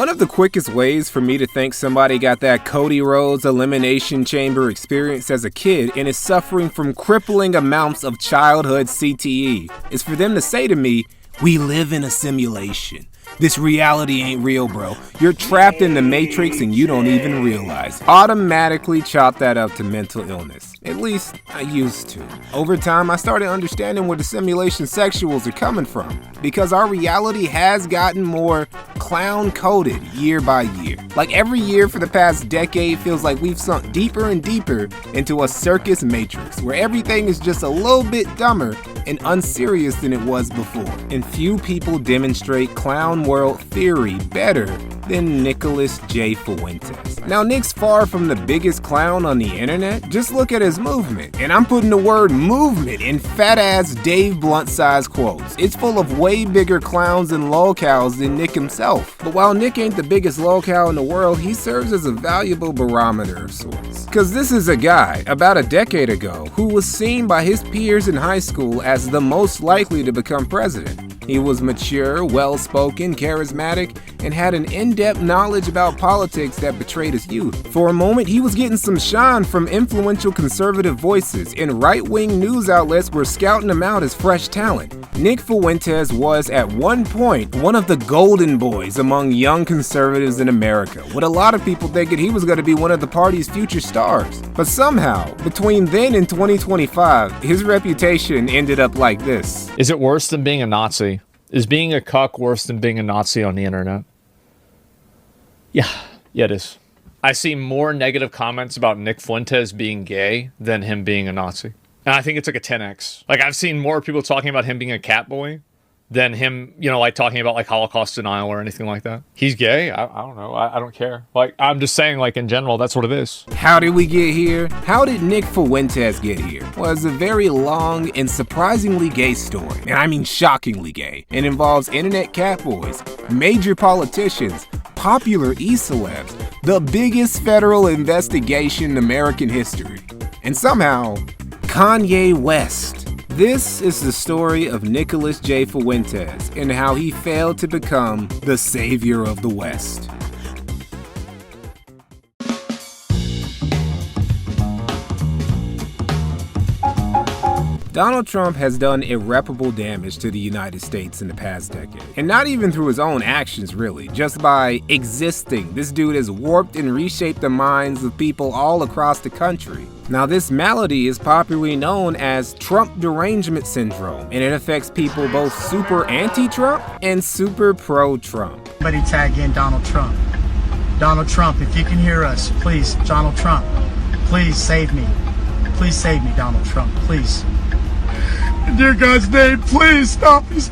One of the quickest ways for me to think somebody got that Cody Rhodes elimination chamber experience as a kid and is suffering from crippling amounts of childhood CTE is for them to say to me, "We live in a simulation. This reality ain't real, bro. You're trapped in the Matrix and you don't even realize." Automatically chop that up to mental illness. At least I used to. Over time, I started understanding where the simulation sexuals are coming from, because our reality has gotten more clown-coded year by year. Like every year for the past decade feels like we've sunk deeper and deeper into a circus matrix, where everything is just a little bit dumber and unserious than it was before. And few people demonstrate clown world theory better than Nicholas J. Fuentes. Now, Nick's far from the biggest clown on the internet. Just look at his movement. And I'm putting the word movement in fat-ass Dave Blunt-sized quotes. It's full of way bigger clowns and lolcows than Nick himself. But while Nick ain't the biggest lolcow in the world, he serves as a valuable barometer of sorts. Cause this is a guy, about a decade ago, who was seen by his peers in high school as the most likely to become president. He was mature, well-spoken, charismatic, and had an in-depth knowledge about politics that betrayed his youth. For a moment, he was getting some shine from influential conservative voices, and right-wing news outlets were scouting him out as fresh talent. Nick Fuentes was, at one point, one of the golden boys among young conservatives in America, with a lot of people thinking he was going to be one of the party's future stars. But somehow, between then and 2025, his reputation ended up like this. Is it worse than being a Nazi? Is being a cuck worse than being a Nazi on the internet? Yeah, it is. I see more negative comments about Nick Fuentes being gay than him being a Nazi. And I think it's like a 10x. Like, I've seen more people talking about him being a cat boy than him, like talking about like Holocaust denial or anything like that. He's gay? I don't know. I don't care. Like, I'm just saying, like, in general, that's what it is. How did we get here? How did Nick Fuentes get here? Well, it's a very long and surprisingly gay story. And I mean shockingly gay. It involves internet catboys, major politicians, popular e-celebs, the biggest federal investigation in American history, and somehow, Kanye West. This is the story of Nicholas J. Fuentes and how he failed to become the savior of the West. Donald Trump has done irreparable damage to the United States in the past decade. And not even through his own actions, really. Just by existing, this dude has warped and reshaped the minds of people all across the country. Now, this malady is popularly known as Trump derangement syndrome, and it affects people both super anti-Trump and super pro-Trump. Somebody tag in Donald Trump. Donald Trump, if you can hear us, please, Donald Trump, please save me. Please save me, Donald Trump, please. In dear God's name, please stop this.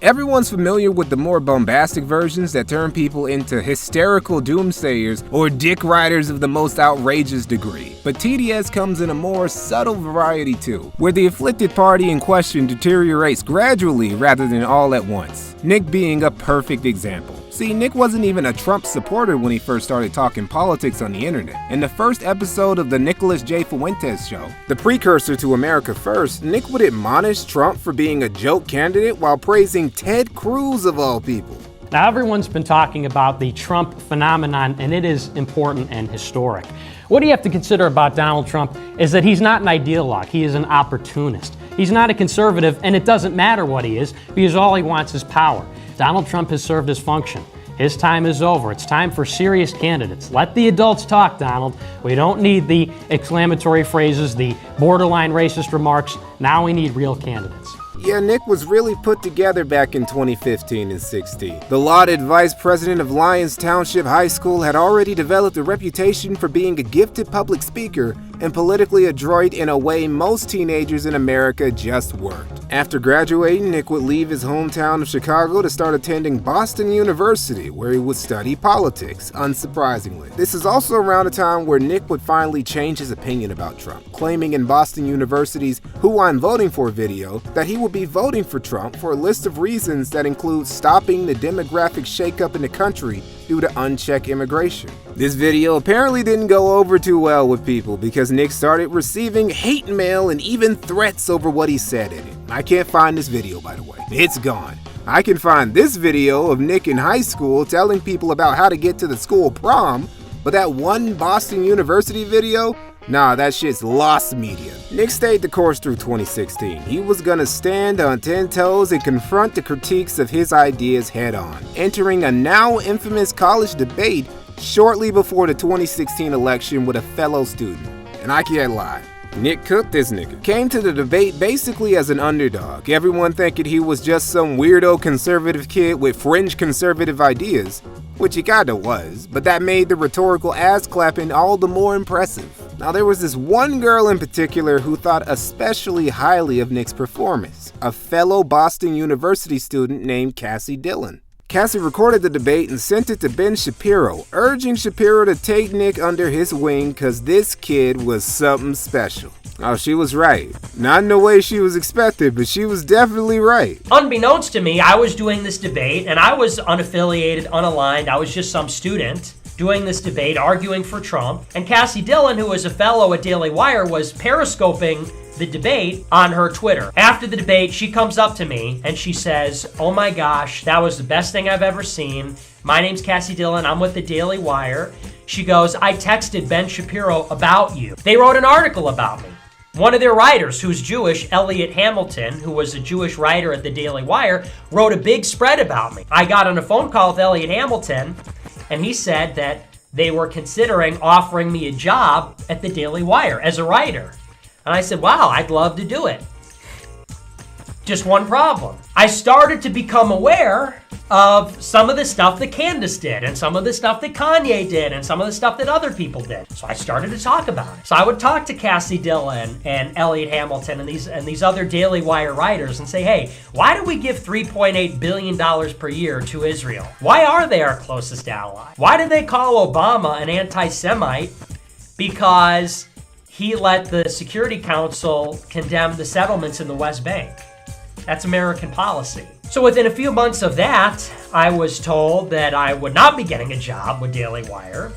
Everyone's familiar with the more bombastic versions that turn people into hysterical doomsayers or dick riders of the most outrageous degree. But TDS comes in a more subtle variety too, where the afflicted party in question deteriorates gradually rather than all at once. Nick being a perfect example. See, Nick wasn't even a Trump supporter when he first started talking politics on the internet. In the first episode of the Nicholas J. Fuentes show, the precursor to America First, Nick would admonish Trump for being a joke candidate while praising Ted Cruz of all people. Now, everyone's been talking about the Trump phenomenon, and it is important and historic. What you have to consider about Donald Trump is that he's not an ideologue, he is an opportunist. He's not a conservative, and it doesn't matter what he is, because all he wants is power. Donald Trump has served his function. His time is over. It's time for serious candidates. Let the adults talk, Donald. We don't need the exclamatory phrases, the borderline racist remarks. Now we need real candidates. Yeah, Nick was really put together back in 2015 and 16. The lauded vice president of Lyons Township High School had already developed a reputation for being a gifted public speaker and politically adroit in a way most teenagers in America just weren't. After graduating, Nick would leave his hometown of Chicago to start attending Boston University, where he would study politics, unsurprisingly. This is also around a time where Nick would finally change his opinion about Trump, claiming in Boston University's Who I'm Voting For video that he would be voting for Trump for a list of reasons that include stopping the demographic shakeup in the country due to unchecked immigration. This video apparently didn't go over too well with people because Nick started receiving hate mail and even threats over what he said in it. I can't find this video, by the way. It's gone. I can find this video of Nick in high school telling people about how to get to the school prom, but that one Boston University video? Nah, that shit's lost media. Nick stayed the course through 2016. He was gonna stand on 10 toes and confront the critiques of his ideas head on, entering a now infamous college debate shortly before the 2016 election with a fellow student. And I can't lie, Nick cooked this nigga. Came to the debate basically as an underdog, everyone thinking he was just some weirdo conservative kid with fringe conservative ideas, which he kinda was, but that made the rhetorical ass clapping all the more impressive. Now there was this one girl in particular who thought especially highly of Nick's performance, a fellow Boston University student named Cassie Dillon. Cassie recorded the debate and sent it to Ben Shapiro, urging Shapiro to take Nick under his wing cause this kid was something special. Oh, she was right. Not in the way she was expected, but she was definitely right. Unbeknownst to me, I was doing this debate and I was unaffiliated, unaligned. I was just some student doing this debate, arguing for Trump. And Cassie Dillon, who was a fellow at Daily Wire, was periscoping the debate on her Twitter. After the debate, she comes up to me and she says, "Oh my gosh, that was the best thing I've ever seen. My name's Cassie Dillon. I'm with the Daily Wire." She goes, "I texted Ben Shapiro about you. They wrote an article about me." One of their writers, who's Jewish, Elliot Hamilton, who was a Jewish writer at the Daily Wire, wrote a big spread about me. I got on a phone call with Elliot Hamilton, and he said that they were considering offering me a job at the Daily Wire as a writer. And I said, wow, I'd love to do it. Just one problem. I started to become aware of some of the stuff that Candace did, and some of the stuff that Kanye did, and some of the stuff that other people did. So I started to talk about it. So I would talk to Cassie Dillon and Elliot Hamilton and these other Daily Wire writers and say, hey, why do we give $3.8 billion per year to Israel? Why are they our closest ally? Why did they call Obama an anti-Semite? Because he let the Security Council condemn the settlements in the West Bank. That's American policy. So within a few months of that, I was told that I would not be getting a job with Daily Wire.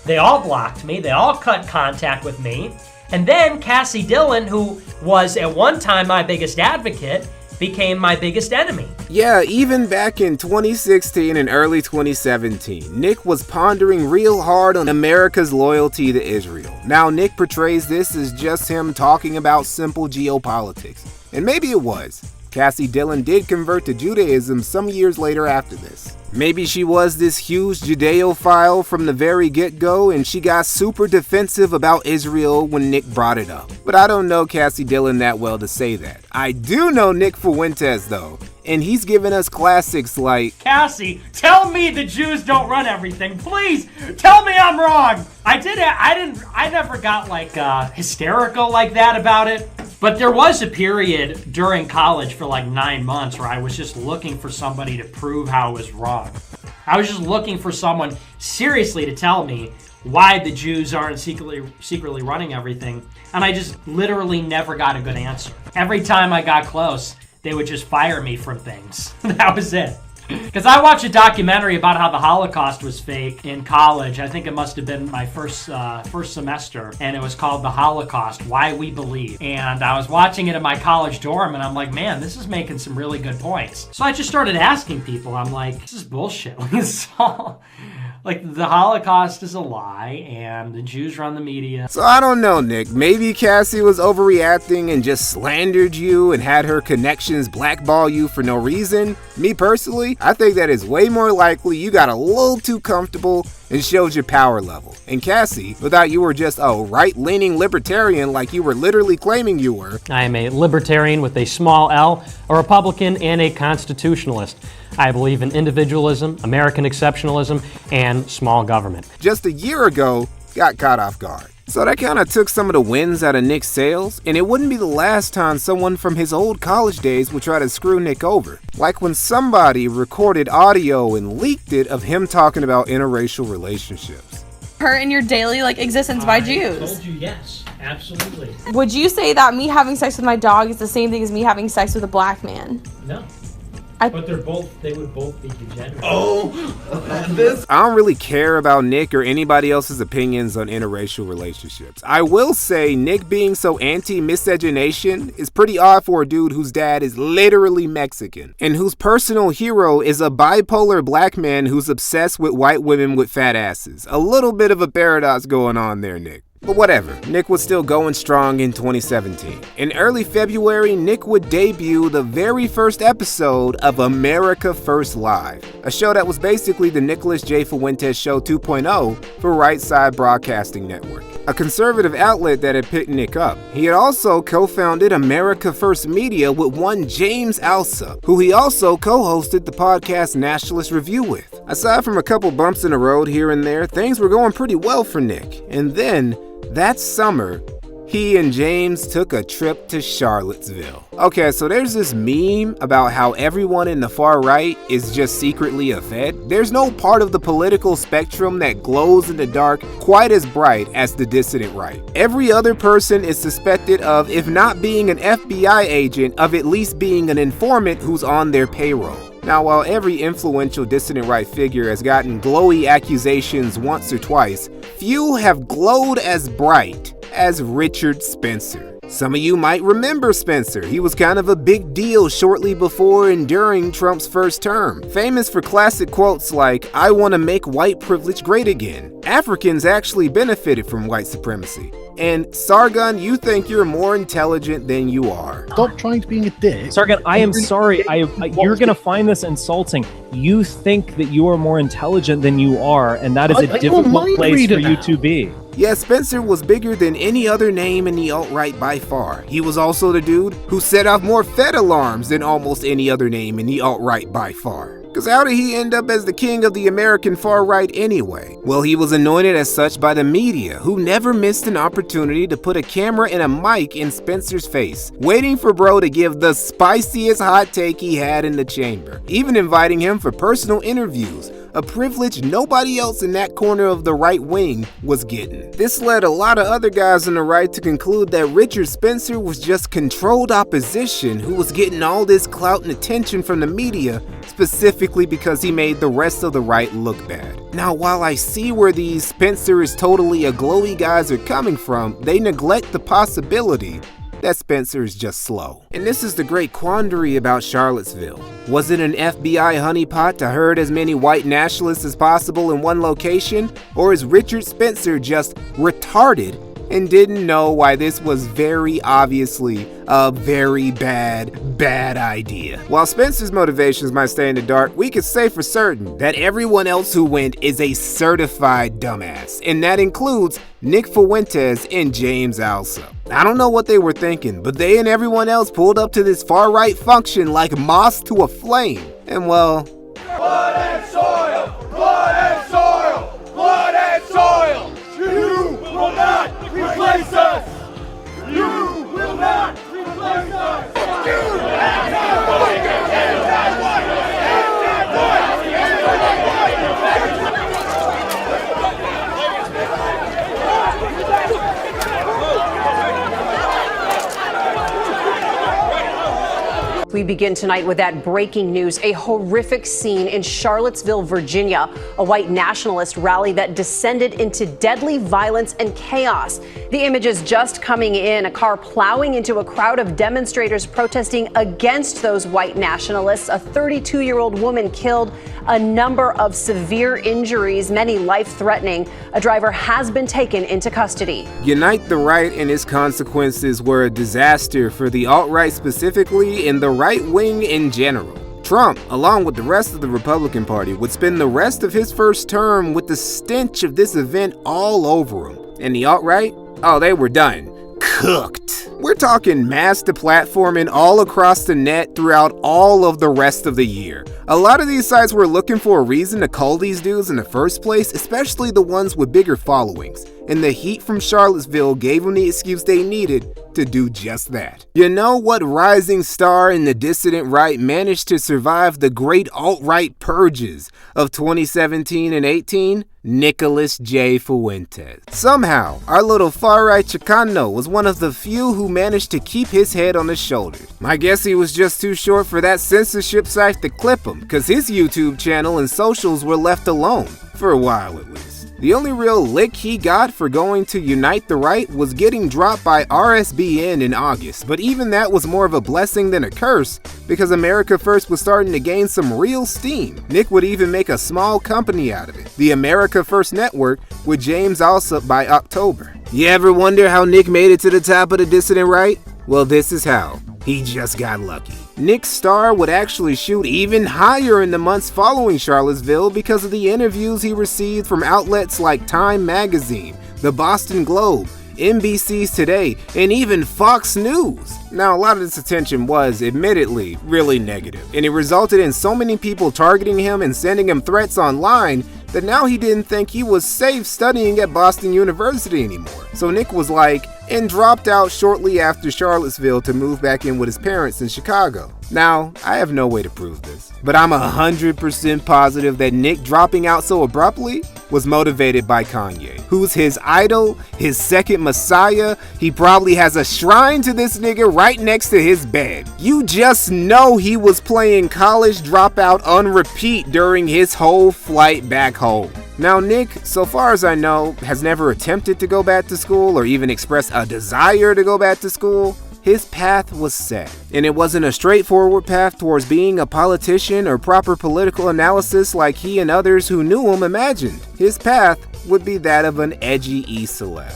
They all blocked me. They all cut contact with me. And then Cassie Dillon, who was at one time my biggest advocate, became my biggest enemy. Yeah, even back in 2016 and early 2017, Nick was pondering real hard on America's loyalty to Israel. Now Nick portrays this as just him talking about simple geopolitics. And maybe it was. Cassie Dillon did convert to Judaism some years later after this. Maybe she was this huge Judeophile from the very get-go and she got super defensive about Israel when Nick brought it up. But I don't know Cassie Dillon that well to say that. I do know Nick Fuentes though, and he's given us classics like, Cassie, tell me the Jews don't run everything. Please, tell me I'm wrong. I never got like hysterical like that about it. But there was a period during college for like 9 months where I was just looking for somebody to prove how I was wrong. I was just looking for someone seriously to tell me why the Jews aren't secretly running everything. And I just literally never got a good answer. Every time I got close, they would just fire me from things. That was it. Because I watched a documentary about how the Holocaust was fake in college. I think it must have been my first semester, and it was called The Holocaust, Why We Believe. And I was watching it in my college dorm, and I'm like, man, this is making some really good points. So I just started asking people. I'm like, this is bullshit. Like, the Holocaust is a lie, and the Jews run the media. So I don't know, Nick. Maybe Cassie was overreacting and just slandered you and had her connections blackball you for no reason. Me personally, I think that is way more likely you got a little too comfortable and showed your power level. And Cassie, without you were just a right-leaning libertarian like you were literally claiming you were. I am a libertarian with a small L, a Republican, and a constitutionalist. I believe in individualism, American exceptionalism, and small government. Just a year ago, got caught off guard. So that kind of took some of the wins out of Nick's sails, and it wouldn't be the last time someone from his old college days would try to screw Nick over. Like when somebody recorded audio and leaked it of him talking about interracial relationships. Her in your daily existence by Jews. I told you yes, absolutely. Would you say that me having sex with my dog is the same thing as me having sex with a black man? No. But they would both be degenerates. I don't really care about Nick or anybody else's opinions on interracial relationships. I will say Nick being so anti-miscegenation is pretty odd for a dude whose dad is literally Mexican and whose personal hero is a bipolar black man who's obsessed with white women with fat asses. A little bit of a paradox going on there, Nick. But whatever, Nick was still going strong in 2017. In early February, Nick would debut the very first episode of America First Live, a show that was basically the Nicholas J. Fuentes Show 2.0 for Right Side Broadcasting Network, a conservative outlet that had picked Nick up. He had also co-founded America First Media with one James Alsop, who he also co-hosted the podcast Nationalist Review with. Aside from a couple bumps in the road here and there, things were going pretty well for Nick. And then, that summer, he and James took a trip to Charlottesville. Okay, so there's this meme about how everyone in the far right is just secretly a Fed. There's no part of the political spectrum that glows in the dark quite as bright as the dissident right. Every other person is suspected of, if not being an FBI agent, of at least being an informant who's on their payroll. Now, while every influential dissident right figure has gotten glowy accusations once or twice, few have glowed as bright as Richard Spencer. Some of you might remember Spencer. He was kind of a big deal shortly before and during Trump's first term, famous for classic quotes like, "I want to make white privilege great again. Africans actually benefited from white supremacy." And Sargon, you think you're more intelligent than you are. Stop trying to be a dick. Sargon, I am sorry. You're going to find this insulting. You think that you are more intelligent than you are, and that is a difficult place for you to be. Yeah, Spencer was bigger than any other name in the alt-right by far. He was also the dude who set off more Fed alarms than almost any other name in the alt-right by far. Cause how did he end up as the king of the American far right anyway? Well, he was anointed as such by the media, who never missed an opportunity to put a camera and a mic in Spencer's face, waiting for bro to give the spiciest hot take he had in the chamber, even inviting him for personal interviews, a privilege nobody else in that corner of the right wing was getting. This led a lot of other guys on the right to conclude that Richard Spencer was just controlled opposition who was getting all this clout and attention from the media, specifically because he made the rest of the right look bad. Now, while I see where these Spencer is totally a glowy guys are coming from, they neglect the possibility that Spencer is just slow. And this is the great quandary about Charlottesville. Was it an FBI honeypot to herd as many white nationalists as possible in one location? Or is Richard Spencer just retarded and didn't know why this was very obviously a very bad idea? While Spencer's motivations might stay in the dark, we can say for certain that everyone else who went is a certified dumbass, and that includes Nick Fuentes and James Alsop. I don't know what they were thinking, but they and everyone else pulled up to this far-right function like moths to a flame, and well... Blood and soil! Blood and soil! Blood and soil! You will not replace us! You will not replace us! We begin tonight with that breaking news, a horrific scene in Charlottesville, Virginia, a white nationalist rally that descended into deadly violence and chaos. The images just coming in, a car plowing into a crowd of demonstrators protesting against those white nationalists, a 32-year-old woman killed, a number of severe injuries, many life-threatening. A driver has been taken into custody. Unite the Right and its consequences were a disaster for the alt-right specifically and the right wing in general. Trump, along with the rest of the Republican Party, would spend the rest of his first term with the stench of this event all over him. And the alt-right? Oh, they were done. Cooked. We're talking mass deplatforming all across the net throughout all of the rest of the year. A lot of these sites were looking for a reason to call these dudes in the first place, especially the ones with bigger followings. And the heat from Charlottesville gave them the excuse they needed to do just that. You know what rising star in the dissident right managed to survive the great alt-right purges of 2017 and 18? Nicholas J. Fuentes. Somehow, our little far-right Chicano was one of the few who who managed to keep his head on his shoulders. I guess he was just too short for that censorship site to clip him, cause his YouTube channel and socials were left alone, for a while at least. The only real lick he got for going to unite the right was getting dropped by RSBN in August, but even that was more of a blessing than a curse, because America First was starting to gain some real steam. Nick would even make a small company out of it, the America First Network, with James Alsop by October. You ever wonder how Nick made it to the top of the dissident right? Well, this is how. He just got lucky. Nick's star would actually shoot even higher in the months following Charlottesville because of the interviews he received from outlets like Time Magazine, the Boston Globe, NBC's Today, and even Fox News. Now, a lot of this attention was, admittedly, really negative, and it resulted in so many people targeting him and sending him threats online that now he didn't think he was safe studying at Boston University anymore. So Nick was like, and dropped out shortly after Charlottesville to move back in with his parents in Chicago. Now, I have no way to prove this, but I'm 100% positive that Nick dropping out so abruptly was motivated by Kanye, who's his idol, his second messiah. He probably has a shrine to this nigga right next to his bed. You just know he was playing College Dropout on repeat during his whole flight back home. Now, Nick, so far as I know, has never attempted to go back to school or even expressed a desire to go back to school. His path was set, and it wasn't a straightforward path towards being a politician or proper political analysis like he and others who knew him imagined. His path would be that of an edgy E-celeb.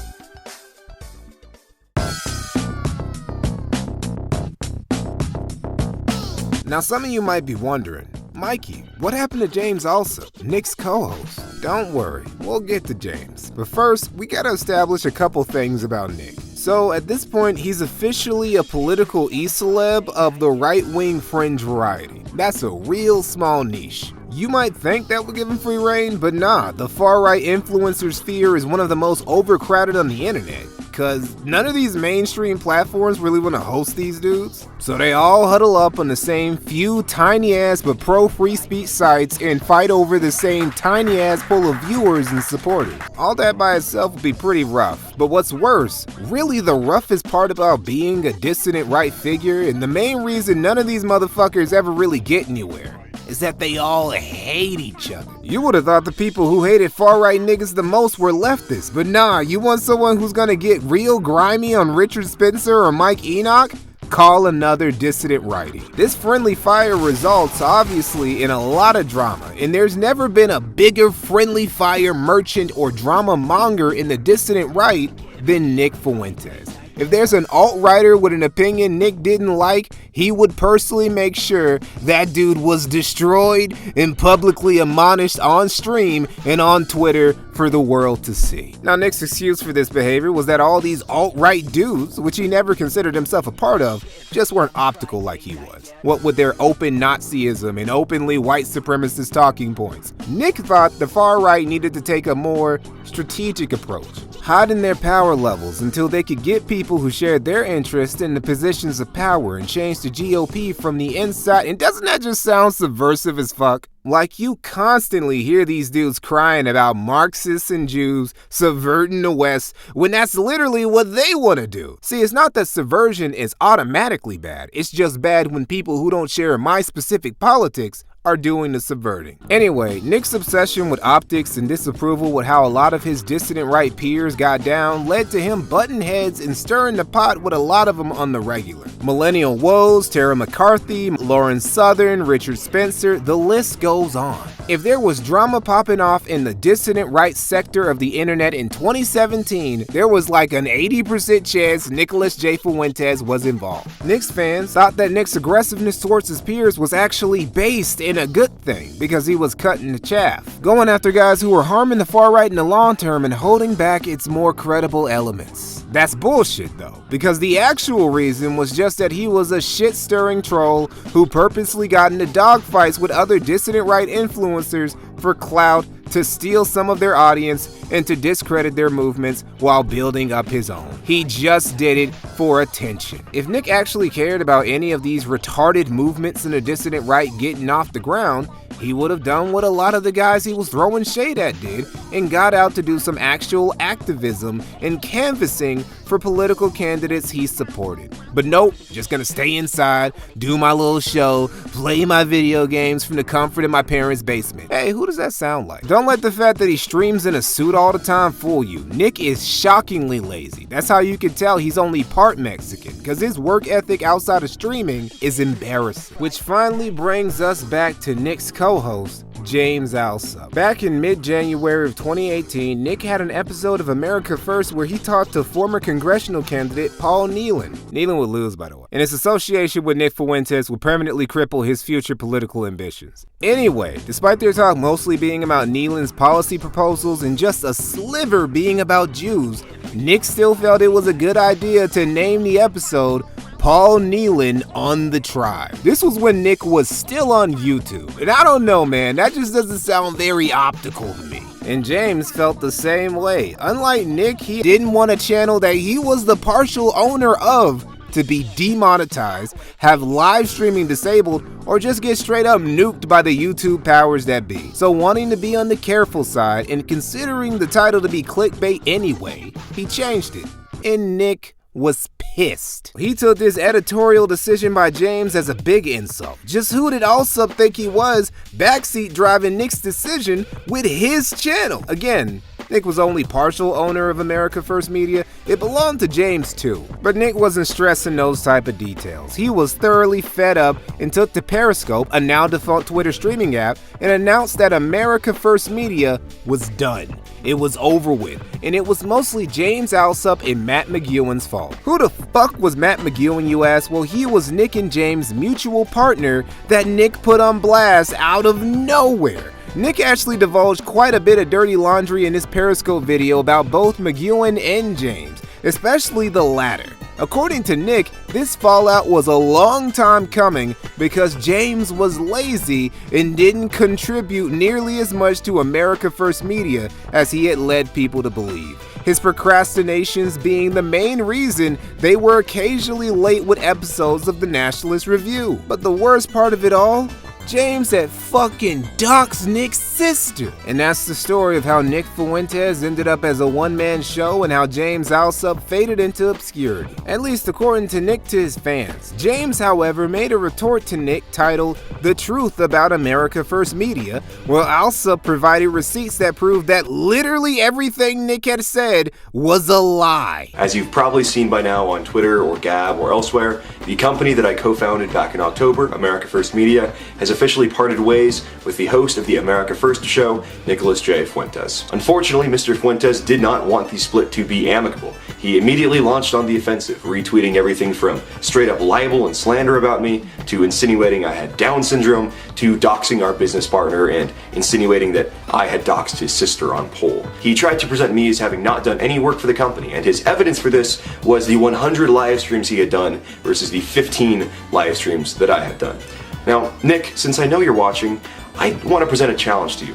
Now, some of you might be wondering, Mikey, what happened to James Alsop, Nick's co-host? Don't worry, we'll get to James. But first, we gotta establish a couple things about Nick. So at this point, he's officially a political e-celeb of the right-wing fringe variety. That's a real small niche. You might think that would give him free reign, but nah, the far-right influencer sphere is one of the most overcrowded on the internet, cause none of these mainstream platforms really want to host these dudes. So they all huddle up on the same few tiny-ass but pro-free speech sites and fight over the same tiny-ass pool of viewers and supporters. All that by itself would be pretty rough, but what's worse, really the roughest part about being a dissident right figure, and the main reason none of these motherfuckers ever really get anywhere, is that they all hate each other. You would have thought the people who hated far-right niggas the most were leftists, but nah, you want someone who's gonna get real grimy on Richard Spencer or Mike Enoch? Call another dissident righty. This friendly fire results, obviously, in a lot of drama, and there's never been a bigger friendly fire merchant or drama monger in the dissident right than Nick Fuentes. If there's an alt-writer with an opinion Nick didn't like, he would personally make sure that dude was destroyed and publicly admonished on stream and on Twitter for the world to see. Now, Nick's excuse for this behavior was that all these alt-right dudes, which he never considered himself a part of, just weren't optical like he was. What with their open Nazism and openly white supremacist talking points. Nick thought the far right needed to take a more strategic approach, hiding their power levels until they could get people who shared their interest in the positions of power and change the GOP from the inside. And doesn't that just sound subversive as fuck? Like, you constantly hear these dudes crying about Marxists and Jews subverting the West when that's literally what they want to do. See, it's not that subversion is automatically bad. It's just bad when people who don't share my specific politics are doing the subverting. Anyway, Nick's obsession with optics and disapproval with how a lot of his dissident right peers got down led to him butting heads and stirring the pot with a lot of them on the regular. Millennial Woes, Tara McCarthy, Lauren Southern, Richard Spencer, the list goes on. If there was drama popping off in the dissident right sector of the internet in 2017, there was like an 80% chance Nicholas J. Fuentes was involved. Knicks fans thought that Nick's aggressiveness towards his peers was actually based in a good thing because he was cutting the chaff, going after guys who were harming the far right in the long term and holding back its more credible elements. That's bullshit though, because the actual reason was just that he was a shit-stirring troll who purposely got into dogfights with other dissident right influencers for clout, to steal some of their audience, and to discredit their movements while building up his own. He just did it for attention. If Nick actually cared about any of these retarded movements in the dissident right getting off the ground, he would have done what a lot of the guys he was throwing shade at did and got out to do some actual activism and canvassing for political candidates he supported. But nope, just gonna stay inside, do my little show, play my video games from the comfort of my parents' basement. Hey, who does that sound like? Don't let the fact that he streams in a suit all the time fool you. Nick is shockingly lazy. That's how you can tell he's only part Mexican, because his work ethic outside of streaming is embarrassing. Which finally brings us back to Nick's co-host, James Alsop. Back in mid-January of 2018, Nick had an episode of America First where he talked to former congressional candidate Paul Nehlen. Nehlen would lose, by the way. And his association with Nick Fuentes would permanently cripple his future political ambitions. Anyway, despite their talk mostly being about Nehlen's policy proposals and just a sliver being about Jews, Nick still felt it was a good idea to name the episode Paul Nehlen on the Tribe. This was when Nick was still on YouTube. And I don't know, man, that just doesn't sound very optical to me. And James felt the same way. Unlike Nick, he didn't want a channel that he was the partial owner of to be demonetized, have live streaming disabled, or just get straight up nuked by the YouTube powers that be. So wanting to be on the careful side and considering the title to be clickbait anyway, he changed it. And Nick was pissed. He took this editorial decision by James as a big insult. Just who did Alsop think he was, backseat driving Nick's decision with his channel? Again, Nick was only partial owner of America First Media. It belonged to James too. But Nick wasn't stressing those type of details. He was thoroughly fed up and took to Periscope, a now defunct Twitter streaming app, and announced that America First Media was done. It was over with, and it was mostly James Alsop and Matt McEwen's fault. Who the fuck was Matt McEwen, you ask? Well, he was Nick and James' mutual partner that Nick put on blast out of nowhere. Nick actually divulged quite a bit of dirty laundry in his Periscope video about both McEwen and James, especially the latter. According to Nick, this fallout was a long time coming because James was lazy and didn't contribute nearly as much to America First Media as he had led people to believe. His procrastinations being the main reason they were occasionally late with episodes of the Nationalist Review. But the worst part of it all? James had fucking doxed Nick's sister. And that's the story of how Nick Fuentes ended up as a one-man show and how James Alsop faded into obscurity. At least according to Nick to his fans. James, however, made a retort to Nick titled The Truth About America First Media, where Alsop provided receipts that proved that literally everything Nick had said was a lie. As you've probably seen by now on Twitter or Gab or elsewhere, the company that I co-founded back in October, America First Media, has officially parted ways with the host of the America First show, Nicholas J. Fuentes. Unfortunately, Mr. Fuentes did not want the split to be amicable. He immediately launched on the offensive, retweeting everything from straight up libel and slander about me, to insinuating I had Down syndrome, to doxing our business partner and insinuating that I had doxed his sister on poll. He tried to present me as having not done any work for the company, and his evidence for this was the 100 live streams he had done versus the 15 live streams that I had done. Now, Nick, since I know you're watching, I want to present a challenge to you.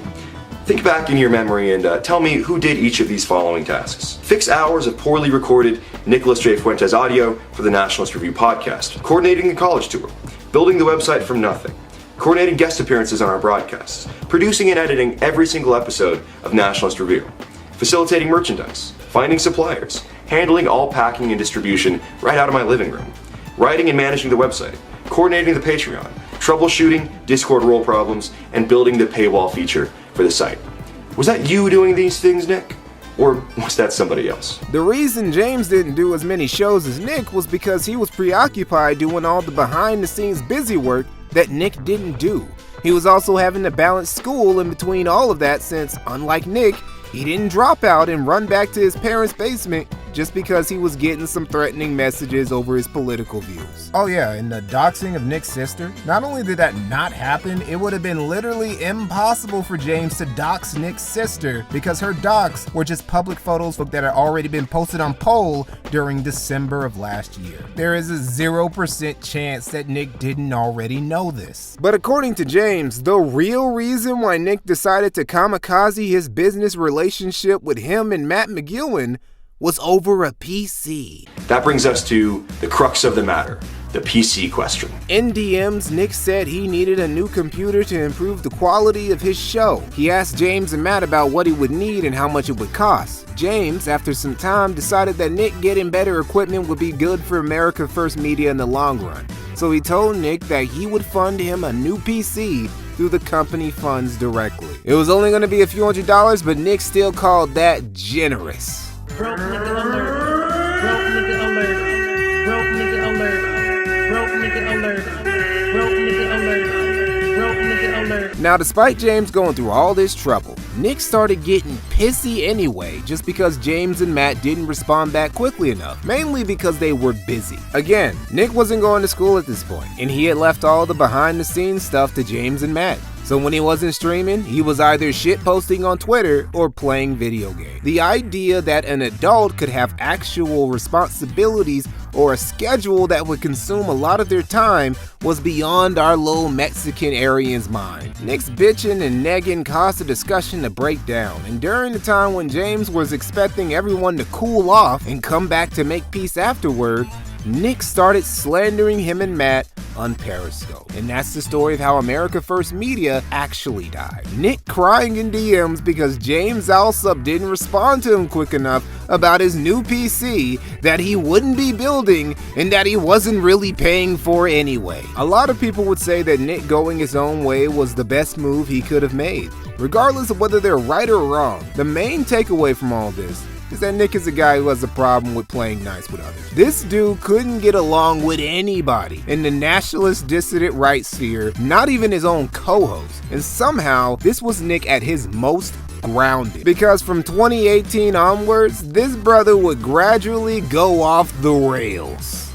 Think back in your memory and tell me who did each of these following tasks. Fix hours of poorly recorded Nicholas J. Fuentes audio for the Nationalist Review podcast, coordinating the college tour, building the website from nothing, coordinating guest appearances on our broadcasts, producing and editing every single episode of Nationalist Review, facilitating merchandise, finding suppliers, handling all packing and distribution right out of my living room, writing and managing the website, coordinating the Patreon, troubleshooting Discord role problems, and building the paywall feature for the site. Was that you doing these things, Nick? Or was that somebody else? The reason James didn't do as many shows as Nick was because he was preoccupied doing all the behind-the-scenes busy work that Nick didn't do. He was also having to balance school in between all of that since, unlike Nick, he didn't drop out and run back to his parents' basement just because he was getting some threatening messages over his political views. Oh yeah, and the doxing of Nick's sister? Not only did that not happen, it would have been literally impossible for James to dox Nick's sister because her docs were just public photos that had already been posted on Poll during December of last year. There is a 0% chance that Nick didn't already know this. But according to James, the real reason why Nick decided to kamikaze his business relationship with him and Matt McEwen was over a PC. That brings us to the crux of the matter, the PC question. In DMs, Nick said he needed a new computer to improve the quality of his show. He asked James and Matt about what he would need and how much it would cost. James, after some time, decided that Nick getting better equipment would be good for America First Media in the long run. So he told Nick that he would fund him a new PC through the company funds directly. It was only going to be a few $100s, but Nick still called that generous. Broke nigga alert. Broke nigga alert. Broke nigga alert. Broke nigga alert. Broke nigga alert. Broke nigga alert. Now, despite James going through all this trouble, Nick started getting pissy anyway, just because James and Matt didn't respond back quickly enough, mainly because they were busy. Again, Nick wasn't going to school at this point, and he had left all the behind-the-scenes stuff to James and Matt. So when he wasn't streaming, he was either shitposting on Twitter or playing video games. The idea that an adult could have actual responsibilities or a schedule that would consume a lot of their time was beyond our little Mexican Aryan's mind. Nick's bitching and negging caused the discussion to break down, and during the time when James was expecting everyone to cool off and come back to make peace afterward, Nick started slandering him and Matt on Periscope. And that's the story of how America First Media actually died. Nick crying in DMs because James Alsop didn't respond to him quick enough about his new PC that he wouldn't be building and that he wasn't really paying for anyway. A lot of people would say that Nick going his own way was the best move he could have made. Regardless of whether they're right or wrong, the main takeaway from all this is that Nick is a guy who has a problem with playing nice with others. This dude couldn't get along with anybody in the nationalist dissident right sphere, not even his own co-host. And somehow, this was Nick at his most grounded. Because from 2018 onwards, this brother would gradually go off the rails.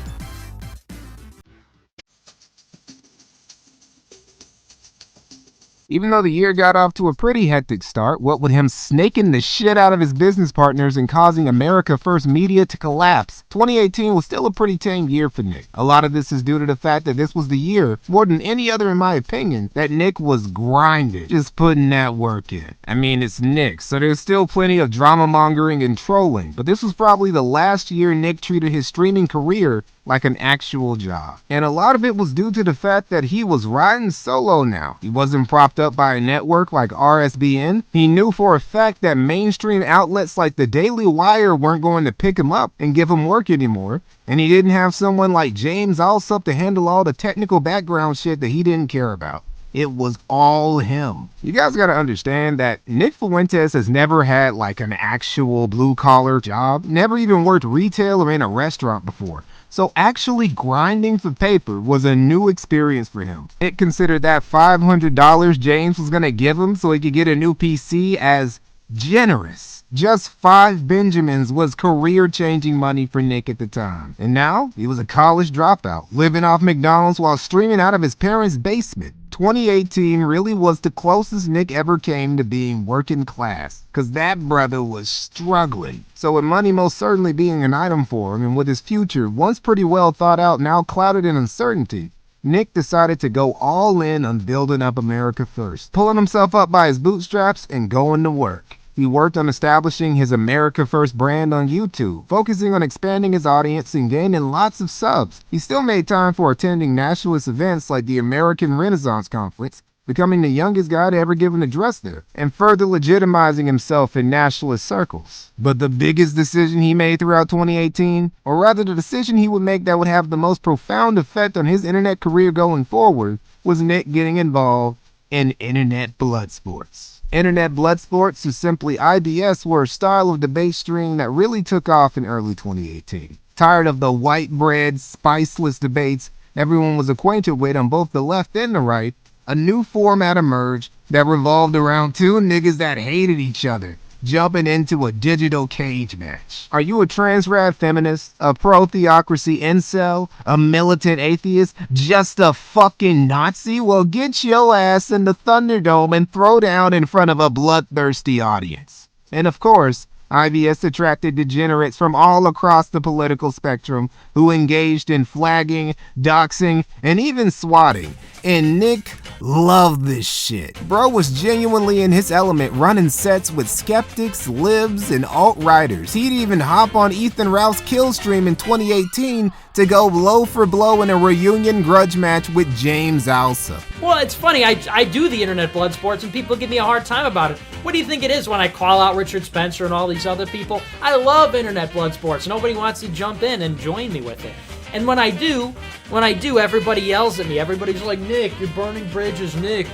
Even though the year got off to a pretty hectic start, what with him snaking the shit out of his business partners and causing America First Media to collapse, 2018 was still a pretty tame year for Nick. A lot of this is due to the fact that this was the year, more than any other in my opinion, that Nick was grinding, just putting that work in. I mean, it's Nick, so there's still plenty of drama mongering and trolling, but this was probably the last year Nick treated his streaming career like an actual job. And a lot of it was due to the fact that he was riding solo now. He wasn't propped up by a network like RSBN. He knew for a fact that mainstream outlets like the Daily Wire weren't going to pick him up and give him work anymore. And he didn't have someone like James Alsop to handle all the technical background shit that he didn't care about. It was all him. You guys gotta understand that Nick Fuentes has never had like an actual blue-collar job, never even worked retail or in a restaurant before. So actually grinding for paper was a new experience for him. Nick considered that $500 James was gonna give him so he could get a new PC as generous. Just 5 Benjamins was career-changing money for Nick at the time. And now, he was a college dropout, living off McDonald's while streaming out of his parents' basement. 2018 really was the closest Nick ever came to being working class, cause that brother was struggling. So with money most certainly being an item for him, and with his future once pretty well thought out, now clouded in uncertainty, Nick decided to go all in on building up America First, pulling himself up by his bootstraps and going to work. He worked on establishing his America First brand on YouTube, focusing on expanding his audience and gaining lots of subs. He still made time for attending nationalist events like the American Renaissance Conference, becoming the youngest guy to ever give an address there, and further legitimizing himself in nationalist circles. But the biggest decision he made throughout 2018, or rather the decision he would make that would have the most profound effect on his internet career going forward, was Nick getting involved in internet blood sports. Internet blood sports, or simply IBS, were a style of debate stream that really took off in early 2018. Tired of the white bread, spiceless debates everyone was acquainted with on both the left and the right, a new format emerged that revolved around 2 niggas that hated each other, jumping into a digital cage match. Are you a trans-rad feminist, a pro-theocracy incel, a militant atheist, just a fucking Nazi? Well, get your ass in the Thunderdome and throw down in front of a bloodthirsty audience. And of course, IBS attracted degenerates from all across the political spectrum who engaged in flagging, doxing, and even swatting. And Nick loved this shit. Bro was genuinely in his element, running sets with skeptics, libs, and alt-righters. He'd even hop on Ethan Ralph's kill stream in 2018 to go blow for blow in a reunion grudge match with James Alsop. Well, it's funny. I do the internet blood sports, and people give me a hard time about it. What do you think it is when I call out Richard Spencer and all these other people? I love internet blood sports. Nobody wants to jump in and join me with it. And when I do, everybody yells at me. Everybody's like, Nick, you're burning bridges, Nick.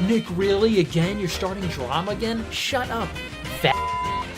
Nick, really? Again? You're starting drama again? Shut up, fat.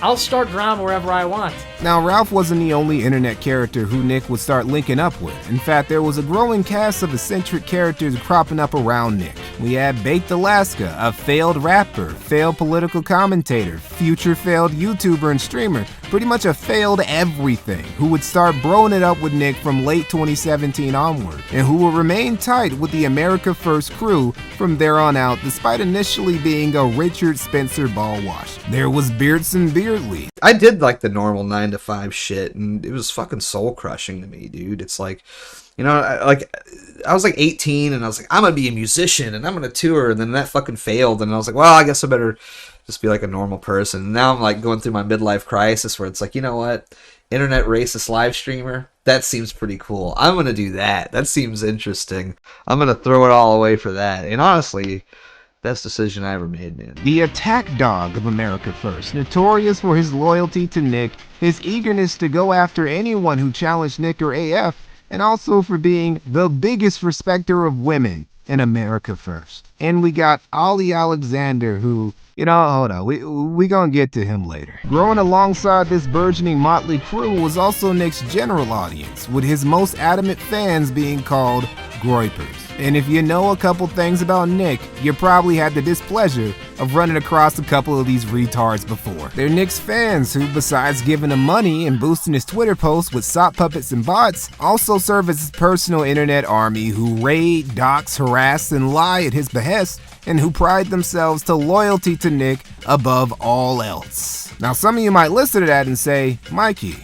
I'll start drama wherever I want. Now, Ralph wasn't the only internet character who Nick would start linking up with. In fact, there was a growing cast of eccentric characters cropping up around Nick. We had Baked Alaska, a failed rapper, failed political commentator, future failed YouTuber and streamer, pretty much a failed everything, who would start broing it up with Nick from late 2017 onward, and who will remain tight with the America First crew from there on out, despite initially being a Richard Spencer ball wash. There was Beardson Beardley. I did like the normal 9 to 5 shit, and it was fucking soul crushing to me, dude. It's like, you know, I was like 18, and I was like, I'm gonna be a musician, and I'm gonna tour, and then that fucking failed, and I was like, well, I guess I better just be like a normal person. And now I'm like going through my midlife crisis where it's like, you know what? Internet racist live streamer? That seems pretty cool. I'm gonna do that. That seems interesting. I'm gonna throw it all away for that. And honestly, best decision I ever made, man. The attack dog of America First, notorious for his loyalty to Nick, his eagerness to go after anyone who challenged Nick or AF, and also for being the biggest respecter of women in America First. And we got Ollie Alexander, who, you know, hold on, we gonna get to him later. Growing alongside this burgeoning motley crew was also Nick's general audience, with his most adamant fans being called Groypers. And if you know a couple things about Nick, you probably had the displeasure of running across a couple of these retards before. They're Nick's fans who, besides giving him money and boosting his Twitter posts with sock puppets and bots, also serve as his personal internet army who raid, dox, harass, and lie at his behest, and who pride themselves to loyalty to Nick above all else. Now, some of you might listen to that and say, Mikey,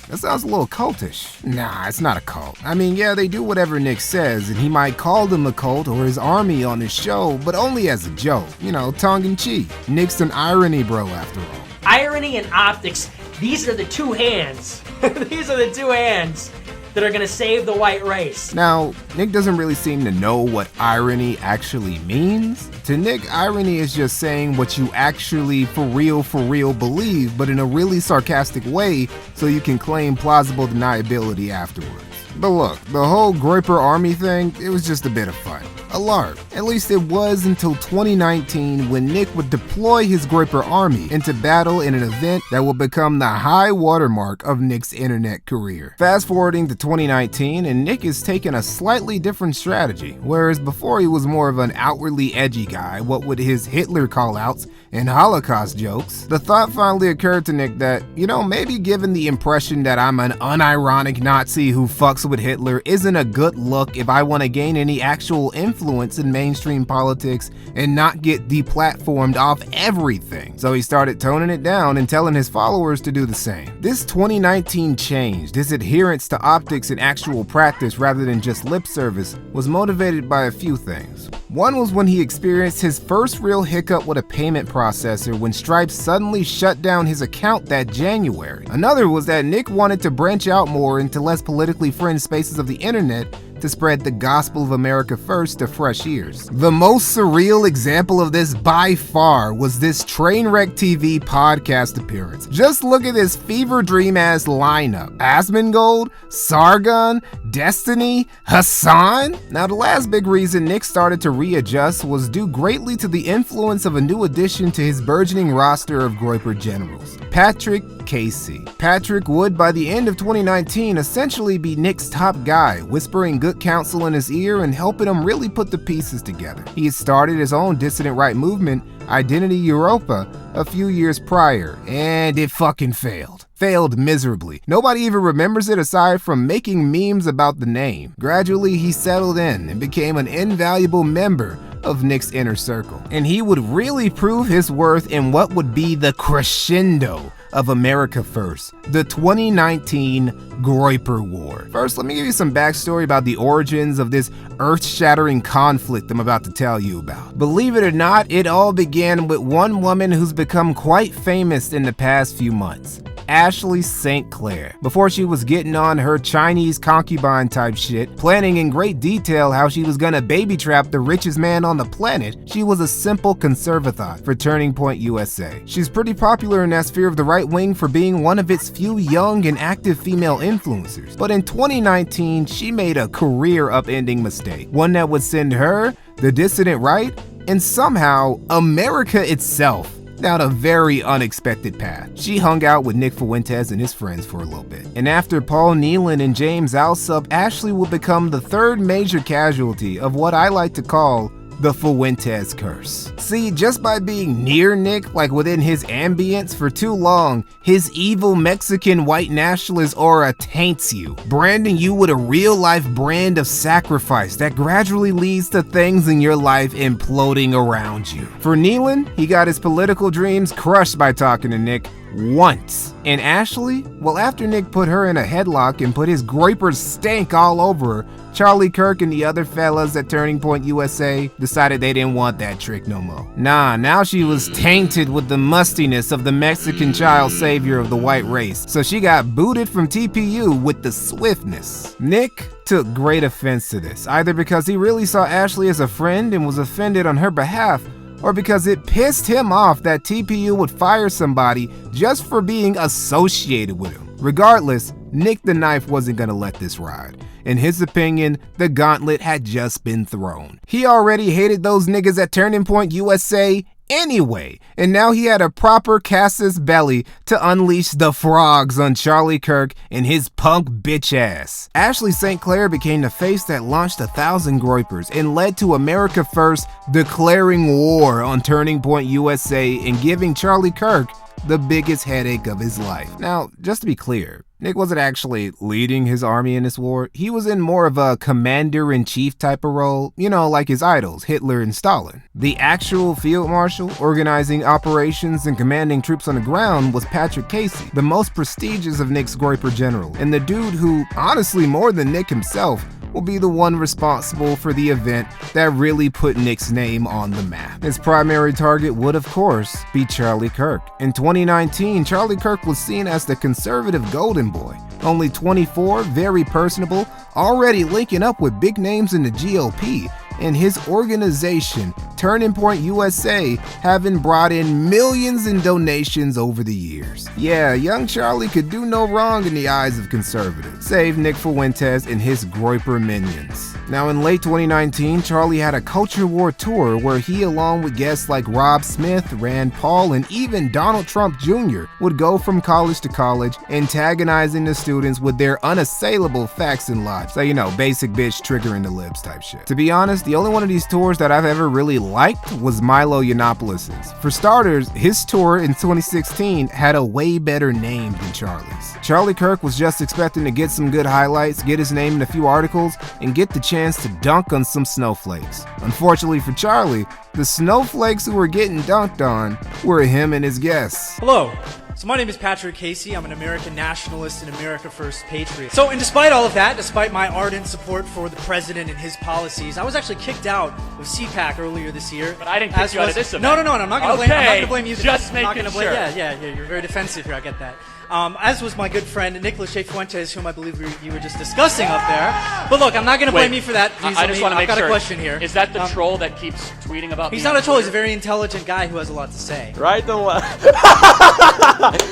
that sounds a little cultish. Nah, it's not a cult. I mean, yeah, they do whatever Nick says, and he might call them a cult or his army on his show, but only as a joke. You know, tongue-in-cheek. Nick's an irony bro, after all. Irony and optics, these are the two hands. These are the two hands that are gonna save the white race. Now, Nick doesn't really seem to know what irony actually means. To Nick, irony is just saying what you actually for real believe, but in a really sarcastic way so you can claim plausible deniability afterwards. But look, the whole Groyper army thing, it was just a bit of fun. A LARP. At least it was until 2019 when Nick would deploy his Groyper army into battle in an event that will become the high watermark of Nick's internet career. Fast forwarding to 2019, and Nick is taking a slightly different strategy. Whereas before he was more of an outwardly edgy guy, what with his Hitler callouts and Holocaust jokes, the thought finally occurred to Nick that, you know, maybe given the impression that I'm an unironic Nazi who fucks with Hitler isn't a good look if I want to gain any actual influence in mainstream politics and not get deplatformed off everything. So he started toning it down and telling his followers to do the same. This 2019 change, this adherence to optics in actual practice rather than just lip service, was motivated by a few things. One was when he experienced his first real hiccup with a payment processor when Stripe suddenly shut down his account that January. Another was that Nick wanted to branch out more into less politically fringe spaces of the internet to spread the gospel of America First to fresh ears. The most surreal example of this by far was this Trainwreck TV podcast appearance. Just look at this fever dream ass lineup. Asmongold, Sargon, Destiny, Hassan. Now the last big reason Nick started to readjust was due greatly to the influence of a new addition to his burgeoning roster of Groyper generals, Patrick Casey. Patrick would, by the end of 2019, essentially be Nick's top guy, whispering good counsel in his ear and helping him really put the pieces together. He had started his own dissident right movement, Identity Europa, a few years prior, and it fucking failed. Failed miserably. Nobody even remembers it aside from making memes about the name. Gradually, he settled in and became an invaluable member of Nick's inner circle. And he would really prove his worth in what would be the crescendo of America First, the 2019 Groyper War. First, let me give you some backstory about the origins of this earth-shattering conflict I'm about to tell you about. Believe it or not, it all began with one woman who's become quite famous in the past few months. Ashley St. Clair. Before she was getting on her Chinese concubine type shit, planning in great detail how she was gonna baby trap the richest man on the planet, she was a simple conservathot for Turning Point USA. She's pretty popular in that sphere of the right wing for being one of its few young and active female influencers. But in 2019, she made a career-upending mistake, one that would send her, the dissident right, and somehow America itself down a very unexpected path. She hung out with Nick Fuentes and his friends for a little bit. And after Paul Nealon and James Alsop, Ashley will become the third major casualty of what I like to call the Fuentes curse. See, just by being near Nick, like within his ambience for too long, his evil Mexican white nationalist aura taints you, branding you with a real-life brand of sacrifice that gradually leads to things in your life imploding around you. For Nealon, he got his political dreams crushed by talking to Nick once. And Ashley? Well, after Nick put her in a headlock and put his groyper stank all over her, Charlie Kirk and the other fellas at Turning Point USA decided they didn't want that trick no more. Nah, now she was tainted with the mustiness of the Mexican child savior of the white race, so she got booted from TPU with the swiftness. Nick took great offense to this, either because he really saw Ashley as a friend and was offended on her behalf, or because it pissed him off that TPU would fire somebody just for being associated with him. Regardless, Nick the Knife wasn't gonna let this ride. In his opinion, the gauntlet had just been thrown. He already hated those niggas at Turning Point USA anyway, and now he had a proper casus belli to unleash the frogs on Charlie Kirk and his punk bitch ass. Ashley St. Clair became the face that launched 1,000 groypers and led to America First declaring war on Turning Point USA and giving Charlie Kirk the biggest headache of his life. Now, just to be clear, Nick wasn't actually leading his army in this war. He was in more of a commander-in-chief type of role, you know, like his idols, Hitler and Stalin. The actual field marshal, organizing operations and commanding troops on the ground, was Patrick Casey, the most prestigious of Nick's groyper general, and the dude who, honestly more than Nick himself, will be the one responsible for the event that really put Nick's name on the map. His primary target would, of course, be Charlie Kirk. In 2019, Charlie Kirk was seen as the conservative golden boy. Only 24, very personable, already linking up with big names in the GOP, and his organization, Turning Point USA, having brought in millions in donations over the years. Yeah, young Charlie could do no wrong in the eyes of conservatives, save Nick Fuentes and his groyper minions. Now, in late 2019, Charlie had a culture war tour where he, along with guests like Rob Smith, Rand Paul, and even Donald Trump Jr., would go from college to college, antagonizing the students with their unassailable facts and logic. So, you know, basic bitch triggering the libs type shit. To be honest, the only one of these tours that I've ever really liked was Milo Yiannopoulos'. For starters, his tour in 2016 had a way better name than Charlie's. Charlie Kirk was just expecting to get some good highlights, get his name in a few articles, and get the chance to dunk on some snowflakes. Unfortunately for Charlie, the snowflakes who were getting dunked on were him and his guests. Hello. So my name is Patrick Casey. I'm an American nationalist and America First patriot. So, and despite all of that, despite my ardent support for the president and his policies, I was actually kicked out of CPAC earlier this year. But I didn't kick you out of this event. No, I'm not going to blame you. Just making sure. Yeah, you're very defensive here. I get that. As was my good friend Nicholas J. Fuentes, whom I believe you were just discussing up there. But look, I'm not going to blame you for that. I just want to make sure. I've got a question here. Is that the troll that keeps tweeting about me? He's not a troll. He's a very intelligent guy who has a lot to say. Right the left.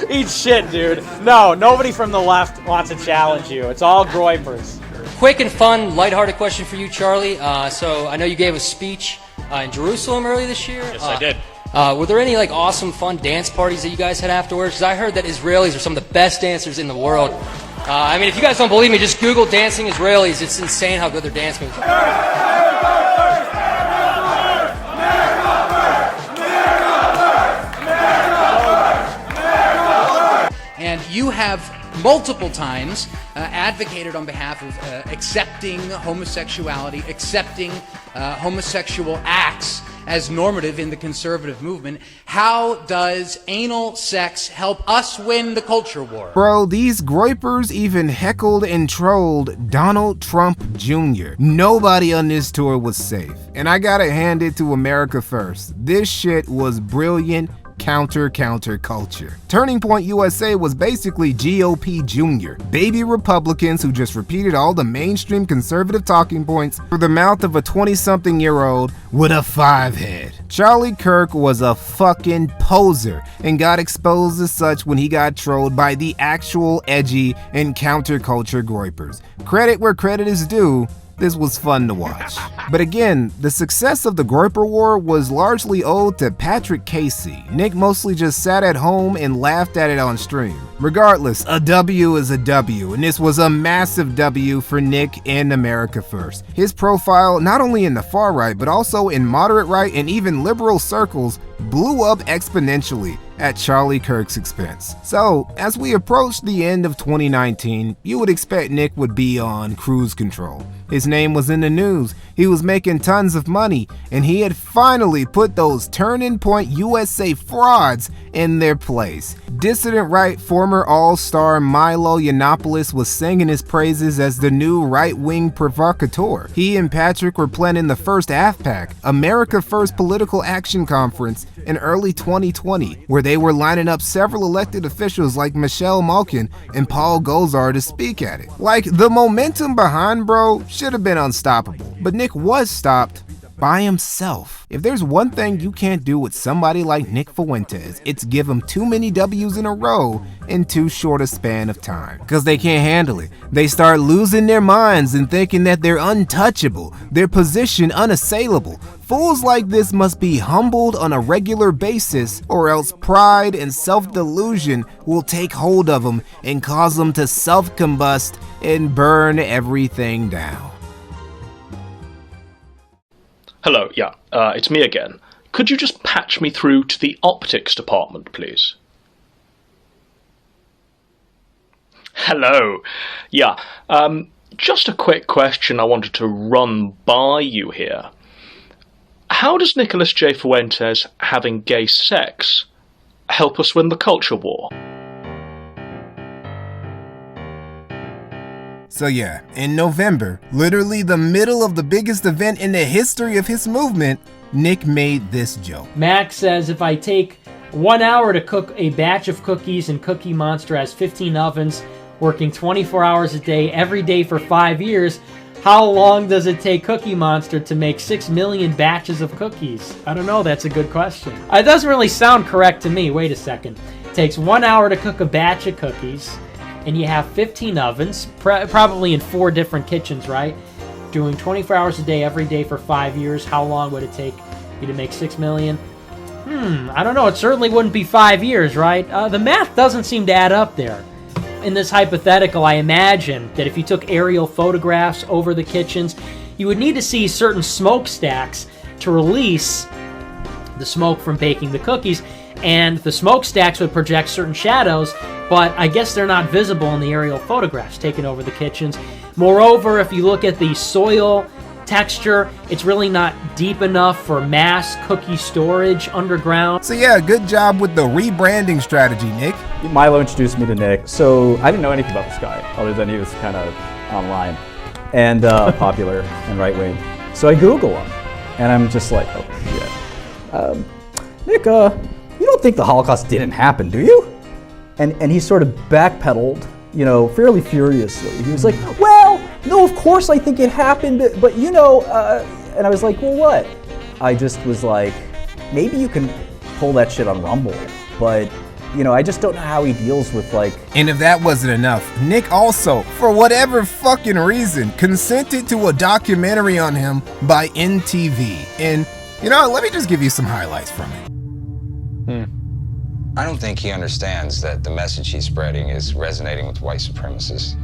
Eat shit, dude. No, nobody from the left wants to challenge you. It's all groypers. Quick and fun, lighthearted question for you, Charlie. So I know you gave a speech in Jerusalem earlier this year. Yes, I did. Were there any like awesome, fun dance parties that you guys had afterwards? Because I heard that Israelis are some of the best dancers in the world. I mean, if you guys don't believe me, just Google dancing Israelis. It's insane how good their dance moves are. And you have multiple times advocated on behalf of accepting homosexuality, accepting homosexual acts as normative in the conservative movement. How does anal sex help us win the culture war? Bro, these groypers even heckled and trolled Donald Trump Jr. Nobody on this tour was safe. And I gotta hand it to America First. This shit was brilliant, counterculture. Turning Point USA was basically GOP Junior, baby Republicans who just repeated all the mainstream conservative talking points through the mouth of a 20-something-year-old with a 5 head. Charlie Kirk was a fucking poser and got exposed as such when he got trolled by the actual edgy and counterculture groypers. Credit where credit is due. This was fun to watch. But again, the success of the Groyper War was largely owed to Patrick Casey. Nick mostly just sat at home and laughed at it on stream. Regardless, a W is a W, and this was a massive W for Nick and America First. His profile, not only in the far right, but also in moderate right and even liberal circles, blew up exponentially at Charlie Kirk's expense. So, as we approach the end of 2019, you would expect Nick would be on cruise control. His name was in the news, he was making tons of money, and he had finally put those Turning Point USA frauds in their place. Dissident right former all-star Milo Yiannopoulos was singing his praises as the new right-wing provocateur. He and Patrick were planning the first AFPAC, America First Political Action Conference, in early 2020, where they were lining up several elected officials like Michelle Malkin and Paul Gosar to speak at it. Like, the momentum behind bro should have been unstoppable, but Nick was stopped by himself. If there's one thing you can't do with somebody like Nick Fuentes, it's give him too many W's in a row in too short a span of time. Because they can't handle it. They start losing their minds and thinking that they're untouchable, their position unassailable. Fools like this must be humbled on a regular basis, or else pride and self-delusion will take hold of them and cause them to self-combust and burn everything down. Hello, it's me again. Could you just patch me through to the optics department, please? Hello. Just a quick question I wanted to run by you here. How does Nicholas J. Fuentes having gay sex help us win the culture war? So yeah, in November, literally the middle of the biggest event in the history of his movement, Nick made this joke. Max says, if I take 1 hour to cook a batch of cookies and Cookie Monster has 15 ovens, working 24 hours a day, every day for 5 years, how long does it take Cookie Monster to make 6 million batches of cookies? I don't know, that's a good question. It doesn't really sound correct to me. Wait a second. It takes 1 hour to cook a batch of cookies, and you have 15 ovens, probably in 4 different kitchens, right? Doing 24 hours a day, every day for 5 years. How long would it take you to make 6 million? I don't know. It certainly wouldn't be 5 years, right? The math doesn't seem to add up there. In this hypothetical, I imagine that if you took aerial photographs over the kitchens, you would need to see certain smokestacks to release the smoke from baking the cookies, and the smokestacks would project certain shadows, but I guess they're not visible in the aerial photographs taken over the kitchens. Moreover, if you look at the soil texture, it's really not deep enough for mass cookie storage underground. So yeah, good job with the rebranding strategy, Nick. Milo introduced me to Nick, so I didn't know anything about this guy, other than he was kind of online and popular and right-wing. So I Google him, and I'm just like, oh shit. Nick, you don't think the Holocaust didn't happen, do you? And he sort of backpedaled, fairly furiously. He was like, well, no, of course I think it happened, but and I was like, well, what? I just was like, maybe you can pull that shit on Rumble, but, I just don't know how he deals with, And if that wasn't enough, Nick also, for whatever fucking reason, consented to a documentary on him by NTV. And, let me just give you some highlights from it. I don't think he understands that the message he's spreading is resonating with white supremacists.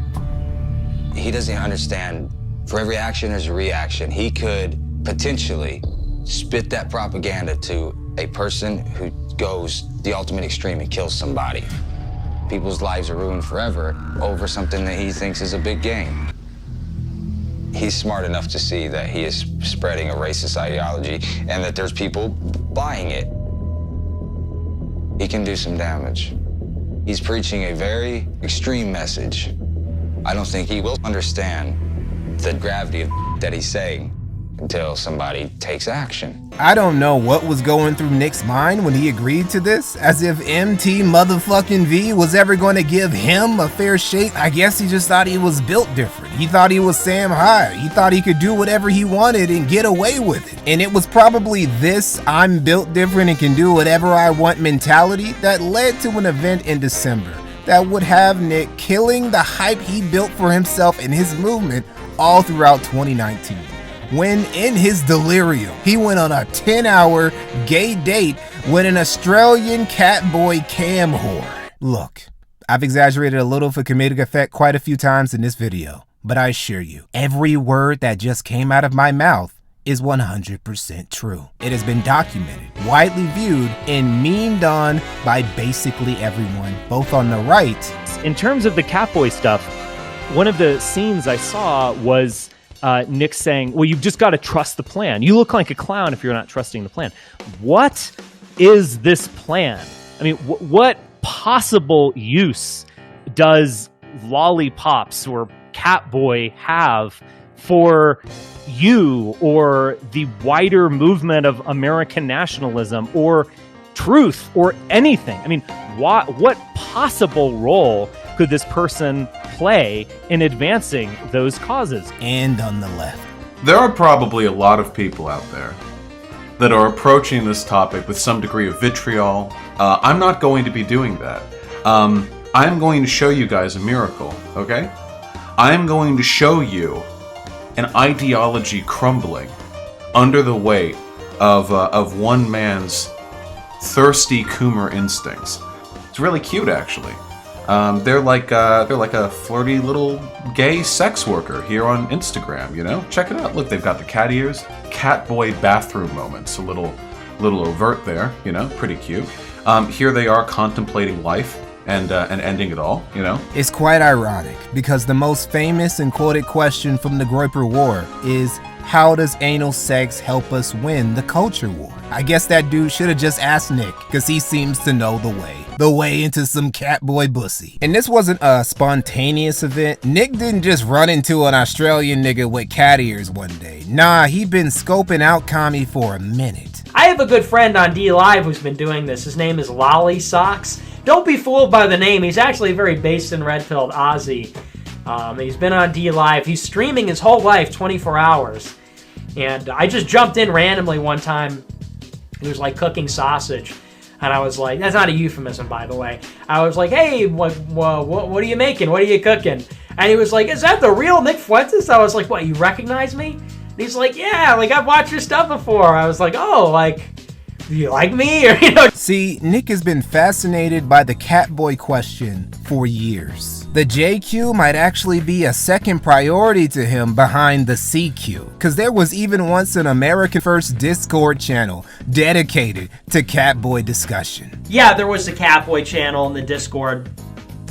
He doesn't understand, for every action there's a reaction. He could potentially spit that propaganda to a person who goes the ultimate extreme and kills somebody. People's lives are ruined forever over something that he thinks is a big game. He's smart enough to see that he is spreading a racist ideology and that there's people buying it. He can do some damage. He's preaching a very extreme message. I don't think he will understand the gravity of that he's saying. until somebody takes action. I don't know what was going through Nick's mind when he agreed to this, as if MT motherfucking V was ever going to give him a fair shake. I guess he just thought he was built different. He thought he was Sam Hyde. He thought he could do whatever he wanted and get away with it. And it was probably this I'm built different and can do whatever I want mentality that led to an event in December that would have Nick killing the hype he built for himself and his movement all throughout 2019. When in his delirium, he went on a 10-hour gay date with an Australian catboy cam whore. Look, I've exaggerated a little for comedic effect quite a few times in this video, but I assure you, every word that just came out of my mouth is 100% true. It has been documented, widely viewed, and memed on by basically everyone, both on the right. In terms of the catboy stuff, one of the scenes I saw was Nick saying, well, you've just got to trust the plan. You look like a clown if you're not trusting the plan. What is this plan? I mean, what possible use does lollipops or Catboy have for you or the wider movement of American nationalism or truth or anything? I mean, what possible role could this person play in advancing those causes? And on the left, there are probably a lot of people out there that are approaching this topic with some degree of vitriol. I'm not going to be doing that. I'm going to show you guys a miracle, okay? I'm going to show you an ideology crumbling under the weight of one man's thirsty Coomer instincts. It's really cute, actually. They're like a flirty little gay sex worker here on Instagram, you know? Check it out. Look, they've got the cat ears, catboy bathroom moments, a little overt there, you know? Pretty cute. Here they are contemplating life and ending it all, you know? It's quite ironic because the most famous and quoted question from the Groyper War is, how does anal sex help us win the culture war? I guess that dude should have just asked Nick, because he seems to know the way into some catboy bussy. And this wasn't a spontaneous event. Nick didn't just run into an Australian nigga with cat ears one day. Nah, he'd been scoping out Kami for a minute. I have a good friend on D Live who's been doing this. His name is Lolly Socks. Don't be fooled by the name. He's actually a very based and red-pilled Aussie. He's been on D Live. He's streaming his whole life, 24 hours. And I just jumped in randomly one time. He was like cooking sausage. And I was like, that's not a euphemism, by the way. I was like, hey, what are you making? What are you cooking? And he was like, is that the real Nick Fuentes? I was like, what, you recognize me? And he's like, yeah, like I've watched your stuff before. I was like, oh, like, do you like me? Or, you know. See, Nick has been fascinated by the catboy question for years. The JQ might actually be a second priority to him behind the CQ, because there was even once an American First Discord channel dedicated to catboy discussion. Yeah, there was a Catboy channel in the Discord,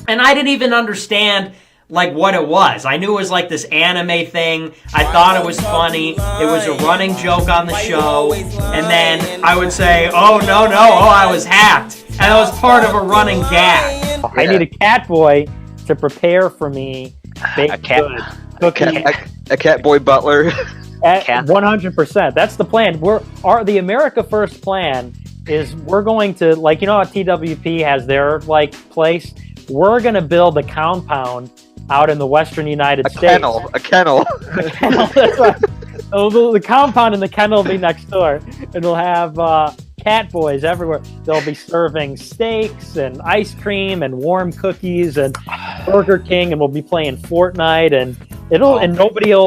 and I didn't even understand like what it was. I knew it was like this anime thing. I thought it was funny. It was a running joke on the show, and then I would say, oh no, I was hacked, and it was part of a running gag. I need a Catboy to prepare for me baked good cookies. A Catboy butler. 100%. That's the plan. The America First plan is we're going to, like, you know how TWP has their like place? We're going to build a compound out in the western United States. A kennel. That's right. The compound and the kennel will be next door, and we'll have cat boys everywhere. They'll be serving steaks and ice cream and warm cookies and Burger King, and we'll be playing Fortnite, and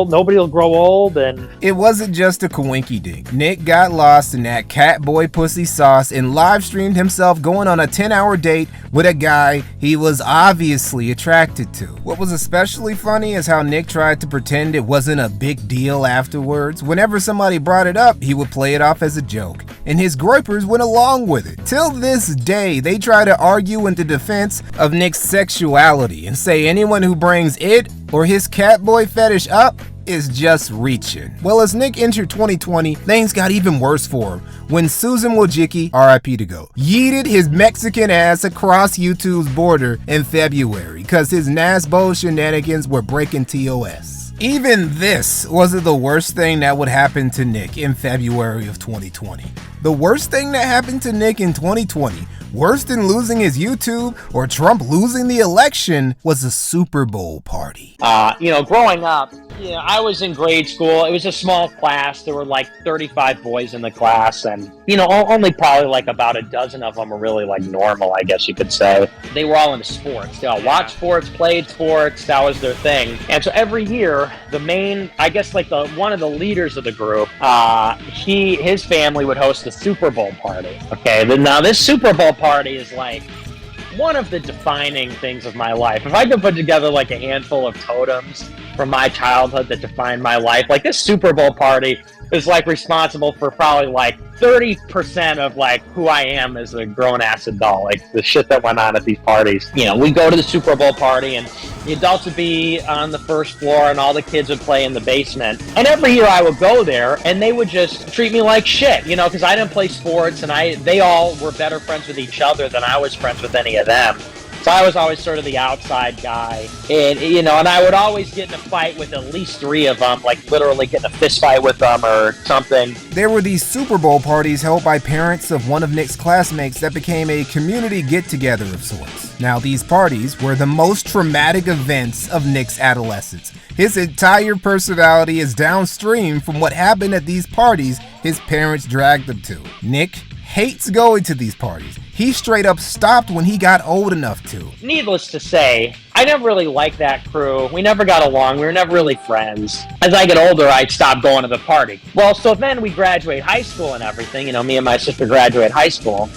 nobody'll grow old. And it wasn't just a coinky dink. Nick got lost in that catboy pussy sauce and live streamed himself going on a 10-hour date with a guy he was obviously attracted to. What was especially funny is how Nick tried to pretend it wasn't a big deal afterwards. Whenever somebody brought it up, he would play it off as a joke, and his groypers went along with it. Till this day, they try to argue in the defense of Nick's sexuality and say anyone who brings it or his catboy fetish up is just reaching. Well, as Nick entered 2020, things got even worse for him when Susan Wojcicki, RIP to go, yeeted his Mexican ass across YouTube's border in February because his Nasbo shenanigans were breaking TOS. Even this wasn't the worst thing that would happen to Nick in February of 2020. The worst thing that happened to Nick in 2020, worse than losing his YouTube or Trump losing the election, was a Super Bowl party. Growing up, I was in grade school. It was a small class. There were like 35 boys in the class, and only probably like about a dozen of them were really like normal, I guess you could say. They were all into sports. They all watched sports, played sports. That was their thing. And so every year, the main, I guess like one of the leaders of the group, his family would host the Super Bowl party. Okay, now this Super Bowl party is like one of the defining things of my life. If I could put together like a handful of totems from my childhood that define my life, like this Super Bowl party is like responsible for probably like 30% of like who I am as a grown-ass adult, like the shit that went on at these parties. We go to the Super Bowl party and the adults would be on the first floor and all the kids would play in the basement. And every year I would go there and they would just treat me like shit, because I didn't play sports and they all were better friends with each other than I was friends with any of them. So I was always sort of the outside guy, and I would always get in a fight with at least 3 of them, like literally get in a fist fight with them or something. There were these Super Bowl parties held by parents of one of Nick's classmates that became a community get-together of sorts. Now, these parties were the most traumatic events of Nick's adolescence. His entire personality is downstream from what happened at these parties his parents dragged him to. Nick hates going to these parties. He straight up stopped when he got old enough to. Needless to say, I never really liked that crew. We never got along. We were never really friends. As I get older, I'd stop going to the party. Well, so then we graduate high school and everything. Me and my sister graduate high school.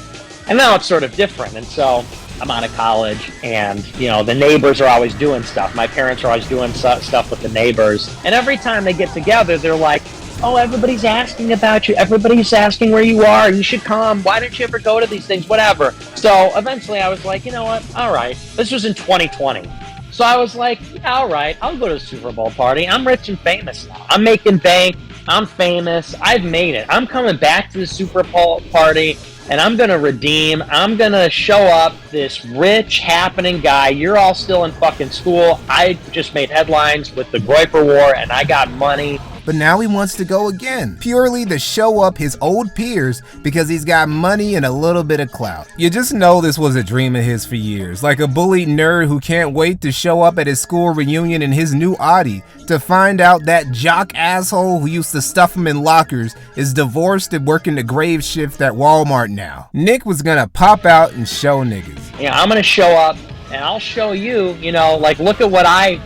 And now it's sort of different. And so I'm out of college and, the neighbors are always doing stuff. My parents are always doing stuff with the neighbors. And every time they get together, they're like, oh, everybody's asking about you. Everybody's asking where you are. You should come. Why don't you ever go to these things? Whatever. So eventually I was like, you know what? All right. This was in 2020. So I was like, yeah, all right. I'll go to the Super Bowl party. I'm rich and famous now. I'm making bank. I'm famous. I've made it. I'm coming back to the Super Bowl party and I'm going to redeem. I'm going to show up this rich, happening guy. You're all still in fucking school. I just made headlines with the Groiper War and I got money. But now he wants to go again, purely to show up his old peers because he's got money and a little bit of clout. You just know this was a dream of his for years, like a bullied nerd who can't wait to show up at his school reunion in his new Audi to find out that jock asshole who used to stuff him in lockers is divorced and working the grave shift at Walmart now. Nick was gonna pop out and show niggas. I'm gonna show up and I'll show you, like look at what I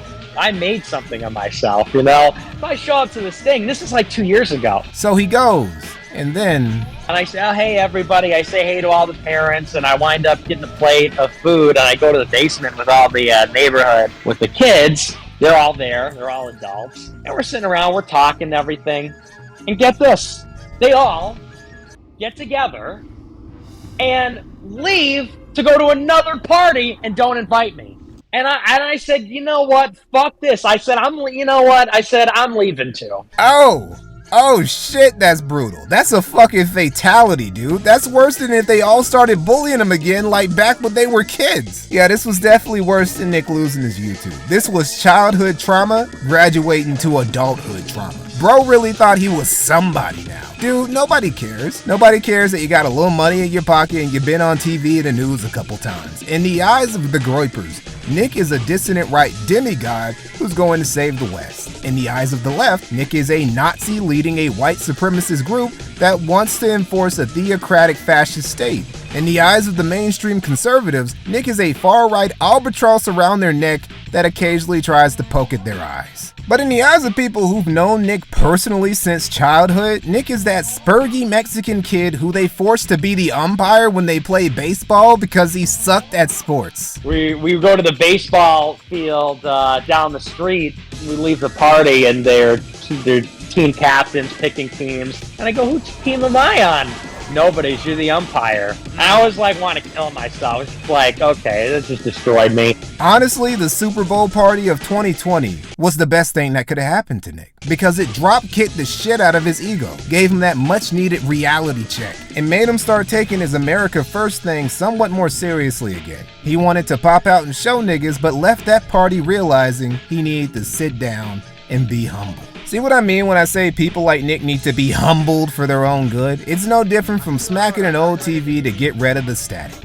made something of myself, If I show up to this thing, this is like 2 years ago. So he goes, and then... And I say, oh, hey, everybody. I say hey to all the parents, and I wind up getting a plate of food, and I go to the basement with all the neighborhood with the kids. They're all there. They're all adults. And we're sitting around. We're talking and everything. And get this. They all get together and leave to go to another party and don't invite me. And I said, you know what? Fuck this. I said, I'm leaving too. Oh shit, that's brutal. That's a fucking fatality, dude. That's worse than if they all started bullying him again like back when they were kids. Yeah, this was definitely worse than Nick losing his YouTube. This was childhood trauma graduating to adulthood trauma. Bro really thought he was somebody now. Dude, nobody cares. Nobody cares that you got a little money in your pocket and you've been on TV and the news a couple times. In the eyes of the Groipers, Nick is a dissident right demigod who's going to save the West. In the eyes of the left, Nick is a Nazi leading a white supremacist group that wants to enforce a theocratic fascist state. In the eyes of the mainstream conservatives, Nick is a far-right albatross around their neck that occasionally tries to poke at their eyes. But in the eyes of people who've known Nick personally since childhood, Nick is that spurgy Mexican kid who they forced to be the umpire when they play baseball because he sucked at sports. We go to the baseball field down the street. We leave the party and they're team captains picking teams. And I go, whose team am I on? Nobody's, you're the umpire. I always want to kill myself. It's just like, okay, that just destroyed me. Honestly, the Super Bowl party of 2020 was the best thing that could have happened to Nick because it drop-kicked the shit out of his ego, gave him that much-needed reality check, and made him start taking his America First thing somewhat more seriously again. He wanted to pop out and show niggas, but left that party realizing he needed to sit down and be humble. See what I mean when I say people like Nick need to be humbled for their own good? It's no different from smacking an old TV to get rid of the static.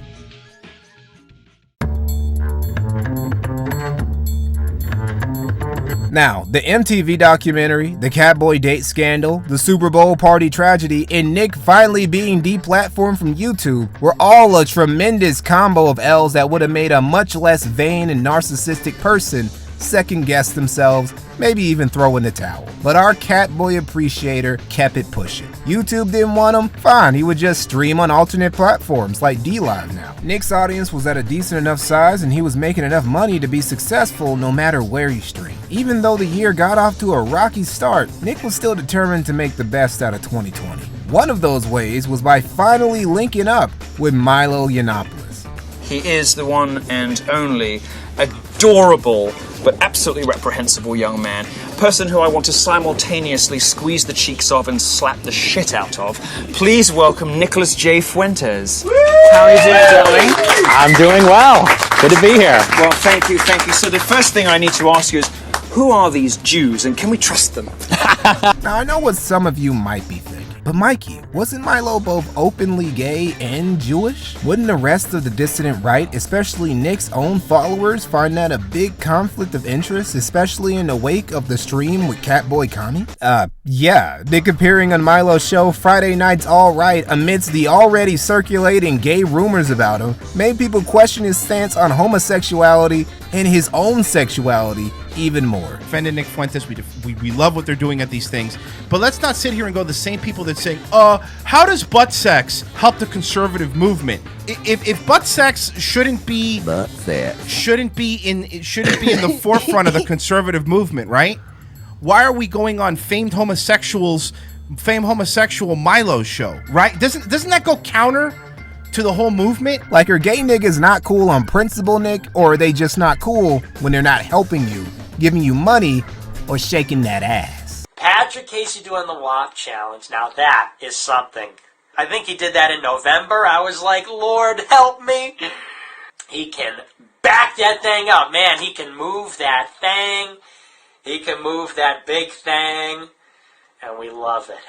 Now, the MTV documentary, the Catboy date scandal, the Super Bowl party tragedy, and Nick finally being deplatformed from YouTube were all a tremendous combo of L's that would have made a much less vain and narcissistic person second guess themselves, maybe even throw in the towel. But our Catboy appreciator kept it pushing. YouTube didn't want him? Fine, he would just stream on alternate platforms like DLive now. Nick's audience was at a decent enough size and he was making enough money to be successful no matter where he streamed. Even though the year got off to a rocky start, Nick was still determined to make the best out of 2020. One of those ways was by finally linking up with Milo Yiannopoulos. He is the one and only adorable but absolutely reprehensible young man, a person who I want to simultaneously squeeze the cheeks of and slap the shit out of. Please welcome Nicholas J. Fuentes. How are you doing, darling? I'm doing well. Good to be here. Well, thank you, thank you. So the first thing I need to ask you is, who are these Jews and can we trust them? Now, I know what some of you might be thinking, but Mikey, wasn't Milo both openly gay and Jewish? Wouldn't the rest of the dissident right, especially Nick's own followers, find that a big conflict of interest, especially in the wake of the stream with Catboy Connie? Yeah, Nick appearing on Milo's show Friday Night's All Right amidst the already circulating gay rumors about him made people question his stance on homosexuality and his own sexuality even more. Defending Nick Fuentes, we love what they're doing at these things, but let's not sit here and go the same people that say, how does butt sex help the conservative movement? If butt sex shouldn't be in the forefront of the conservative movement, right? Why are we going on famed homosexual Milo's show, right? Doesn't that go counter to the whole movement? Like, are gay niggas not cool on principle, Nick, or are they just not cool when they're not helping you, giving you money, or shaking that ass? Patrick Casey doing the WAP challenge. Now that is something. I think he did that in November. I was like, Lord, help me. He can back that thing up. Man, he can move that thing. He can move that big thing. And we love it.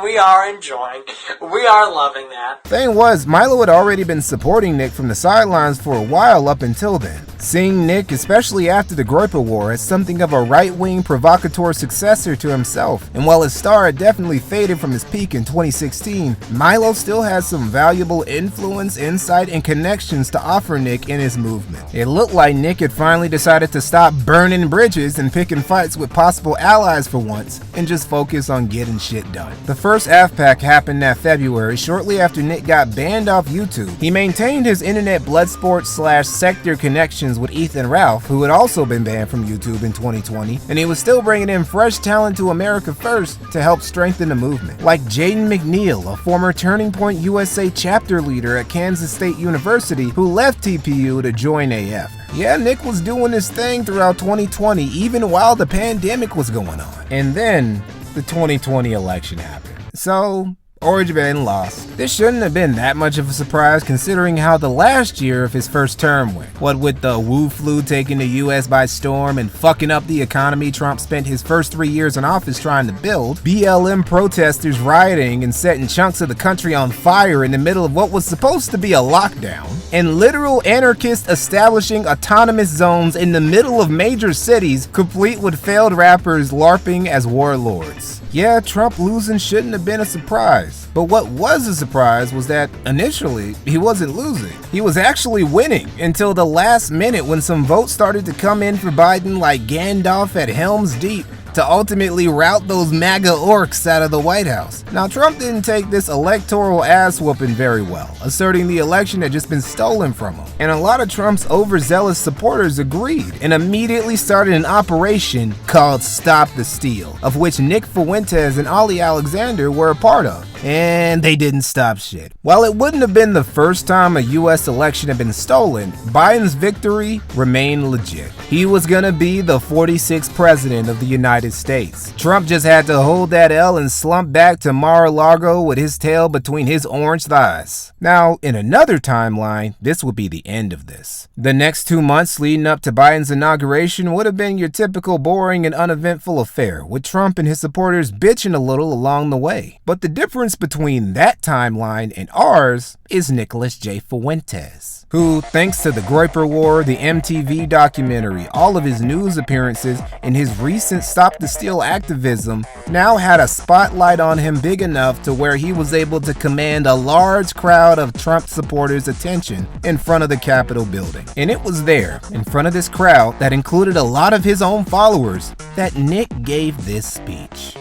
We are enjoying. We are loving that. Thing was, Milo had already been supporting Nick from the sidelines for a while up until then, seeing Nick, especially after the Groiper War, as something of a right-wing provocateur successor to himself. And while his star had definitely faded from his peak in 2016, Milo still has some valuable influence, insight, and connections to offer Nick in his movement. It looked like Nick had finally decided to stop burning bridges and picking fights with possible allies for once, and just focus on getting shit done. The first AFPAC happened that February, shortly after Nick got banned off YouTube. He maintained his internet bloodsport / sector connections with Ethan Ralph, who had also been banned from YouTube in 2020, and he was still bringing in fresh talent to America First to help strengthen the movement. Like Jaden McNeil, a former Turning Point USA chapter leader at Kansas State University, who left TPU to join AF. Yeah, Nick was doing his thing throughout 2020, even while the pandemic was going on. And then the 2020 election happened. So, Orange Man lost. This shouldn't have been that much of a surprise considering how the last year of his first term went. What with the Wu flu taking the US by storm and fucking up the economy Trump spent his first 3 years in office trying to build, BLM protesters rioting and setting chunks of the country on fire in the middle of what was supposed to be a lockdown, and literal anarchists establishing autonomous zones in the middle of major cities, complete with failed rappers LARPing as warlords. Yeah, Trump losing shouldn't have been a surprise. But what was a surprise was that initially he wasn't losing. He was actually winning until the last minute when some votes started to come in for Biden like Gandalf at Helm's Deep to ultimately rout those MAGA orcs out of the White House. Now, Trump didn't take this electoral ass whooping very well, asserting the election had just been stolen from him. And a lot of Trump's overzealous supporters agreed and immediately started an operation called Stop the Steal, of which Nick Fuentes and Ollie Alexander were a part of. And they didn't stop shit. While it wouldn't have been the first time a US election had been stolen, Biden's victory remained legit. He was gonna be the 46th president of the United United States. Trump just had to hold that L and slump back to Mar-a-Lago with his tail between his orange thighs. Now, in another timeline, this would be the end of this. The next 2 months leading up to Biden's inauguration would have been your typical boring and uneventful affair, with Trump and his supporters bitching a little along the way. But the difference between that timeline and ours is Nicholas J. Fuentes, who, thanks to the Groyper War, the MTV documentary, all of his news appearances, and his recent Stop the Steal activism, now had a spotlight on him big enough to where he was able to command a large crowd of Trump supporters' attention in front of the Capitol building. And it was there, in front of this crowd that included a lot of his own followers, that Nick gave this speech.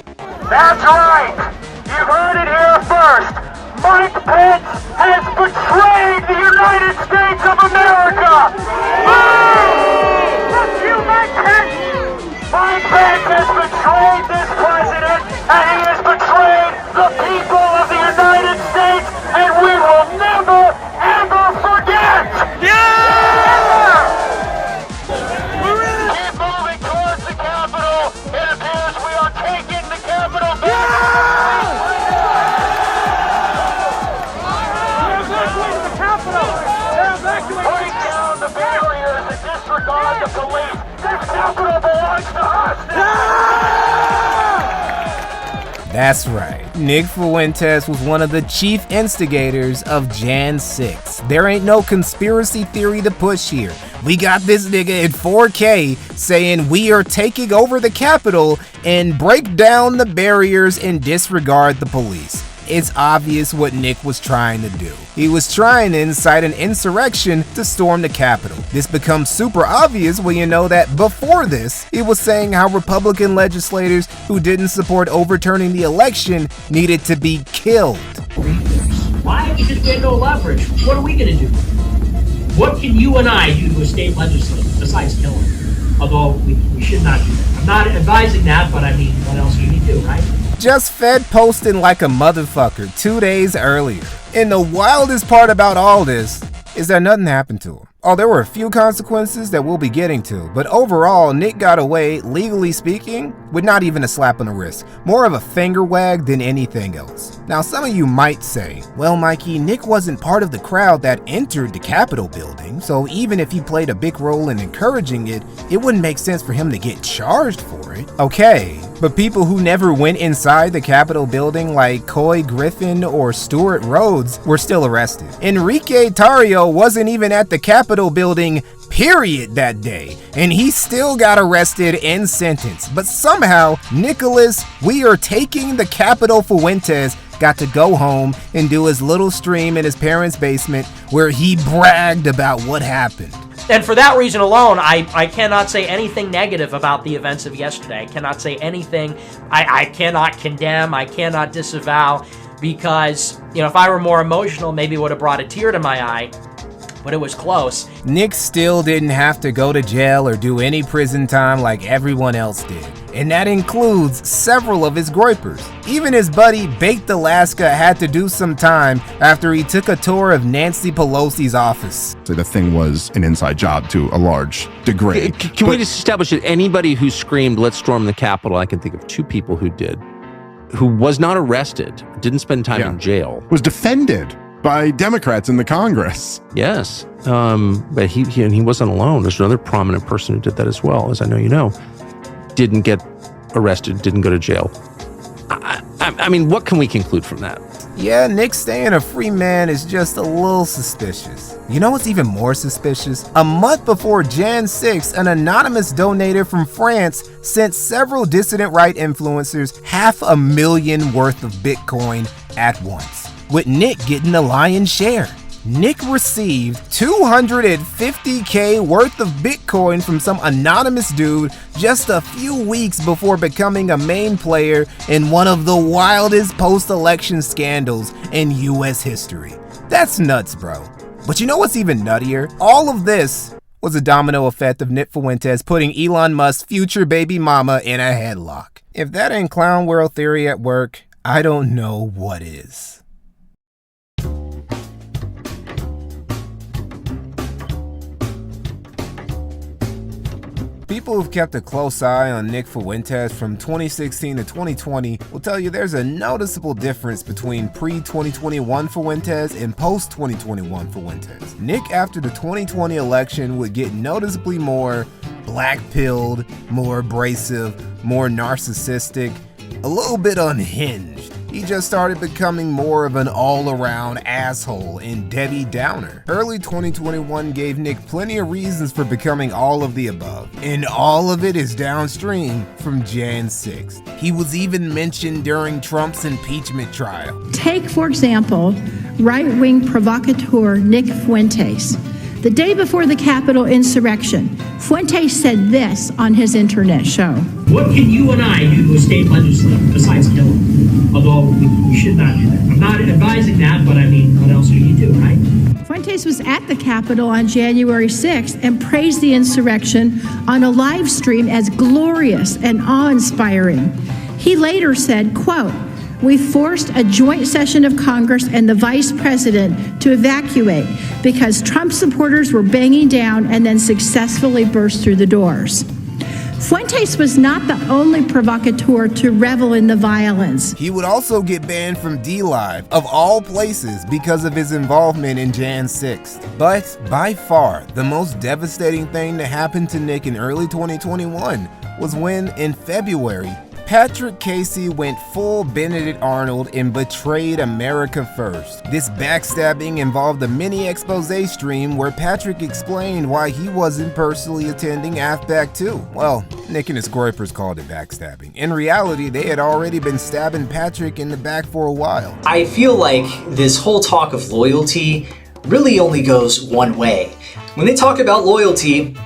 That's right! You heard it here first! Mike Pence has betrayed the United States of America! Fuck you, Mike Pence! Mike Pence has betrayed this president, and he has betrayed the people of the United States, and we will never, ever forget! Keep moving towards the Capitol. It appears we are taking the Capitol back. Break down the barriers and disregard the police. This Capitol belongs to us. That's right. Nick Fuentes was one of the chief instigators of Jan 6. There ain't no conspiracy theory to push here. We got this nigga in 4K saying we are taking over the Capitol and break down the barriers and disregard the police. It's obvious what Nick was trying to do. He was trying to incite an insurrection to storm the Capitol. This becomes super obvious when you know that before this, he was saying how Republican legislators who didn't support overturning the election needed to be killed. Why? Because we had no leverage. What are we going to do? What can you and I do to a state legislature besides kill him? Although we should not do that. I'm not advising that, but I mean, what else can you do, right? Just fed posting like a motherfucker 2 days earlier. And the wildest part about all this is that nothing happened to him. Oh, there were a few consequences that we'll be getting to, but overall, Nick got away, legally speaking, with not even a slap on the wrist. More of a finger wag than anything else. Now, some of you might say, well, Mikey, Nick wasn't part of the crowd that entered the Capitol building, so even if he played a big role in encouraging it, it wouldn't make sense for him to get charged for it. Okay, but people who never went inside the Capitol building like Coy Griffin or Stuart Rhodes were still arrested. Enrique Tarrio wasn't even at the Capitol building, period, that day, and he still got arrested and sentenced. But somehow, Nicholas, we are taking the Capitol Fuentes, got to go home and do his little stream in his parents' basement where he bragged about what happened. And for that reason alone, I cannot say anything negative about the events of yesterday. I cannot say anything. I cannot condemn. I cannot disavow, because, you know, if I were more emotional, maybe it would have brought a tear to my eye. But it was close. Nick still didn't have to go to jail or do any prison time like everyone else did. And that includes several of his groypers. Even his buddy Baked Alaska had to do some time after he took a tour of Nancy Pelosi's office. So the thing was an inside job to a large degree. Can we just establish that anybody who screamed, "Let's storm the Capitol," I can think of two people who did, who was not arrested, didn't spend time in jail. Was defended by Democrats in the Congress. Yes, but he wasn't alone. There's another prominent person who did that as well, as I know you know. Didn't get arrested, didn't go to jail. I mean, what can we conclude from that? Yeah, Nick staying a free man is just a little suspicious. You know what's even more suspicious? A month before Jan 6, an anonymous donator from France sent several dissident right influencers $500,000 worth of Bitcoin at once, with Nick getting the lion's share. Nick received $250K worth of Bitcoin from some anonymous dude just a few weeks before becoming a main player in one of the wildest post-election scandals in US history. That's nuts, bro. But you know what's even nuttier? All of this was a domino effect of Nick Fuentes putting Elon Musk's future baby mama in a headlock. If that ain't clown world theory at work, I don't know what is. People who've kept a close eye on Nick Fuentes from 2016 to 2020 will tell you there's a noticeable difference between pre-2021 Fuentes and post-2021 Fuentes. Nick, after the 2020 election, would get noticeably more black-pilled, more abrasive, more narcissistic, a little bit unhinged. He just started becoming more of an all-around asshole and Debbie Downer. Early 2021 gave Nick plenty of reasons for becoming all of the above, and all of it is downstream from Jan 6th. He was even mentioned during Trump's impeachment trial. Take, for example, right-wing provocateur Nick Fuentes. The day before the Capitol insurrection, Fuentes said this on his internet show. What can you and I do to a state legislature besides kill him? Although we should not do that. I'm not advising that, but I mean, what else can you do, right? Fuentes was at the Capitol on January 6th and praised the insurrection on a live stream as glorious and awe-inspiring. He later said, quote, "We forced a joint session of Congress and the vice president to evacuate because Trump supporters were banging down and then successfully burst through the doors." Fuentes was not the only provocateur to revel in the violence. He would also get banned from D-Live, of all places, because of his involvement in Jan 6th. But by far, the most devastating thing to happen to Nick in early 2021 was when, in February, Patrick Casey went full Benedict Arnold and betrayed America first. This backstabbing involved a mini expose stream where Patrick explained why he wasn't personally attending AFPAC 2. Well, Nick and his Groypers called it backstabbing. In reality, they had already been stabbing Patrick in the back for a while. I feel like this whole talk of loyalty really only goes one way. When they talk about loyalty,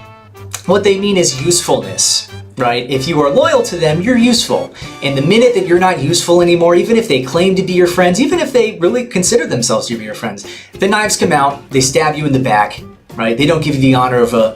what they mean is usefulness. Right? If you are loyal to them, you're useful. And the minute that you're not useful anymore, even if they claim to be your friends, even if they really consider themselves to be your friends, the knives come out, they stab you in the back, right? They don't give you the honor of a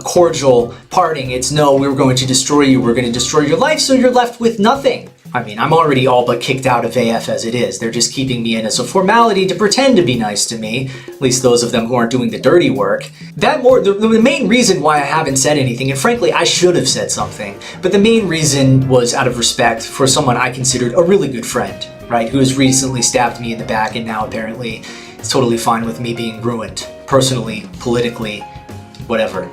cordial parting. It's no, we're going to destroy you, we're going to destroy your life, so you're left with nothing. I mean, I'm already all but kicked out of AF as it is. They're just keeping me in as a formality to pretend to be nice to me, at least those of them who aren't doing the dirty work. The main reason why I haven't said anything, and frankly, I should have said something, but the main reason was out of respect for someone I considered a really good friend, right, who has recently stabbed me in the back and now apparently is totally fine with me being ruined, personally, politically, whatever.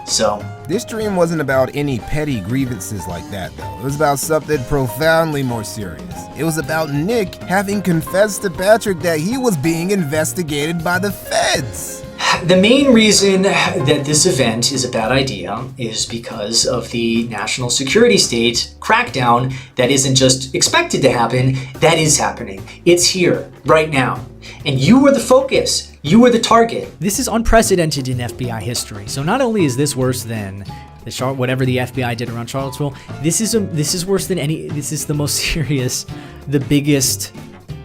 So... This dream wasn't about any petty grievances like that, though. It was about something profoundly more serious. It was about Nick having confessed to Patrick that he was being investigated by the feds. The main reason that this event is a bad idea is because of the national security state crackdown that isn't just expected to happen, that is happening. It's here, right now. And you are the focus. You are the target. This is unprecedented in FBI history. So not only is this worse than whatever the FBI did around Charlottesville, this is worse than any. This is the most serious, the biggest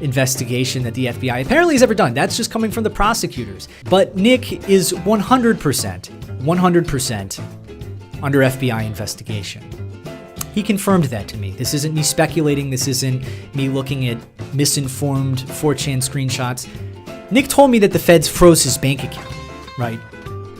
investigation that the FBI apparently has ever done. That's just coming from the prosecutors. But Nick is 100% under FBI investigation. He confirmed that to me. This isn't me speculating. This isn't me looking at misinformed 4chan screenshots. Nick told me that the feds froze his bank account, right?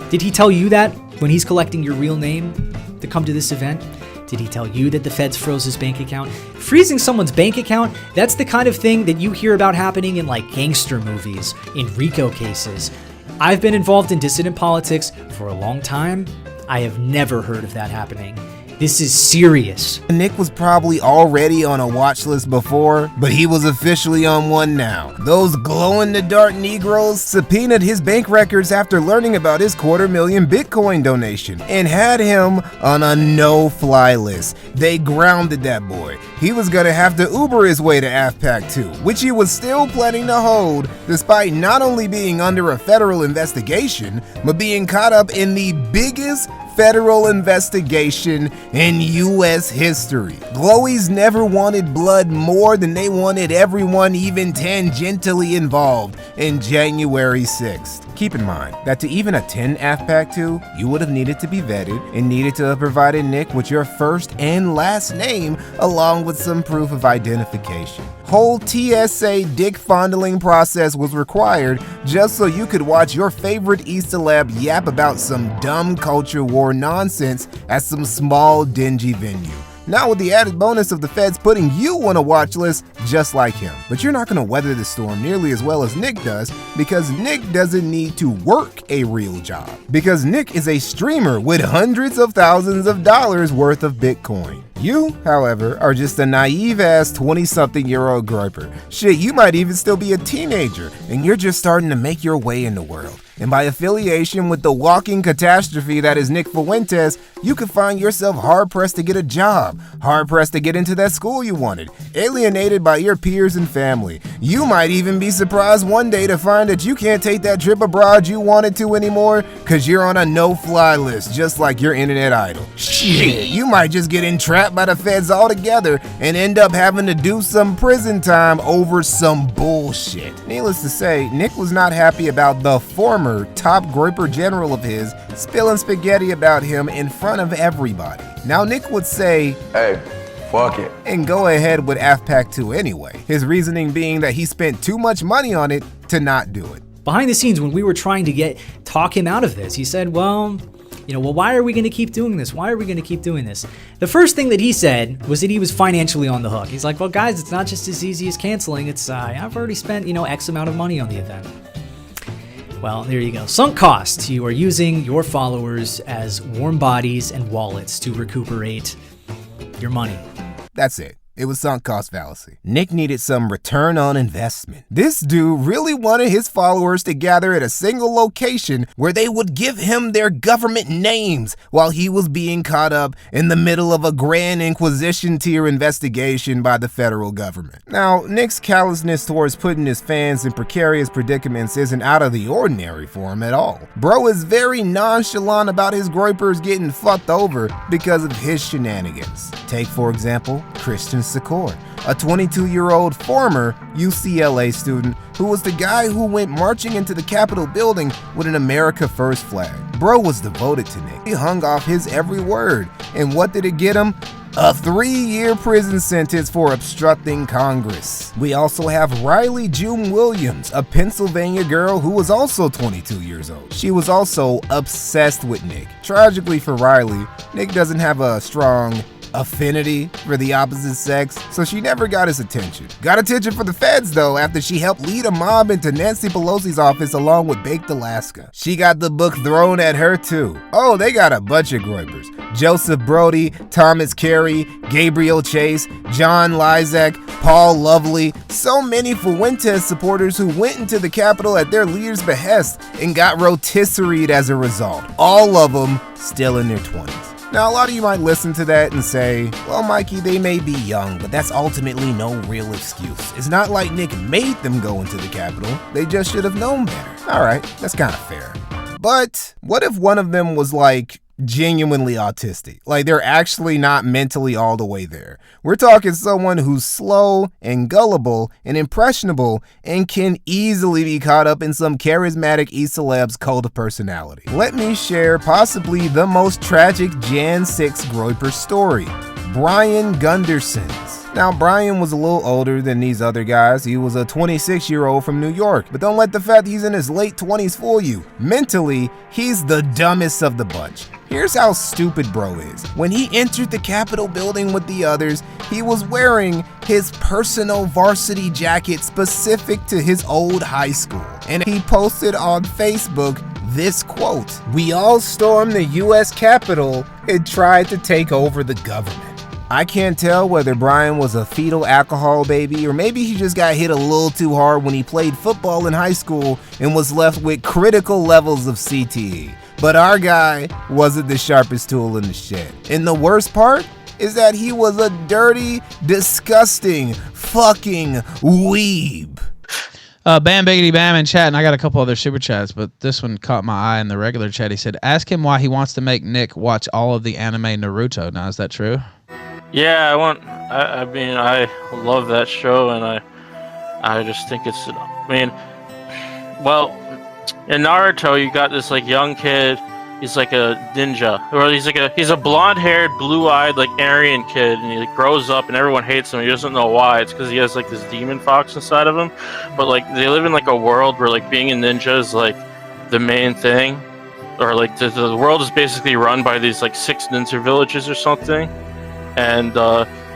Did he tell you that when he's collecting your real name to come to this event? Did he tell you that the feds froze his bank account? Freezing someone's bank account, that's the kind of thing that you hear about happening in like gangster movies, in RICO cases. I've been involved in dissident politics for a long time. I have never heard of that happening. This is serious. Nick was probably already on a watch list before, but he was officially on one now. Those glow-in-the-dark Negroes subpoenaed his bank records after learning about his $250,000 Bitcoin donation and had him on a no-fly list. They grounded that boy. He was gonna have to Uber his way to AFPAC 2, which he was still planning to hold, despite not only being under a federal investigation, but being caught up in the biggest federal investigation in U.S. history. Glowies never wanted blood more than they wanted everyone even tangentially involved in January 6th. Keep in mind that to even attend AFPAC 2, you would have needed to be vetted and needed to have provided Nick with your first and last name along with some proof of identification. Whole TSA dick fondling process was required just so you could watch your favorite Eastalab yap about some dumb culture war nonsense at some small dingy venue. Now with the added bonus of the feds putting you on a watch list just like him. But you're not going to weather the storm nearly as well as Nick does because Nick doesn't need to work a real job. Because Nick is a streamer with hundreds of thousands of dollars worth of Bitcoin. You, however, are just a naive-ass 20-something-year-old groper. Shit, you might even still be a teenager, and you're just starting to make your way in the world. And by affiliation with the walking catastrophe that is Nick Fuentes, you could find yourself hard-pressed to get a job, hard-pressed to get into that school you wanted, alienated by your peers and family. You might even be surprised one day to find that you can't take that trip abroad you wanted to anymore because you're on a no-fly list, just like your internet idol. Shit, you might just get entrapped by the feds altogether and end up having to do some prison time over some bullshit. Needless to say, Nick was not happy about the former top groper general of his spilling spaghetti about him in front of everybody. Now Nick would say, "Hey, fuck it," and go ahead with AFPAC 2 anyway. His reasoning being that he spent too much money on it to not do it. Behind the scenes, when we were trying to talk him out of this, he said, well, why are we going to keep doing this? Why are we going to keep doing this? The first thing that he said was that he was financially on the hook. He's like, well, guys, it's not just as easy as canceling. It's I've already spent, X amount of money on the event. Well, there you go. Sunk costs. You are using your followers as warm bodies and wallets to recuperate your money. That's it. It was sunk cost fallacy. Nick needed some return on investment. This dude really wanted his followers to gather at a single location where they would give him their government names while he was being caught up in the middle of a Grand Inquisition tier investigation by the federal government. Now, Nick's callousness towards putting his fans in precarious predicaments isn't out of the ordinary for him at all. Bro is very nonchalant about his groypers getting fucked over because of his shenanigans. Take, for example, Christian Secor, a 22-year-old former UCLA student who was the guy who went marching into the Capitol building with an America First flag. Bro was devoted to Nick. He hung off his every word. And what did it get him? A 3-year prison sentence for obstructing Congress. We also have Riley June Williams, a Pennsylvania girl who was also 22 years old. She was also obsessed with Nick. Tragically for Riley, Nick doesn't have a strong affinity for the opposite sex, so she never got his attention. Got attention for the feds though after she helped lead a mob into Nancy Pelosi's office along with Baked Alaska. She got the book thrown at her too. Oh, they got a bunch of groypers. Joseph Brody, Thomas Carey, Gabriel Chase, John Lysak, Paul Lovely, so many Fuentes supporters who went into the Capitol at their leader's behest and got rotisseried as a result. All of them still in their 20s. Now, a lot of you might listen to that and say, well, Mikey, they may be young, but that's ultimately no real excuse. It's not like Nick made them go into the Capitol. They just should have known better. All right, that's kind of fair. But what if one of them was like genuinely autistic? Like they're actually not mentally all the way there. We're talking someone who's slow and gullible and impressionable and can easily be caught up in some charismatic E-celeb's cult of personality. Let me share possibly the most tragic Jan 6 groyper story, Brian Gunderson's. Now, Brian was a little older than these other guys. He was a 26-year-old from New York. But don't let the fact he's in his late 20s fool you. Mentally, he's the dumbest of the bunch. Here's how stupid bro is. When he entered the Capitol building with the others, he was wearing his personal varsity jacket specific to his old high school. And he posted on Facebook this quote, "We all stormed the US Capitol and tried to take over the government." I can't tell whether Brian was a fetal alcohol baby or maybe he just got hit a little too hard when he played football in high school and was left with critical levels of CTE. But our guy wasn't the sharpest tool in the shed. And the worst part is that he was a dirty, disgusting, fucking weeb. Bam Biggity Bam in chat, and I got a couple other super chats, but this one caught my eye in the regular chat. He said, ask him why he wants to make Nick watch all of the anime Naruto. Now, is that true? Yeah, I mean, I love that show, and I just think it's, well, in Naruto, you got this like young kid. He's like a ninja, or he's a blonde-haired, blue-eyed, like Aryan kid, and he like, grows up, and everyone hates him. He doesn't know why. It's because he has like this demon fox inside of him. But like they live in like a world where like being a ninja is like the main thing, or like the world is basically run by these like 6 ninja villages or something, and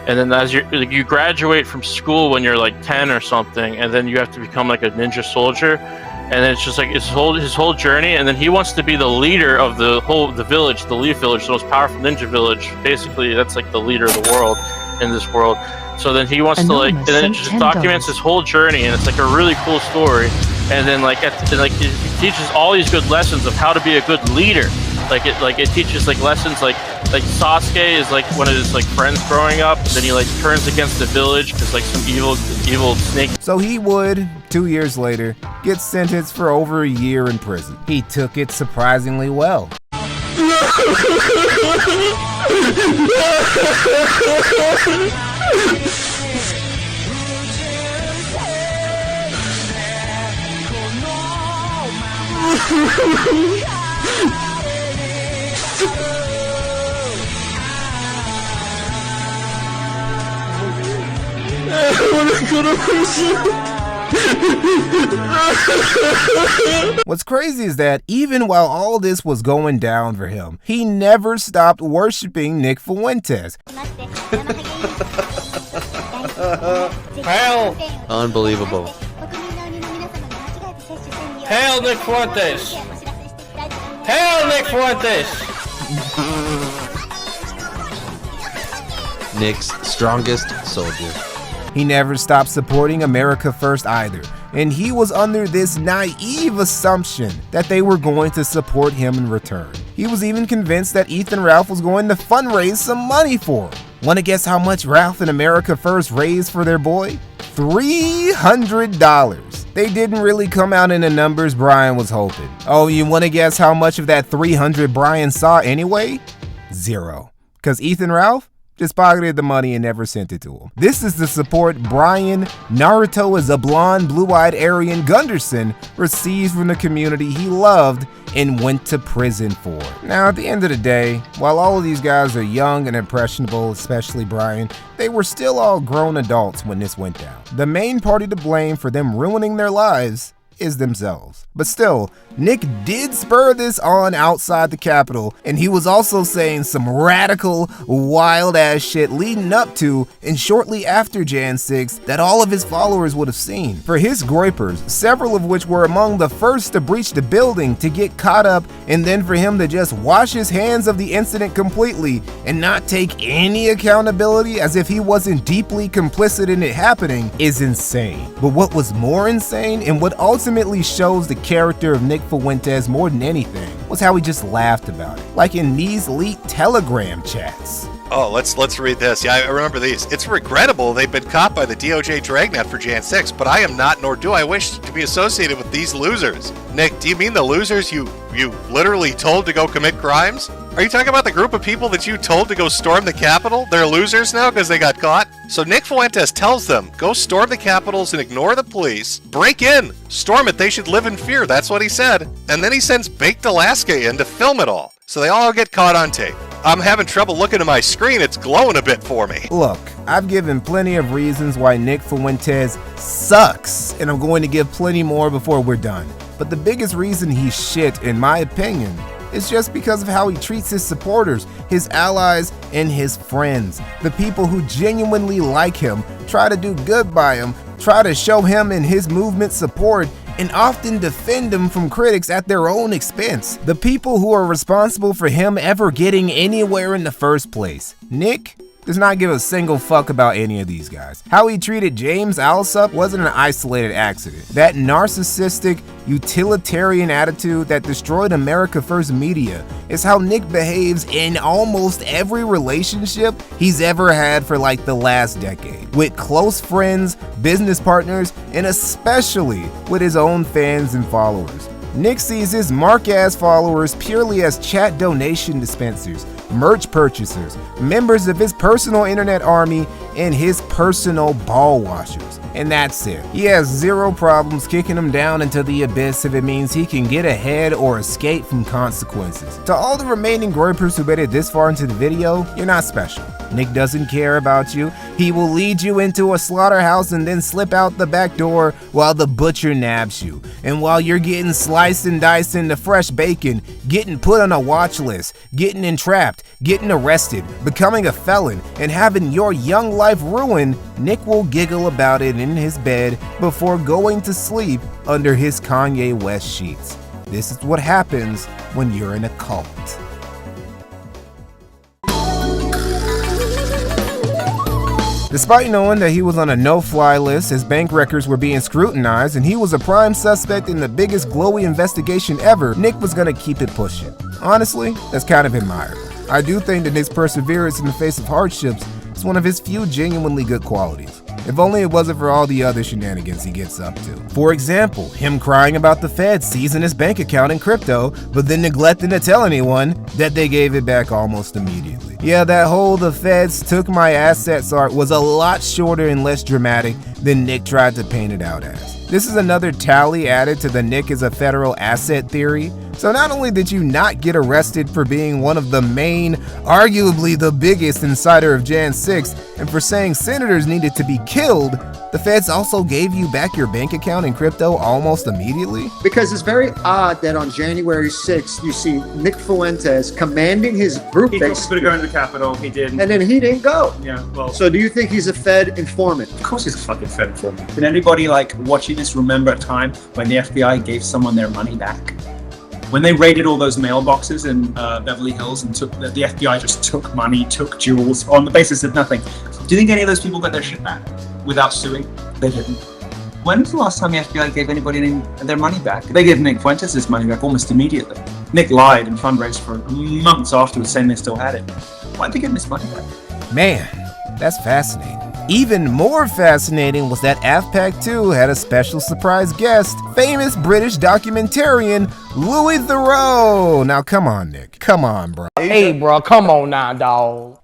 then as you graduate from school when you're like 10 or something, and then you have to become like a ninja soldier. And then it's just like his whole journey, and then he wants to be the leader of the village, the Leaf Village, the most powerful ninja village. Basically, that's like the leader of the world in this world. So then he wants to like, and then it just documents his whole journey, and it's like a really cool story. And then like it teaches all these good lessons of how to be a good leader. It teaches like lessons like Sasuke is like one of his like friends growing up, and then he like turns against the village because like some evil snake. So he would, 2 years later, get sentenced for over a year in prison. He took it surprisingly well. What's crazy is that even while all this was going down for him, he never stopped worshiping Nick Fuentes. Hail! Unbelievable. Hail Nick Fuentes! Hail Nick Fuentes! Nick's strongest soldier. He never stopped supporting America First either, and he was under this naive assumption that they were going to support him in return. He was even convinced that Ethan Ralph was going to fundraise some money for him. Want to guess how much Ralph and America First raised for their boy? $300. They didn't really come out in the numbers Brian was hoping. Oh, you want to guess how much of that $300 Brian saw anyway? 0. Because Ethan Ralph just pocketed the money and never sent it to him. This is the support Brian, Naruto as a blonde, blue-eyed Aryan Gunderson, received from the community he loved and went to prison for. Now, at the end of the day, while all of these guys are young and impressionable, especially Brian, they were still all grown adults when this went down. The main party to blame for them ruining their lives is themselves. But still, Nick did spur this on outside the Capitol, and he was also saying some radical, wild-ass shit leading up to and shortly after Jan 6 that all of his followers would have seen. For his groypers, several of which were among the first to breach the building to get caught up, and then for him to just wash his hands of the incident completely and not take any accountability as if he wasn't deeply complicit in it happening is insane. But what was more insane, and what ultimately shows the character of Nick Fuentes more than anything, was how he just laughed about it, like in these leaked Telegram chats. Oh, let's read this. Yeah, I remember these. It's regrettable they've been caught by the DOJ Dragnet for Jan 6, but I am not, nor do I wish to be associated with these losers. Nick, do you mean the losers you literally told to go commit crimes? Are you talking about the group of people that you told to go storm the Capitol? They're losers now because they got caught? So Nick Fuentes tells them, go storm the Capitols and ignore the police. Break in! Storm it, they should live in fear, that's what he said. And then he sends Baked Alaska in to film it all. So they all get caught on tape. I'm having trouble looking at my screen, it's glowing a bit for me. Look, I've given plenty of reasons why Nick Fuentes sucks, and I'm going to give plenty more before we're done. But the biggest reason he's shit, in my opinion, is just because of how he treats his supporters, his allies, and his friends. The people who genuinely like him, try to do good by him, try to show him and his movement support, and often defend him from critics at their own expense. The people who are responsible for him ever getting anywhere in the first place. Nick does not give a single fuck about any of these guys. How he treated James Alsop wasn't an isolated accident. That narcissistic, utilitarian attitude that destroyed America First media is how Nick behaves in almost every relationship he's ever had for like the last decade. With close friends, business partners, and especially with his own fans and followers. Nick sees his mark-ass followers purely as chat donation dispensers, merch purchasers, members of his personal internet army, and his personal ball washers. and that's it. He has zero problems kicking him down into the abyss if it means he can get ahead or escape from consequences. To all the remaining groypers who made it this far into the video, you're not special. Nick doesn't care about you. He will lead you into a slaughterhouse and then slip out the back door while the butcher nabs you. And while you're getting sliced and diced into fresh bacon, getting put on a watch list, getting entrapped, getting arrested, becoming a felon, and having your young life ruined, Nick will giggle about it in his bed before going to sleep under his Kanye West sheets. This is what happens when you're in a cult. Despite knowing that he was on a no-fly list, his bank records were being scrutinized, and he was a prime suspect in the biggest glowy investigation ever, Nick was gonna keep it pushing. Honestly, that's kind of admirable. I do think that Nick's perseverance in the face of hardships is one of his few genuinely good qualities. If only it wasn't for all the other shenanigans he gets up to. For example, him crying about the Fed seizing his bank account in crypto, but then neglecting to tell anyone that they gave it back almost immediately. Yeah, that whole "the Feds took my assets" art was a lot shorter and less dramatic than Nick tried to paint it out as. This is another tally added to the Nick is a federal asset theory. So not only did you not get arrested for being one of the main, arguably the biggest insider of Jan 6, and for saying senators needed to be killed, the feds also gave you back your bank account in crypto almost immediately? Because it's very odd that on January 6th, you see Nick Fuentes commanding his group. He was supposed to go into the Capitol, he didn't. And then he didn't go. Yeah, well. So do you think he's a Fed informant? Of course he's a fucking Fed informant. Can anybody, like, watching this remember a time when the FBI gave someone their money back? When they raided all those mailboxes in Beverly Hills and took the FBI just took money, took jewels on the basis of nothing. Do you think any of those people got their shit back without suing? They didn't. When was the last time the FBI gave anybody their money back? They gave Nick Fuentes his money back almost immediately. Nick lied and fundraised for months afterwards saying they still had it. Why'd they give him his money back? Man, that's fascinating. Even more fascinating was that AFPAC 2 had a special surprise guest, famous British documentarian Louis Theroux. Now come on, Nick. Come on, bro. Hey, bro, come on now, dog.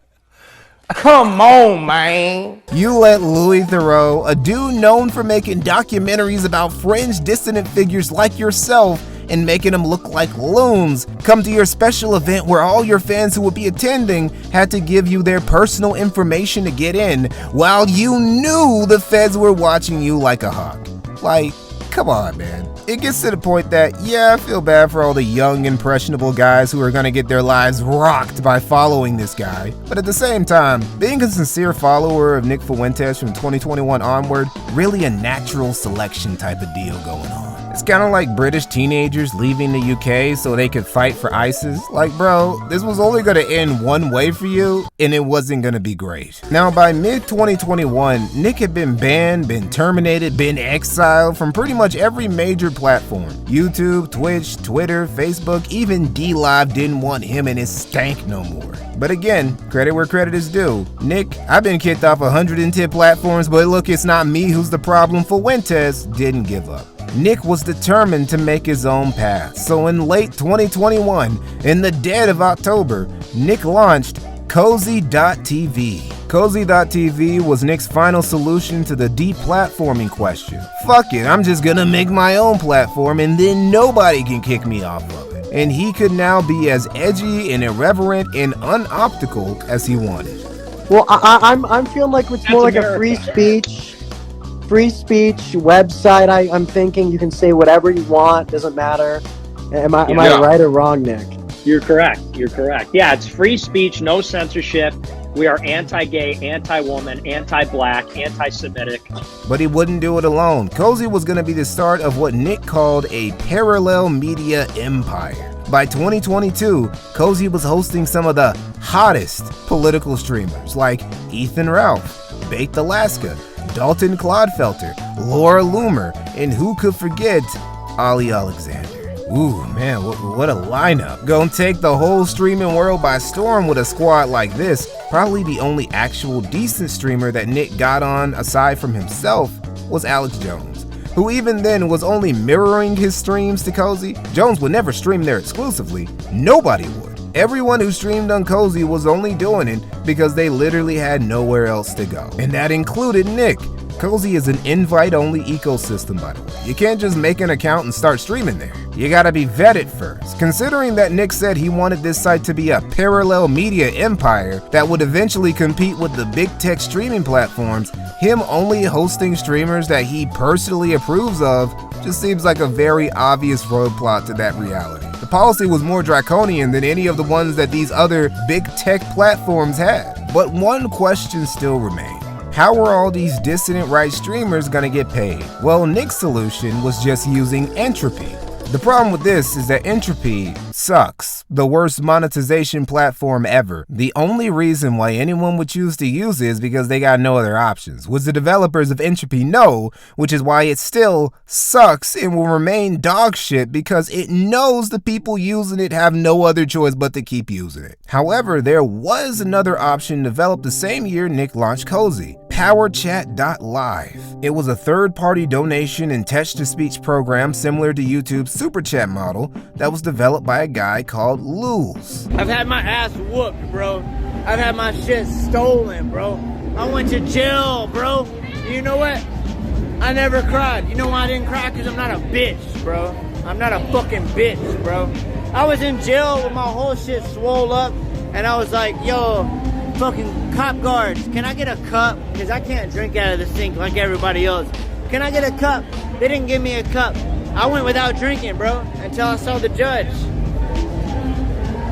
Come on, man. You let Louis Theroux, a dude known for making documentaries about fringe dissident figures like yourself and making them look like loons, come to your special event where all your fans who would be attending had to give you their personal information to get in, while you knew the feds were watching you like a hawk. Like, come on, man. It gets to the point that, yeah, I feel bad for all the young, impressionable guys who are gonna get their lives rocked by following this guy. But at the same time, being a sincere follower of Nick Fuentes from 2021 onward, really a natural selection type of deal going on. It's kind of like British teenagers leaving the UK so they could fight for ISIS. Like, bro, this was only gonna end one way for you, and it wasn't gonna be great. Now, by mid-2021, Nick had been banned, been terminated, been exiled from pretty much every major platform. YouTube, Twitch, Twitter, Facebook, even DLive didn't want him and his stank no more. But again, credit where credit is due. Nick, I've been kicked off 110 platforms, but look, it's not me who's the problem. Fuentes didn't give up. Nick was determined to make his own path. So in late 2021, in the dead of October, Nick launched Cozy.tv. Cozy.tv was Nick's final solution to the deplatforming question. Fuck it, I'm just gonna make my own platform and then nobody can kick me off of it. And he could now be as edgy and irreverent and unoptical as he wanted. Well, I'm feeling like it's more like a free speech website. I'm thinking you can say whatever you want, doesn't matter. Am I right or wrong, Nick? You're correct. Yeah, it's free speech, no censorship. We are anti-gay, anti-woman, anti-black, anti-Semitic. But he wouldn't do it alone. Cozy was going to be the start of what Nick called a parallel media empire. By 2022, Cozy was hosting some of the hottest political streamers like Ethan Ralph, Baked Alaska, Dalton Clodfelter, Laura Loomer, and who could forget Ali Alexander. Ooh, man, what a lineup. Gonna take the whole streaming world by storm with a squad like this. Probably the only actual decent streamer that Nick got on, aside from himself, was Alex Jones, who even then was only mirroring his streams to Cozy. Jones would never stream there exclusively. Nobody would. Everyone who streamed on Cozy was only doing it because they literally had nowhere else to go. And that included Nick. Cozy is an invite-only ecosystem, by the way. You can't just make an account and start streaming there. You gotta be vetted first. Considering that Nick said he wanted this site to be a parallel media empire that would eventually compete with the big tech streaming platforms, him only hosting streamers that he personally approves of just seems like a very obvious roadblock to that reality. The policy was more draconian than any of the ones that these other big tech platforms had. But one question still remained. How were all these dissident right streamers gonna get paid? Well, Nick's solution was just using Entropy. The problem with this is that Entropy sucks. The worst monetization platform ever. The only reason why anyone would choose to use it is because they got no other options, which the developers of Entropy know, which is why it still sucks and will remain dog shit because it knows the people using it have no other choice but to keep using it. However, there was another option developed the same year Nick launched Cozy. PowerChat.live. It was a third-party donation and text-to-speech program similar to YouTube's Super Chat model that was developed by a guy called Luz. I've had my ass whooped, bro. I've had my shit stolen, bro. I went to jail, bro. You know what? I never cried. You know why I didn't cry? Because I'm not a bitch, bro. I'm not a fucking bitch, bro. I was in jail with my whole shit swole up, and I was like, yo, fucking cop guards, can I get a cup? Because I can't drink out of the sink like everybody else. Can I get a cup? They didn't give me a cup. I went without drinking, bro, until I saw the judge.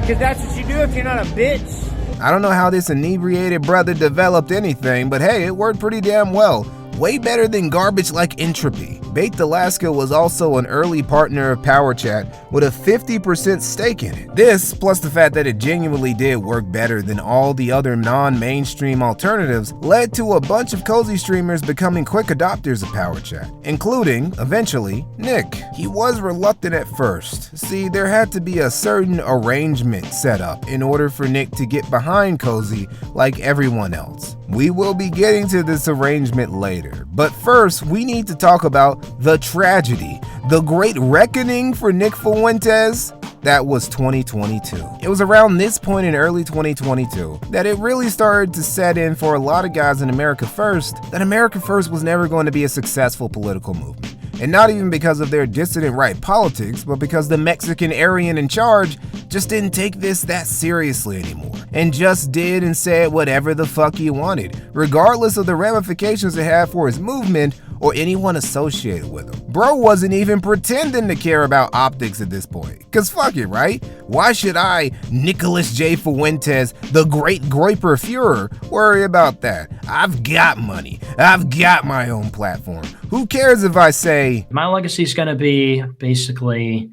Because that's what you do if you're not a bitch. I don't know how this inebriated brother developed anything, but hey, it worked pretty damn well. Way better than garbage like Entropy. Baked Alaska was also an early partner of PowerChat with a 50% stake in it. This, plus the fact that it genuinely did work better than all the other non-mainstream alternatives, led to a bunch of Cozy streamers becoming quick adopters of PowerChat, including, eventually, Nick. He was reluctant at first. See, there had to be a certain arrangement set up in order for Nick to get behind Cozy like everyone else. We will be getting to this arrangement later, but first we need to talk about the tragedy, the great reckoning for Nick Fuentes. That was 2022. It was around this point in early 2022 that it really started to set in for a lot of guys in America First that America First was never going to be a successful political movement. And not even because of their dissident right politics, but because the Mexican Aryan in charge just didn't take this that seriously anymore. And just did and said whatever the fuck he wanted, regardless of the ramifications it had for his movement or anyone associated with him. Bro wasn't even pretending to care about optics at this point. Cause fuck it, right? Why should I, Nicholas J. Fuentes, the great Groiper Fuhrer, worry about that? I've got money. I've got my own platform. Who cares if I say... My legacy is going to be basically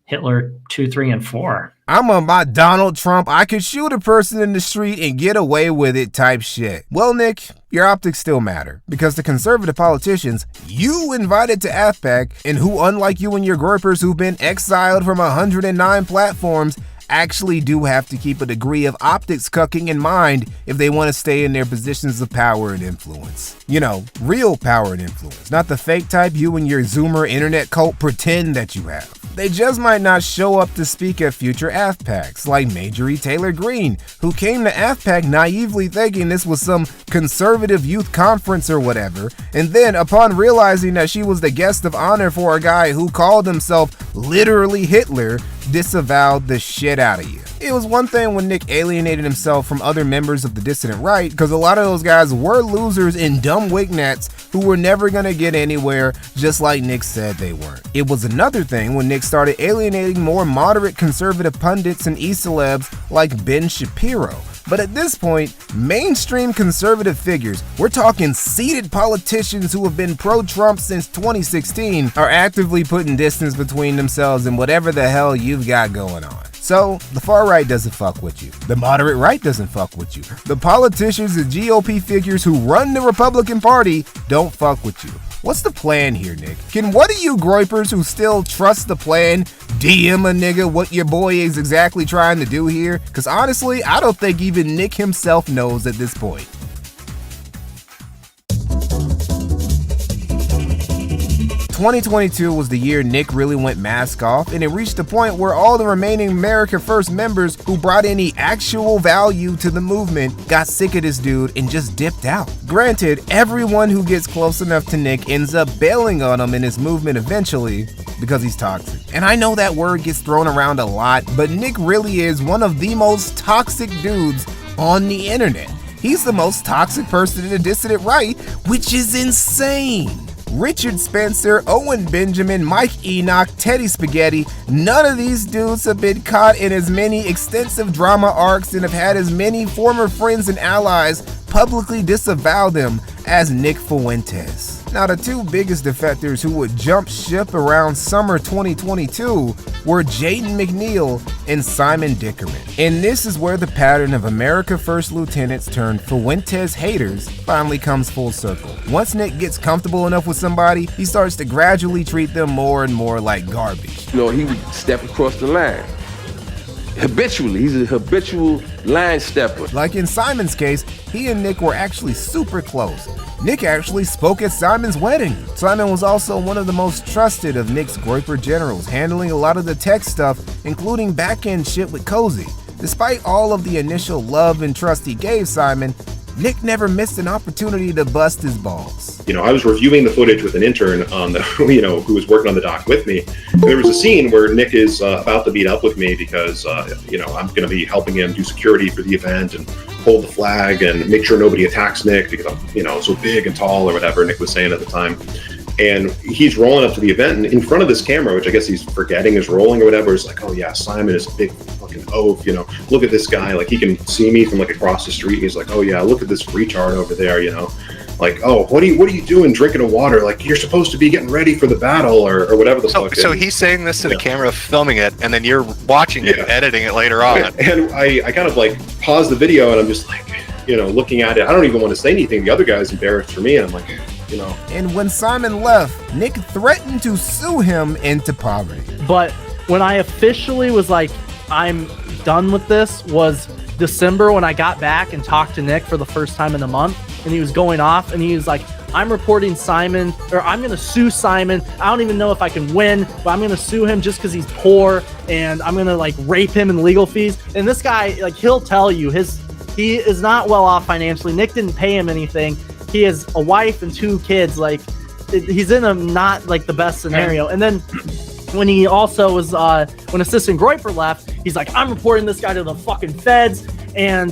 Hitler 2, 3, and 4. I'm on my Donald Trump, I could shoot a person in the street and get away with it type shit. Well, Nick, your optics still matter, because the conservative politicians you invited to AFPAC, and who, unlike you and your groypers who've been exiled from 109 platforms, actually do have to keep a degree of optics cucking in mind if they want to stay in their positions of power and influence. You know, real power and influence, not the fake type you and your Zoomer internet cult pretend that you have. They just might not show up to speak at future AFPACs, like Marjorie Taylor Greene, who came to AFPAC naively thinking this was some conservative youth conference or whatever, and then upon realizing that she was the guest of honor for a guy who called himself literally Hitler, disavowed the shit out of you. It was one thing when Nick alienated himself from other members of the dissident right, because a lot of those guys were losers and dumb wignats who were never gonna get anywhere, just like Nick said they weren't. It was another thing when Nick started alienating more moderate conservative pundits and e-celebs like Ben Shapiro. But at this point, mainstream conservative figures, we're talking seated politicians who have been pro-Trump since 2016, are actively putting distance between themselves and whatever the hell you've got going on. So, the far right doesn't fuck with you. The moderate right doesn't fuck with you. The politicians and GOP figures who run the Republican Party don't fuck with you. What's the plan here, Nick? Can one of you groypers who still trust the plan DM a nigga what your boy is exactly trying to do here? Because honestly, I don't think even Nick himself knows at this point. 2022 was the year Nick really went mask off, and it reached a point where all the remaining America First members who brought any actual value to the movement got sick of this dude and just dipped out. Granted, everyone who gets close enough to Nick ends up bailing on him in his movement eventually because he's toxic. And I know that word gets thrown around a lot, but Nick really is one of the most toxic dudes on the internet. He's the most toxic person in the dissident right, which is insane. Richard Spencer, Owen Benjamin, Mike Enoch, Teddy Spaghetti, none of these dudes have been caught in as many extensive drama arcs and have had as many former friends and allies publicly disavow them as Nick Fuentes. Now, the two biggest defectors who would jump ship around summer 2022 were Jaden McNeil and Simon Dickerman. And this is where the pattern of America First lieutenants turned Fuentes haters finally comes full circle. Once Nick gets comfortable enough with somebody, he starts to gradually treat them more and more like garbage. You know, he would step across the line. Habitually, he's a habitual line stepper. Like in Simon's case, he and Nick were actually super close. Nick actually spoke at Simon's wedding. Simon was also one of the most trusted of Nick's Groyper generals, handling a lot of the tech stuff, including back-end shit with Cozy. Despite all of the initial love and trust he gave Simon, Nick never missed an opportunity to bust his balls. You know, I was reviewing the footage with an intern on the, who was working on the doc with me. And there was a scene where Nick is about to meet up with me because, I'm going to be helping him do security for the event and hold the flag and make sure nobody attacks Nick because I'm, so big and tall or whatever Nick was saying at the time. And he's rolling up to the event, and in front of this camera, which I guess he's forgetting is rolling or whatever, it's like, oh yeah, Simon is a big fucking oaf, look at this guy, like he can see me from like across the street, and he's like, oh yeah, look at this retard over there, like, oh, what are you doing drinking a water? Like, you're supposed to be getting ready for the battle or whatever the fuck. So he's saying this to the camera, filming it, and then you're watching it, editing it later on. And I kind of like pause the video, and I'm just like, looking at it. I don't even want to say anything. The other guy's embarrassed for me, and I'm like, And when Simon left, Nick threatened to sue him into poverty. But when I officially was like, I'm done with this, was December when I got back and talked to Nick for the first time in a month, and he was going off, and he was like, I'm reporting Simon, or I'm going to sue Simon. I don't even know if I can win, but I'm going to sue him just because he's poor, and I'm going to like rape him in legal fees. And this guy, like, he'll tell you he is not well off financially. Nick didn't pay him anything. He has a wife and 2 kids. Like, he's in a not like the best scenario. And then when he also was, when Assistant Groyper left, he's like, I'm reporting this guy to the fucking feds. And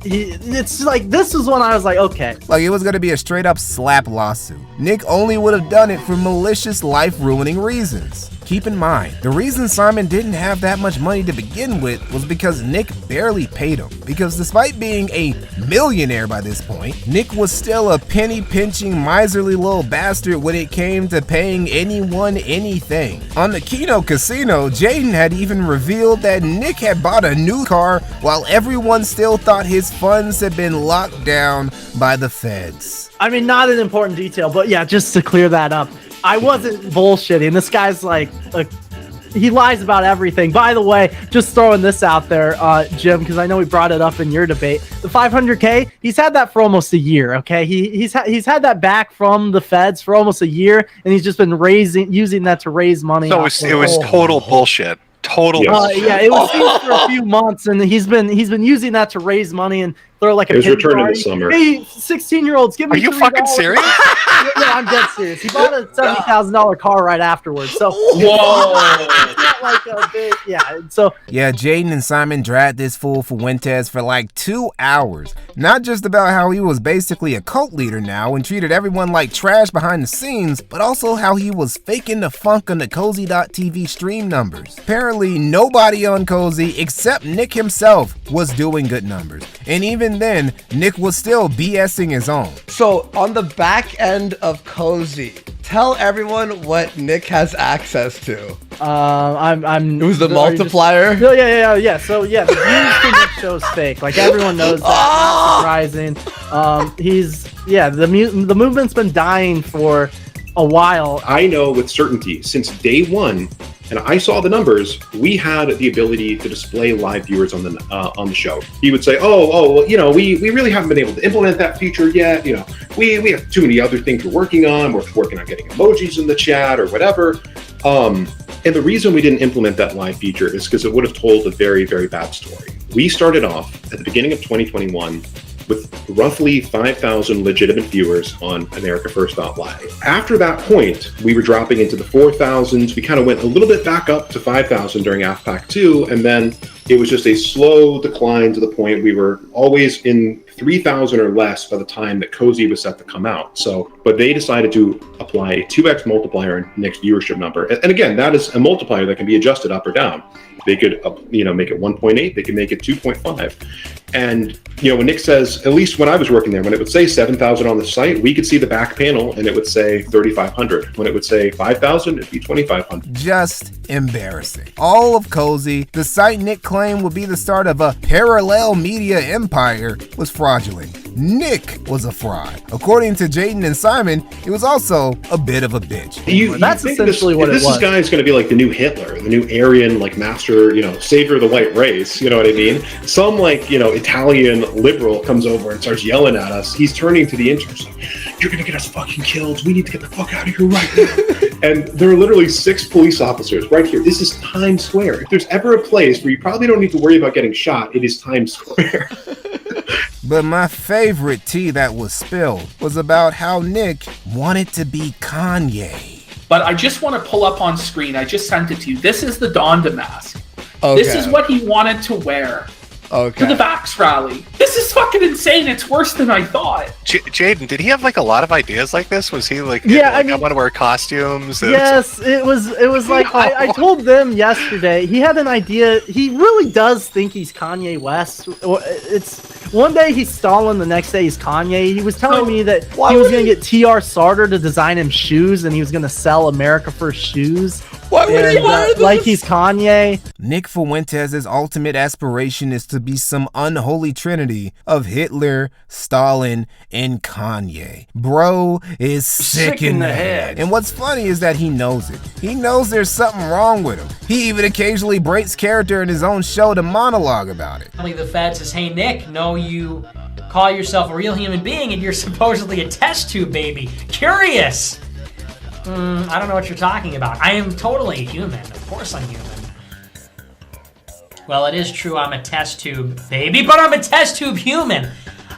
it's like, this is when I was like, okay. Like, it was going to be a straight up slap lawsuit. Nick only would have done it for malicious, life-ruining reasons. Keep in mind, the reason Simon didn't have that much money to begin with was because Nick barely paid him. Because despite being a millionaire by this point, Nick was still a penny-pinching, miserly little bastard when it came to paying anyone anything. On the Keno Casino, Jaden had even revealed that Nick had bought a new car while everyone still thought his funds had been locked down by the feds. I mean, not an important detail, but yeah, just to clear that up. I wasn't bullshitting. This guy's like he lies about everything. By the way, just throwing this out there, Jim, because I know we brought it up in your debate. The 500K, he's had that for almost a year. Okay, he's had that back from the feds for almost a year, and he's just been using that to raise money. So it was total bullshit. Total. Yeah, it was for a few months, and he's been using that to raise money and throw like a. His return in the summer. Hey, 16-year-olds, give me. Are you $3. fucking serious? Yeah, I'm dead serious. He bought a $70,000 car right afterwards. So whoa, it's not like a big, yeah. So yeah, Jaden and Simon dragged this fool Fuentes for like 2 hours. Not just about how he was basically a cult leader now and treated everyone like trash behind the scenes, but also how he was faking the funk on the Cozy.tv stream numbers. Apparently, nobody on Cozy except Nick himself was doing good numbers, and even then, Nick was still BSing his own. So on the back end of Cozy, tell everyone what Nick has access to. Who's the multiplier? Yeah. So yeah, the views for Nick show's fake. Like, everyone knows that. Not surprising. The movement's been dying for a while. I know with certainty since day one and I saw the numbers, we had the ability to display live viewers on the show. He would say, well, we really haven't been able to implement that feature yet. We have too many other things we're working on. We're working on getting emojis in the chat or whatever. And the reason we didn't implement that live feature is because it would have told a very, very bad story. We started off at the beginning of 2021 with roughly 5,000 legitimate viewers on AmericaFirst.live. After that point, we were dropping into the 4,000s. We kind of went a little bit back up to 5,000 during AFPAC 2, and then it was just a slow decline to the point we were always in 3,000 or less by the time that Cozy was set to come out. But they decided to apply a 2x multiplier in Nick's viewership number. And again, that is a multiplier that can be adjusted up or down. They could, make it 1.8. They could make it 2.5. And, when Nick says, at least when I was working there, when it would say 7,000 on the site, we could see the back panel and it would say 3,500. When it would say 5,000, it'd be 2,500. Just embarrassing. All of Cozy, the site Nick claimed would be the start of a parallel media empire, was fraudulent. Nick was a fraud. According to Jaden and Simon, he was also a bit of a bitch. That's essentially what it was. This guy is going to be like the new Hitler, the new Aryan, master, savior of the white race. You know what I mean? Some Italian liberal comes over and starts yelling at us. He's turning to the interns. You're going to get us fucking killed. We need to get the fuck out of here right now. And there are literally 6 police officers right here. This is Times Square. If there's ever a place where you probably don't need to worry about getting shot, it is Times Square. But my favorite tea that was spilled was about how Nick wanted to be Kanye. But I just want to pull up on screen. I just sent it to you. This is the Donda mask. Okay. This is what he wanted to wear to the Vax rally. This is fucking insane. It's worse than I thought. Jaden, did he have a lot of ideas like this? Was he I want to wear costumes? Yes, it was like I told them yesterday. He had an idea. He really does think he's Kanye West. It's one day he's Stalin, the next day he's Kanye. He was telling me that he was going to get TR Sarter to design him shoes, and he was going to sell America First shoes. Why would he wear this? Like he's Kanye. Nick Fuentes' ultimate aspiration is to be some unholy trinity of Hitler, Stalin, and Kanye. Bro is sick in the head. And what's funny is that he knows it. He knows there's something wrong with him. He even occasionally breaks character in his own show to monologue about it. The Fed says, hey, Nick, no, you call yourself a real human being and you're supposedly a test tube baby. Curious. I don't know what you're talking about. I am totally human. Of course I'm human. Well, it is true I'm a test tube baby, but I'm a test tube human.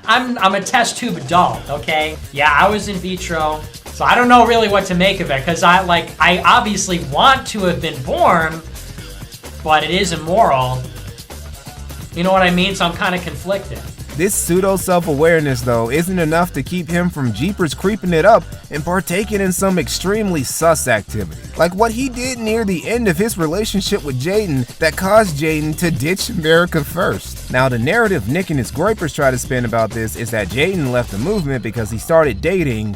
I'm a test tube adult, okay? Yeah, I was in vitro, so I don't know really what to make of it, because I obviously want to have been born, but it is immoral. You know what I mean? So I'm kind of conflicted. This pseudo self-awareness, though, isn't enough to keep him from jeepers creeping it up and partaking in some extremely sus activity. Like what he did near the end of his relationship with Jaden that caused Jaden to ditch America First. Now, the narrative Nick and his groypers try to spin about this is that Jaden left the movement because he started dating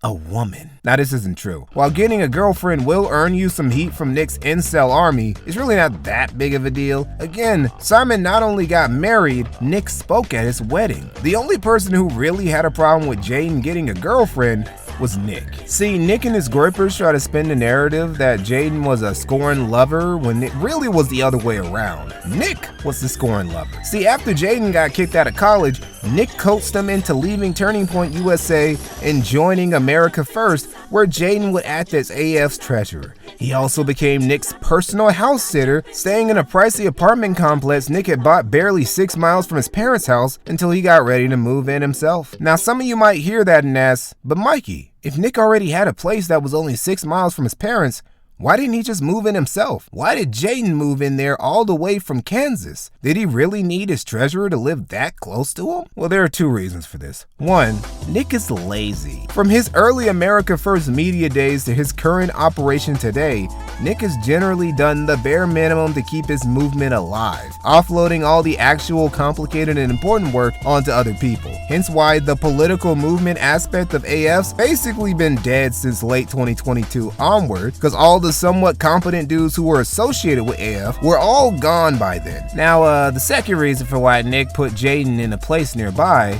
a woman. Now, this isn't true. While getting a girlfriend will earn you some heat from Nick's incel army, it's really not that big of a deal. Again, Simon not only got married, Nick spoke at his wedding. The only person who really had a problem with Jaden getting a girlfriend was Nick. See, Nick and his groypers try to spin the narrative that Jaden was a scorned lover when it really was the other way around. Nick was the scorned lover. See, after Jaden got kicked out of college, Nick coaxed him into leaving Turning Point USA and joining America First, where Jaden would act as AF's treasurer. He also became Nick's personal house sitter, staying in a pricey apartment complex Nick had bought barely 6 miles from his parents' house until he got ready to move in himself. Now, some of you might hear that and ask, but Mikey, if Nick already had a place that was only 6 miles from his parents, why didn't he just move in himself? Why did Jaden move in there all the way from Kansas? Did he really need his treasurer to live that close to him? Well, there are 2 reasons for this. 1, Nick is lazy. From his early America First media days to his current operation today, Nick has generally done the bare minimum to keep his movement alive, offloading all the actual complicated and important work onto other people. Hence why the political movement aspect of AF's basically been dead since late 2022 onward, because all the somewhat competent dudes who were associated with AF were all gone by then. Now, the second reason for why Nick put Jaden in a place nearby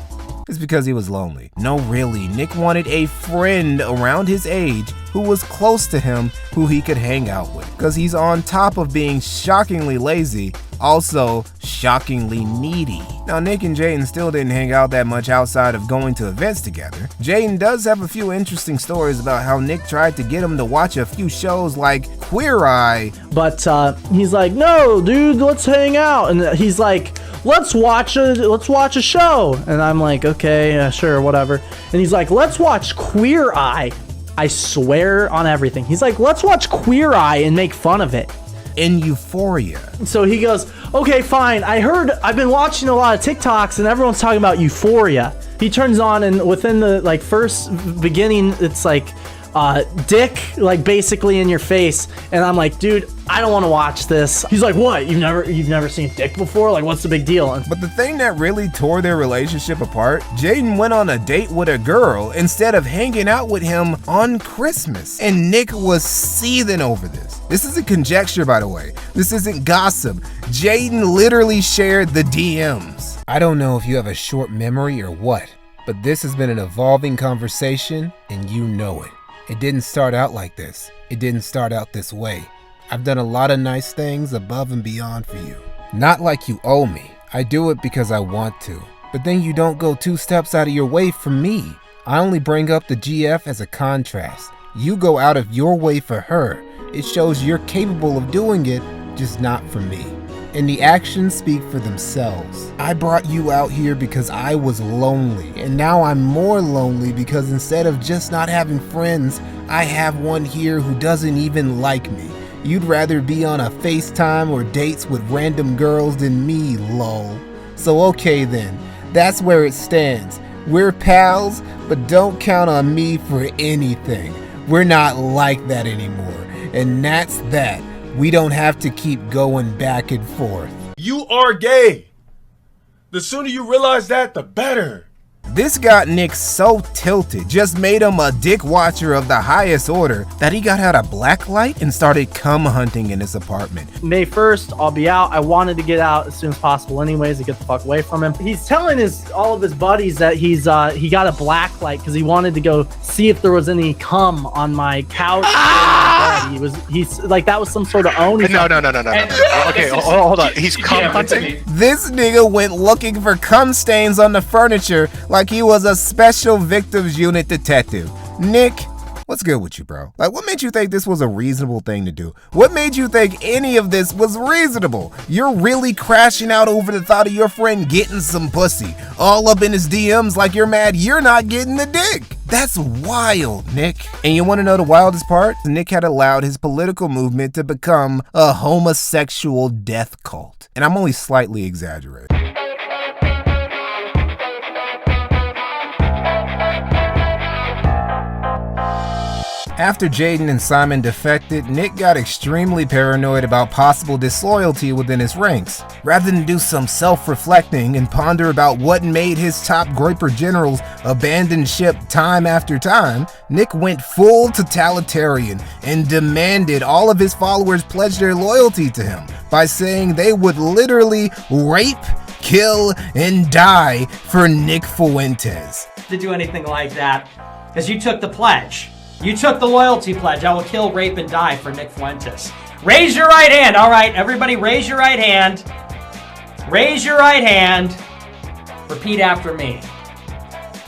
It's because he was lonely. No, really, Nick wanted a friend around his age who was close to him, who he could hang out with. Because he's on top of being shockingly lazy, also shockingly needy. Now, Nick and Jaden still didn't hang out that much outside of going to events together. Jaden does have a few interesting stories about how Nick tried to get him to watch a few shows like Queer Eye. But he's like, no, dude, let's hang out. And he's like, let's watch a show. And I'm like, okay, yeah, sure, whatever. And he's like, let's watch Queer Eye. I swear on everything. He's like, let's watch Queer Eye and make fun of it. In Euphoria. So he goes, okay, fine. I've been watching a lot of TikToks and everyone's talking about Euphoria. He turns on and within the first beginning, it's like dick, like basically in your face. And I'm like, dude, I don't want to watch this. He's like, what? You've never seen dick before? Like, what's the big deal? But the thing that really tore their relationship apart, Jaden went on a date with a girl instead of hanging out with him on Christmas. And Nick was seething over this. This isn't conjecture, by the way. This isn't gossip. Jaden literally shared the DMs. I don't know if you have a short memory or what, but this has been an evolving conversation, and you know it. It didn't start out like this. It didn't start out this way. I've done a lot of nice things above and beyond for you. Not like you owe me. I do it because I want to. But then you don't go 2 steps out of your way for me. I only bring up the GF as a contrast. You go out of your way for her. It shows you're capable of doing it, just not for me. And the actions speak for themselves. I brought you out here because I was lonely, and now I'm more lonely because instead of just not having friends, I have one here who doesn't even like me. You'd rather be on a FaceTime or dates with random girls than me, lol. So okay then, that's where it stands. We're pals, but don't count on me for anything. We're not like that anymore, and that's that. We don't have to keep going back and forth. You are gay. The sooner you realize that, the better. This got Nick so tilted, just made him a dick watcher of the highest order, that he got out a black light and started cum hunting in his apartment. May 1st, I'll be out. I wanted to get out as soon as possible anyways to get the fuck away from him. He's telling all of his buddies that he got a black light because he wanted to go see if there was any cum on my couch. He's like, that was some sort of own. No. Okay, hold on. He's cum hunting? This nigga went looking for cum stains on the furniture like he was a special victims unit detective. Nick, what's good with you, bro? Like, what made you think this was a reasonable thing to do? What made you think any of this was reasonable? You're really crashing out over the thought of your friend getting some pussy, all up in his DMs like you're mad you're not getting the dick. That's wild, Nick. And you want to know the wildest part? Nick had allowed his political movement to become a homosexual death cult. And I'm only slightly exaggerating. After Jaden and Simon defected, Nick got extremely paranoid about possible disloyalty within his ranks. Rather than do some self-reflecting and ponder about what made his top Groiper generals abandon ship time after time, Nick went full totalitarian and demanded all of his followers pledge their loyalty to him by saying they would literally rape, kill, and die for Nick Fuentes. To do anything like that, because you took the pledge. You took the loyalty pledge. I will kill, rape, and die for Nick Fuentes. Raise your right hand. All right, everybody raise your right hand. Raise your right hand. Repeat after me.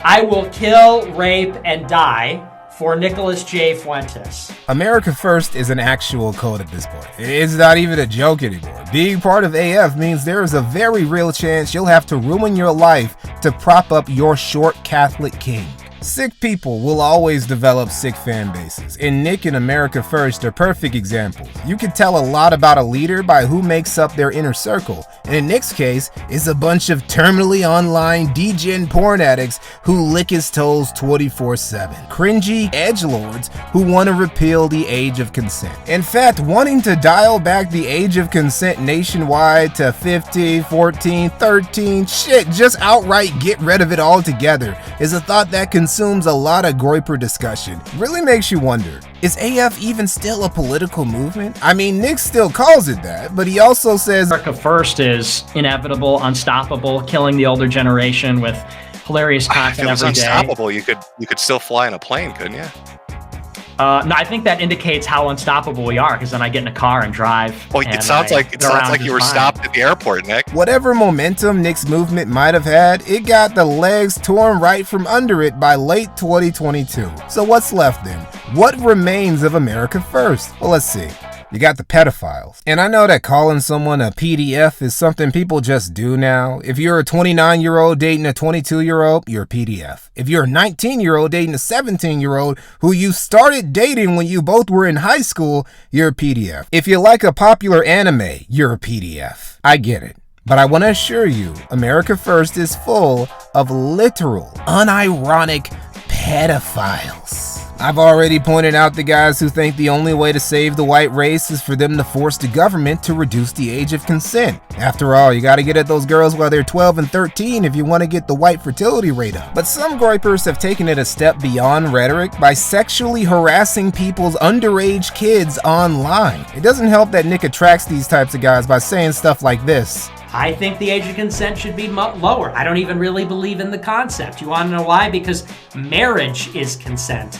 I will kill, rape, and die for Nicholas J. Fuentes. America First is an actual code at this point. It's not even a joke anymore. Being part of AF means there is a very real chance you'll have to ruin your life to prop up your short Catholic king. Sick people will always develop sick fan bases, and Nick and America First are perfect examples. You can tell a lot about a leader by who makes up their inner circle, and in Nick's case, it's a bunch of terminally online degen porn addicts who lick his toes 24/7. Cringy edgelords who want to repeal the age of consent. In fact, wanting to dial back the age of consent nationwide to 50, 14, 13, shit, just outright get rid of it altogether is a thought that consumes a lot of Groiper discussion. Really makes you wonder, is AF even still a political movement? I mean, Nick still calls it that, but he also says America First is inevitable, unstoppable, killing the older generation with hilarious content If it was every day. unstoppable, you could still fly in a plane, couldn't you? No, I think that indicates how unstoppable we are, because then I get in a car and drive. Well, it sounds like you were stopped at the airport, Nick. Whatever momentum Nick's movement might have had, it got the legs torn right from under it by late 2022. So what's left then? What remains of America First? Well, let's see. You got the pedophiles. And I know that calling someone a PDF is something people just do now. If you're a 29-year-old dating a 22-year-old, you're a PDF. If you're a 19-year-old dating a 17-year-old who you started dating when you both were in high school, you're a PDF. If you like a popular anime, you're a PDF. I get it. But I want to assure you, America First is full of literal, unironic pedophiles. I've already pointed out the guys who think the only way to save the white race is for them to force the government to reduce the age of consent. After all, you gotta get at those girls while they're 12 and 13 if you want to get the white fertility rate up. But some gripers have taken it a step beyond rhetoric by sexually harassing people's underage kids online. It doesn't help that Nick attracts these types of guys by saying stuff like this. I think the age of consent should be lower. I don't even really believe in the concept. You want to know why? Because marriage is consent.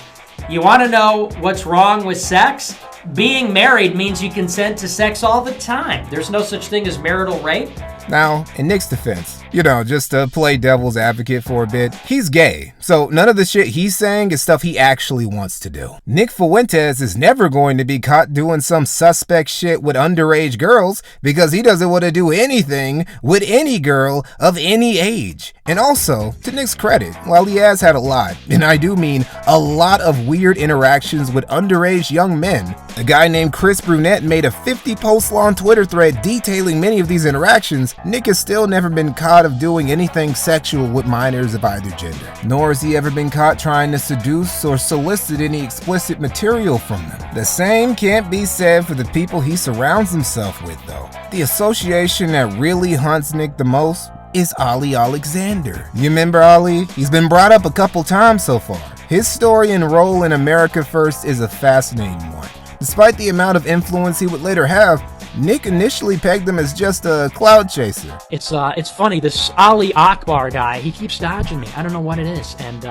You want to know what's wrong with sex? Being married means you consent to sex all the time. There's no such thing as marital rape. Now, in Nick's defense, just to play devil's advocate for a bit, he's gay, so none of the shit he's saying is stuff he actually wants to do. Nick Fuentes is never going to be caught doing some suspect shit with underage girls because he doesn't want to do anything with any girl of any age. And also, to Nick's credit, while he has had a lot, and I do mean a lot of weird interactions with underage young men, a guy named Chris Brunette made a 50-post-long Twitter thread detailing many of these interactions. Nick has still never been caught of doing anything sexual with minors of either gender, nor has he ever been caught trying to seduce or solicit any explicit material from them. The same can't be said for the people he surrounds himself with, though. The association that really haunts Nick the most is Ali Alexander. You remember Ali? He's been brought up a couple times so far. His story and role in America First is a fascinating one. Despite the amount of influence he would later have, Nick initially pegged him as just a cloud chaser. It's funny, this Ali Akbar guy, he keeps dodging me. I don't know what it is. And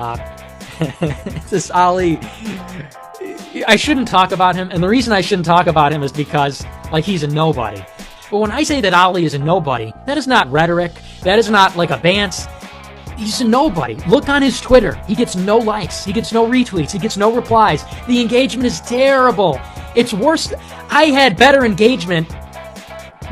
this Ali, I shouldn't talk about him. And the reason I shouldn't talk about him is because, he's a nobody. But when I say that Ali is a nobody, that is not rhetoric. That is not like a bance. He's a nobody. Look on his Twitter. He gets no likes. He gets no retweets. He gets no replies. The engagement is terrible. It's worse. I had better engagement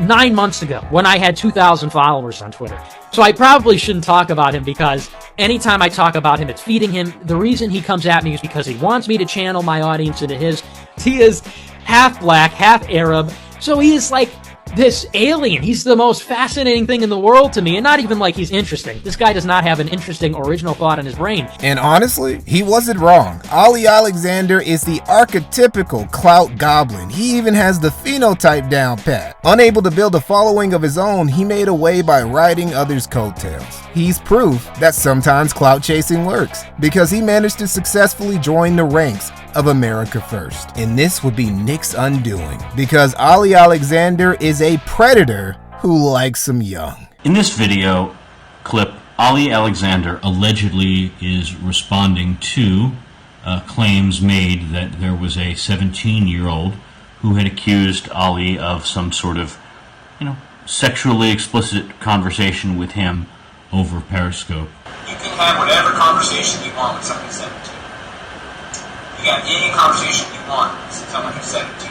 9 months ago when I had 2,000 followers on Twitter. So I probably shouldn't talk about him because anytime I talk about him, it's feeding him. The reason he comes at me is because he wants me to channel my audience into his. He is half black, half Arab. So he is like this alien. He's the most fascinating thing in the world to me, and not even like he's interesting. This guy does not have an interesting original thought in his brain. And honestly, he wasn't wrong. Ali Alexander is the archetypical clout goblin. He even has the phenotype down pat. Unable to build a following of his own, he made a way by riding others' coattails. He's proof that sometimes clout chasing works, because he managed to successfully join the ranks of America First. And this would be Nick's undoing, because Ali Alexander is a predator who likes them young. In this video clip, Ali Alexander allegedly is responding to claims made that there was a 17-year-old who had accused Ali of some sort of, sexually explicit conversation with him over Periscope. You can have whatever conversation you want with somebody 17. You got any conversation you want with someone who's 17.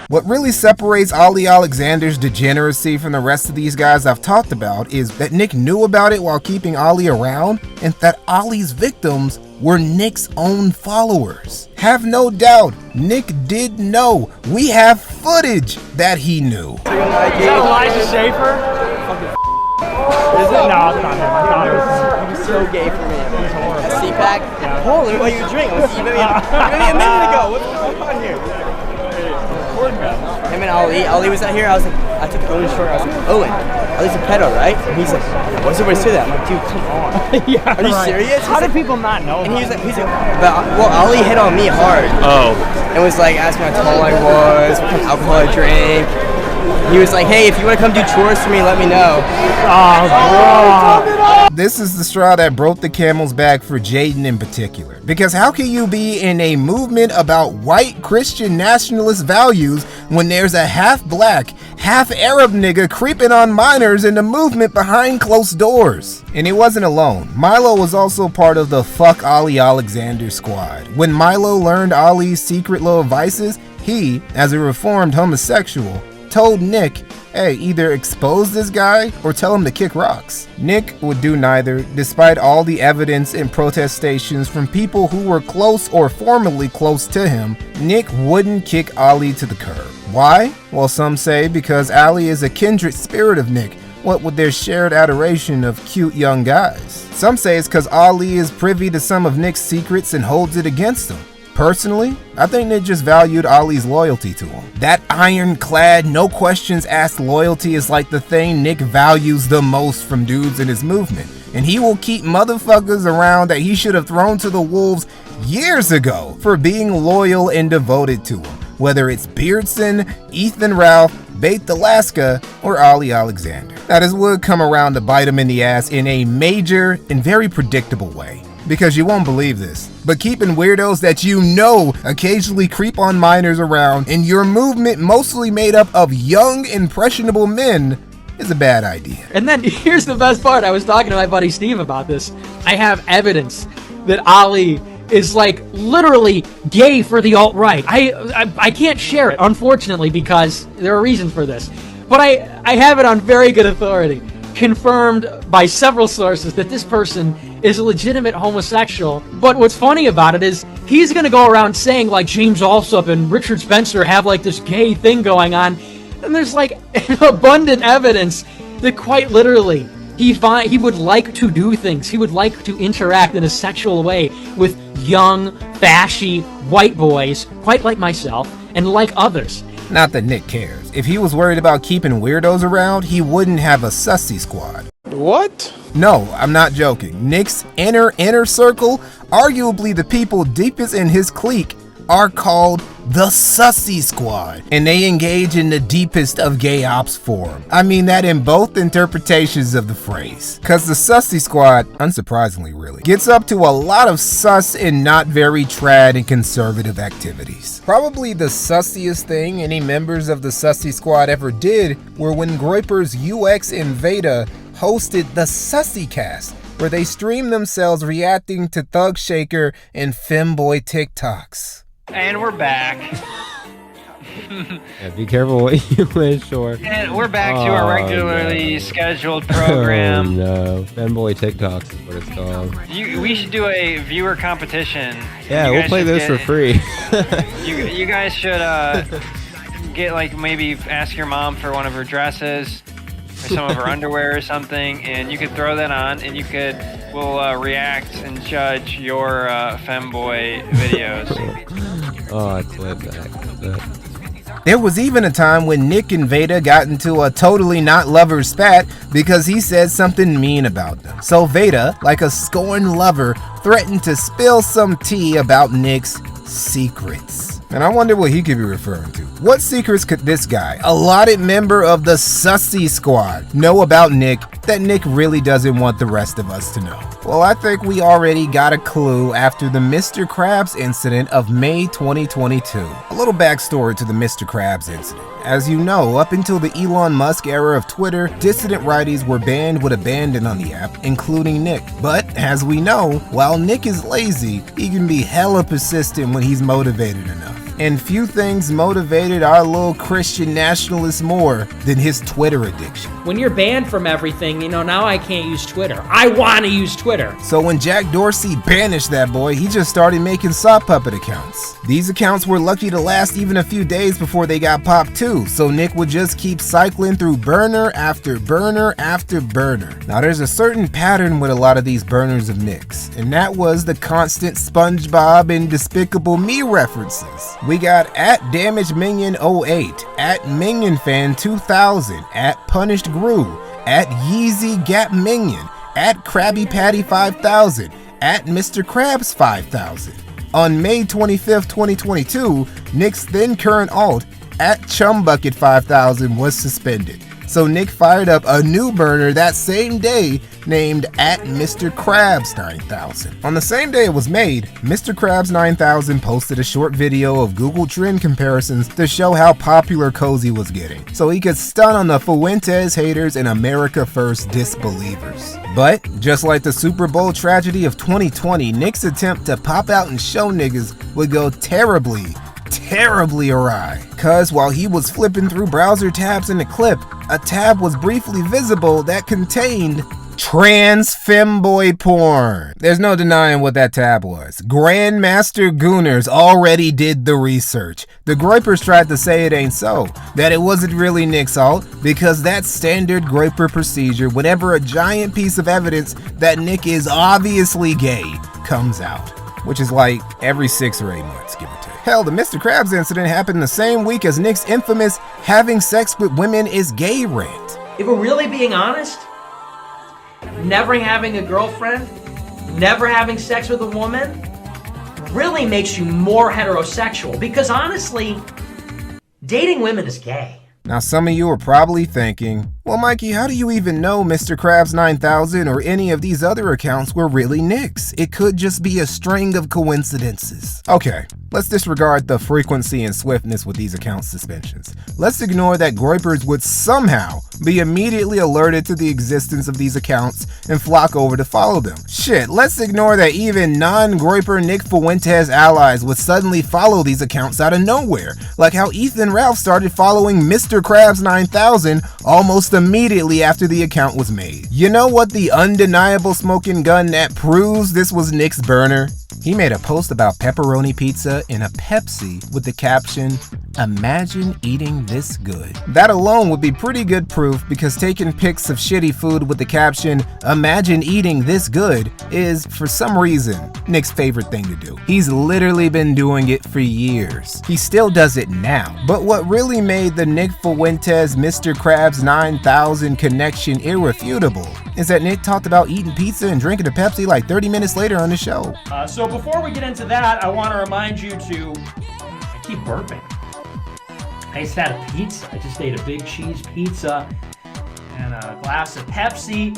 What really separates Ali Alexander's degeneracy from the rest of these guys I've talked about is that Nick knew about it while keeping Ali around, and that Ali's victims were Nick's own followers. Have no doubt, Nick did know. We have footage that he knew. Is that Elijah Schaefer? Is it? No, it's not him. I thought it was him. He was so gay for me. He's horrible. A CPAC? Yeah. Holy, what you drink? Maybe a minute ago. What's going on here? Him and Ali was out here. I took Owen's short. I was like, Owen, Ali's a pedo, right? And he's like, what's everybody say that? I'm like, dude, come on. Yeah, are you serious? How do people not know? And he's like, well, Ali hit on me hard. Oh. And was like, asked me how tall I was, what kind of alcohol I drank. He was like, hey, if you want to come do tours for me, let me know. This is the straw that broke the camel's back for Jaden in particular. Because how can you be in a movement about white Christian nationalist values when there's a half-black, half-Arab nigga creeping on minors in the movement behind closed doors? And he wasn't alone. Milo was also part of the Fuck Ali Alexander squad. When Milo learned Ali's secret little vices, he, as a reformed homosexual, told Nick, hey, either expose this guy or tell him to kick rocks. Nick would do neither, despite all the evidence and protestations from people who were close or formerly close to him. Nick wouldn't kick Ali to the curb. Why? Well, some say because Ali is a kindred spirit of Nick, what with their shared adoration of cute young guys. Some say it's because Ali is privy to some of Nick's secrets and holds it against him. Personally, I think Nick just valued Ali's loyalty to him. That ironclad, no questions asked loyalty is like the thing Nick values the most from dudes in his movement. And he will keep motherfuckers around that he should have thrown to the wolves years ago for being loyal and devoted to him. Whether it's Beardson, Ethan Ralph, Bait Alaska, or Ali Alexander. Now this would come around to bite him in the ass in a major and very predictable way. Because you won't believe this, but keeping weirdos that you know occasionally creep on minors around in your movement mostly made up of young, impressionable men is a bad idea. And then here's the best part. I was talking to my buddy Steve about this. I have evidence that Ali is like literally gay for the alt-right. I can't share it, unfortunately, because there are reasons for this. But I have it on very good authority, confirmed by several sources, that this person is a legitimate homosexual. But what's funny about it is he's going to go around saying like James Alsop and Richard Spencer have like this gay thing going on. And there's like abundant evidence that quite literally he would like to do things. He would like to interact in a sexual way with young, fashy, white boys, quite like myself, and like others. Not that Nick cares. If he was worried about keeping weirdos around, he wouldn't have a sussy squad. What? No, I'm not joking. Nick's inner circle, arguably the people deepest in his clique, are called the Sussy Squad, and they engage in the deepest of gay ops form. I mean that in both interpretations of the phrase. Cause the Sussy Squad, unsurprisingly really, gets up to a lot of sus and not very trad and conservative activities. Probably the sussiest thing any members of the Sussy Squad ever did were when Groyper's UX and Veda hosted the Sussycast, where they streamed themselves reacting to Thug Shaker and Femboy TikToks. And we're back. Yeah, be careful what you wish for. And we're back to our regularly scheduled program. Oh no, Femboy TikToks is what it's called. We should do a viewer competition. Yeah, we'll play this for free. you guys should get like maybe ask your mom for one of her dresses or some of her underwear or something, and you could throw that on, and we'll react and judge your femboy videos. Oh, I clipped that. There was even a time when Nick and Veda got into a totally not lover's spat because he said something mean about them. So Veda, like a scorned lover, threatened to spill some tea about Nick's secrets. And I wonder what he could be referring to. What secrets could this guy, allotted member of the Sussy Squad, know about Nick that Nick really doesn't want the rest of us to know? Well, I think we already got a clue after the Mr. Krabs incident of May 2022. A little backstory to the Mr. Krabs incident. As you know, up until the Elon Musk era of Twitter, dissident righties were banned with abandon on the app, including Nick. But, as we know, while Nick is lazy, he can be hella persistent when he's motivated enough. And few things motivated our little Christian nationalist more than his Twitter addiction. When you're banned from everything, now I can't use Twitter. I want to use Twitter. So when Jack Dorsey banished that boy, he just started making sock puppet accounts. These accounts were lucky to last even a few days before they got popped too, so Nick would just keep cycling through burner after burner after burner. Now there's a certain pattern with a lot of these burners of Nick's, and that was the constant SpongeBob and Despicable Me references. We got at DamageMinion08, at MinionFan2000, at Punished Gru, at Yeezy Gap Minion, at Krabby Patty 5000, at Mr. Krabs 5000. On May 25th, 2022, Nick's then current alt, at ChumBucket5000 was suspended. So Nick fired up a new burner that same day named at Mr. Krabs 9000. On the same day it was made, Mr. Krabs 9000 posted a short video of Google Trend comparisons to show how popular Cozy was getting, so he could stun on the Fuentes haters and America First disbelievers. But, just like the Super Bowl tragedy of 2020, Nick's attempt to pop out and show niggas would go terribly awry. Cause while he was flipping through browser tabs in the clip, a tab was briefly visible that contained trans femboy porn. There's no denying what that tab was. Grandmaster Gooners already did the research. The Groypers tried to say it ain't so, that it wasn't really Nick's fault, because that's standard Groyper procedure whenever a giant piece of evidence that Nick is obviously gay comes out. Which is like every 6 or 8 months, give or take. Hell, the Mr. Krabs incident happened the same week as Nick's infamous having sex with women is gay rant. If we're really being honest, never having a girlfriend, never having sex with a woman, really makes you more heterosexual. Because honestly, dating women is gay. Now some of you are probably thinking, well Mikey, how do you even know Mr. Krabs 9000 or any of these other accounts were really Nick's? It could just be a string of coincidences. Okay, let's disregard the frequency and swiftness with these account suspensions. Let's ignore that Groypers would somehow be immediately alerted to the existence of these accounts and flock over to follow them. Shit, let's ignore that even non-Groyper Nick Fuentes allies would suddenly follow these accounts out of nowhere, like how Ethan Ralph started following Mr. Krabs 9000 almost immediately after the account was made. You know what the undeniable smoking gun that proves this was Nick's burner? He made a post about pepperoni pizza and a Pepsi with the caption, "Imagine eating this good." That alone would be pretty good proof, because taking pics of shitty food with the caption, "Imagine eating this good," is, for some reason, Nick's favorite thing to do. He's literally been doing it for years. He still does it now. But what really made the Nick Fuentes Mr. Krabs 9000 connection irrefutable is that Nick talked about eating pizza and drinking a Pepsi like 30 minutes later on the show. So before we get into that, I want to remind you to keep burping. I just had a pizza. I just ate a big cheese pizza and a glass of Pepsi.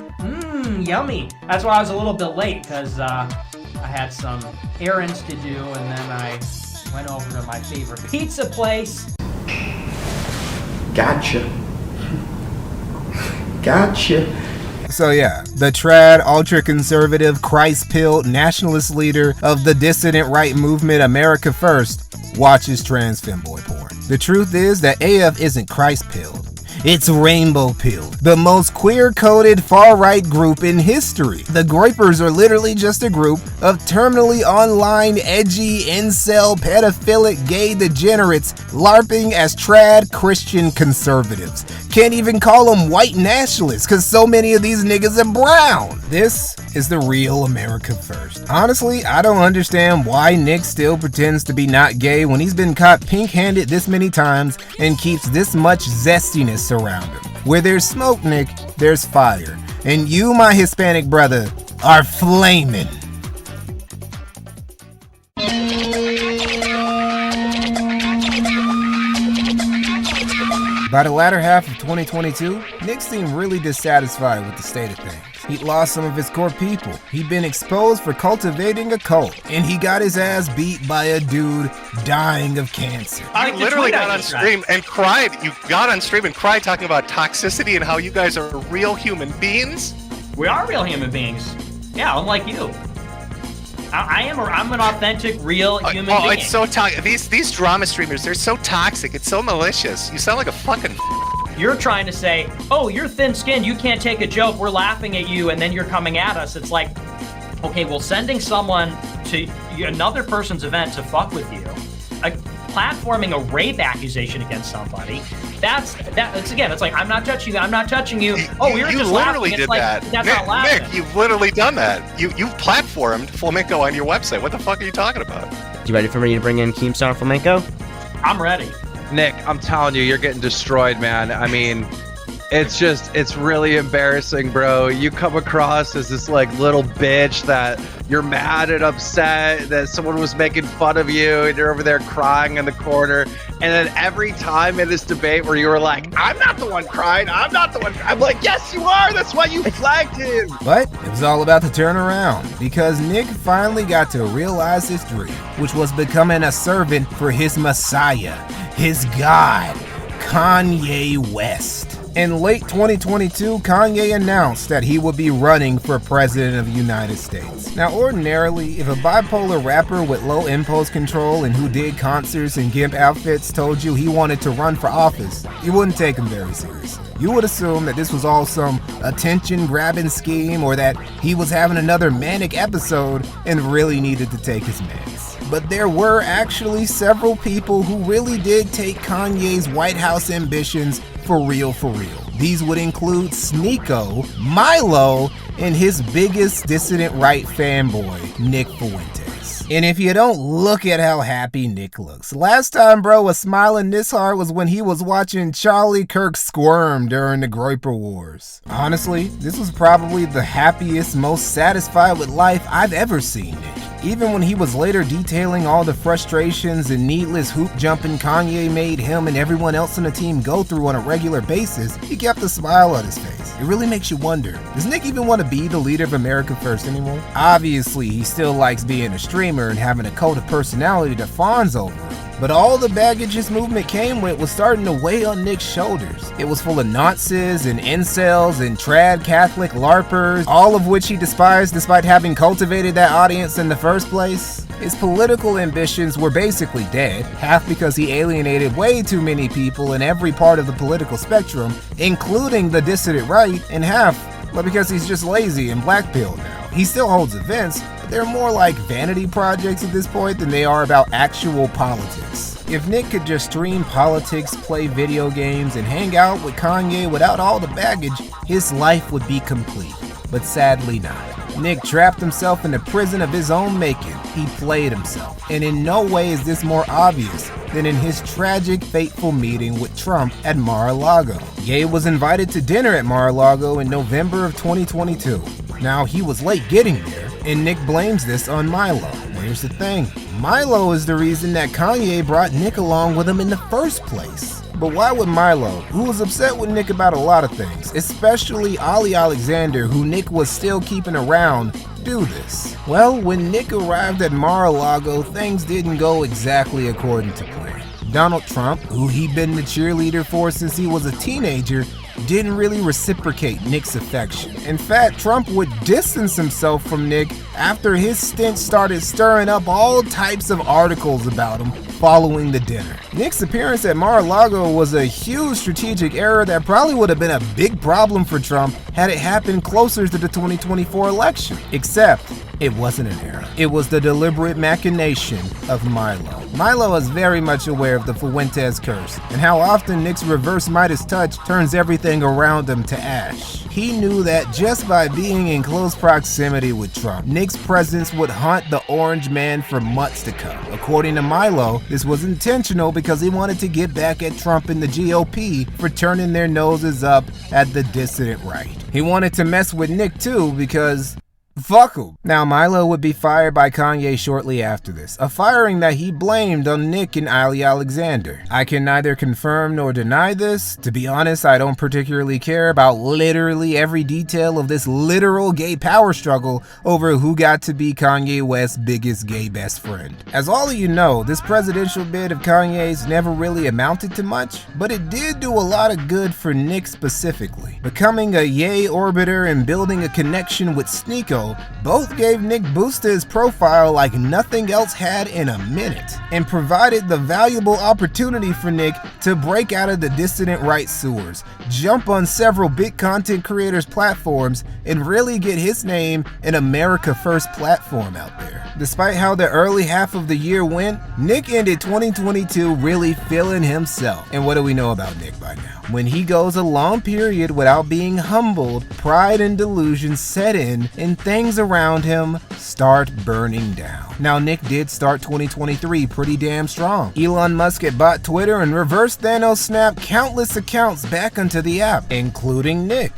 Yummy. That's why I was a little bit late, because I had some errands to do, and then I went over to my favorite pizza place. Gotcha. So yeah, the trad, ultra-conservative, Christ-pilled nationalist leader of the dissident right movement America First watches trans femboy porn. The truth is that AF isn't Christ-pilled. It's rainbow-pilled, the most queer-coded far-right group in history. The Groypers are literally just a group of terminally online, edgy, incel, pedophilic, gay degenerates LARPing as trad Christian conservatives. Can't even call them white nationalists, because so many of these niggas are brown. This is the real America First. Honestly, I don't understand why Nick still pretends to be not gay when he's been caught pink-handed this many times and keeps this much zestiness around him. Where there's smoke, Nick, there's fire. And you, my Hispanic brother, are flaming. By the latter half of 2022, Nick seemed really dissatisfied with the state of things. He'd lost some of his core people. He'd been exposed for cultivating a cult. And he got his ass beat by a dude dying of cancer. I literally got on stream and cried. You got on stream and cried talking about toxicity and how you guys are real human beings. We are real human beings. Yeah, unlike you. I'm an authentic, real human being. Oh, it's so toxic. These drama streamers, they're so toxic. It's so malicious. You sound like a fucking... You're trying to say, oh, you're thin-skinned, you can't take a joke, we're laughing at you, and then you're coming at us. It's like, okay, well, sending someone to another person's event to fuck with you, platforming a rape accusation against somebody, it's like, I'm not touching you. Oh, we were just laughing. You literally did that. That's not laughing. Nick, you've literally done that. You've platformed Flamenco on your website. What the fuck are you talking about? You ready for me to bring in Keemstar Flamenco? I'm ready. Nick, I'm telling you, you're getting destroyed, man. I mean, It's really embarrassing, bro. You come across as this like little bitch that you're mad and upset that someone was making fun of you and you're over there crying in the corner. And then every time in this debate where you were like, I'm not the one crying, I'm not the one. I'm like, yes, you are. That's why you flagged him. But it was all about to turn around because Nick finally got to realize his dream, which was becoming a servant for his Messiah, his God, Kanye West. In late 2022, Kanye announced that he would be running for president of the United States. Now, ordinarily, if a bipolar rapper with low impulse control and who did concerts in gimp outfits told you he wanted to run for office, you wouldn't take him very seriously. You would assume that this was all some attention-grabbing scheme or that he was having another manic episode and really needed to take his meds. But there were actually several people who really did take Kanye's White House ambitions for real. These would include Sneeko, Milo, and his biggest dissident right fanboy, Nick Fuentes. And if you don't look at how happy Nick looks, last time bro was smiling this hard was when he was watching Charlie Kirk squirm during the Groyper Wars. Honestly, this was probably the happiest, most satisfied with life I've ever seen Nick. Even when he was later detailing all the frustrations and needless hoop jumping Kanye made him and everyone else on the team go through on a regular basis, he kept a smile on his face. It really makes you wonder, does Nick even want to be the leader of America First anymore? Obviously, he still likes being a streamer and having a cult of personality that fawns over him. But all the baggage his movement came with was starting to weigh on Nick's shoulders. It was full of nonces and incels and trad Catholic LARPers, all of which he despised despite having cultivated that audience in the first place. His political ambitions were basically dead, half because he alienated way too many people in every part of the political spectrum, including the dissident right, and half, but because he's just lazy and blackpilled now. He still holds events, but they're more like vanity projects at this point than they are about actual politics. If Nick could just stream politics, play video games, and hang out with Kanye without all the baggage, his life would be complete. But sadly not. Nick trapped himself in the prison of his own making. He played himself. And in no way is this more obvious than in his tragic, fateful meeting with Trump at Mar-a-Lago. Ye was invited to dinner at Mar-a-Lago in November of 2022. Now, he was late getting there, and Nick blames this on Milo. Here's the thing. Milo is the reason that Kanye brought Nick along with him in the first place. But why would Milo, who was upset with Nick about a lot of things, especially Ali Alexander, who Nick was still keeping around, do this? Well, when Nick arrived at Mar-a-Lago, things didn't go exactly according to plan. Donald Trump, who he'd been the cheerleader for since he was a teenager, didn't really reciprocate Nick's affection. In fact, Trump would distance himself from Nick after his stint started stirring up all types of articles about him following the dinner. Nick's appearance at Mar-a-Lago was a huge strategic error that probably would have been a big problem for Trump had it happened closer to the 2024 election. Except, it wasn't an error. It was the deliberate machination of Milo. Milo is very much aware of the Fuentes curse and how often Nick's reverse Midas touch turns everything around him to ash. He knew that just by being in close proximity with Trump, Nick's presence would haunt the orange man for months to come. According to Milo, this was intentional because he wanted to get back at Trump and the GOP for turning their noses up at the dissident right. He wanted to mess with Nick too because fuck him. Now, Milo would be fired by Kanye shortly after this, a firing that he blamed on Nick and Ali Alexander. I can neither confirm nor deny this. To be honest, I don't particularly care about literally every detail of this literal gay power struggle over who got to be Kanye West's biggest gay best friend. As all of you know, this presidential bid of Kanye's never really amounted to much, but it did do a lot of good for Nick specifically. Becoming a Ye orbiter and building a connection with Sneeko both gave Nick boost to his profile like nothing else had in a minute, and provided the valuable opportunity for Nick to break out of the dissident right sewers, jump on several big content creators' platforms, and really get his name an America First platform out there. Despite how the early half of the year went, Nick ended 2022 really feeling himself. And what do we know about Nick by now? When he goes a long period without being humbled, pride and delusion set in, and things around him start burning down. Now, Nick did start 2023 pretty damn strong. Elon Musk had bought Twitter and reverse Thanos snapped countless accounts back onto the app, including Nick.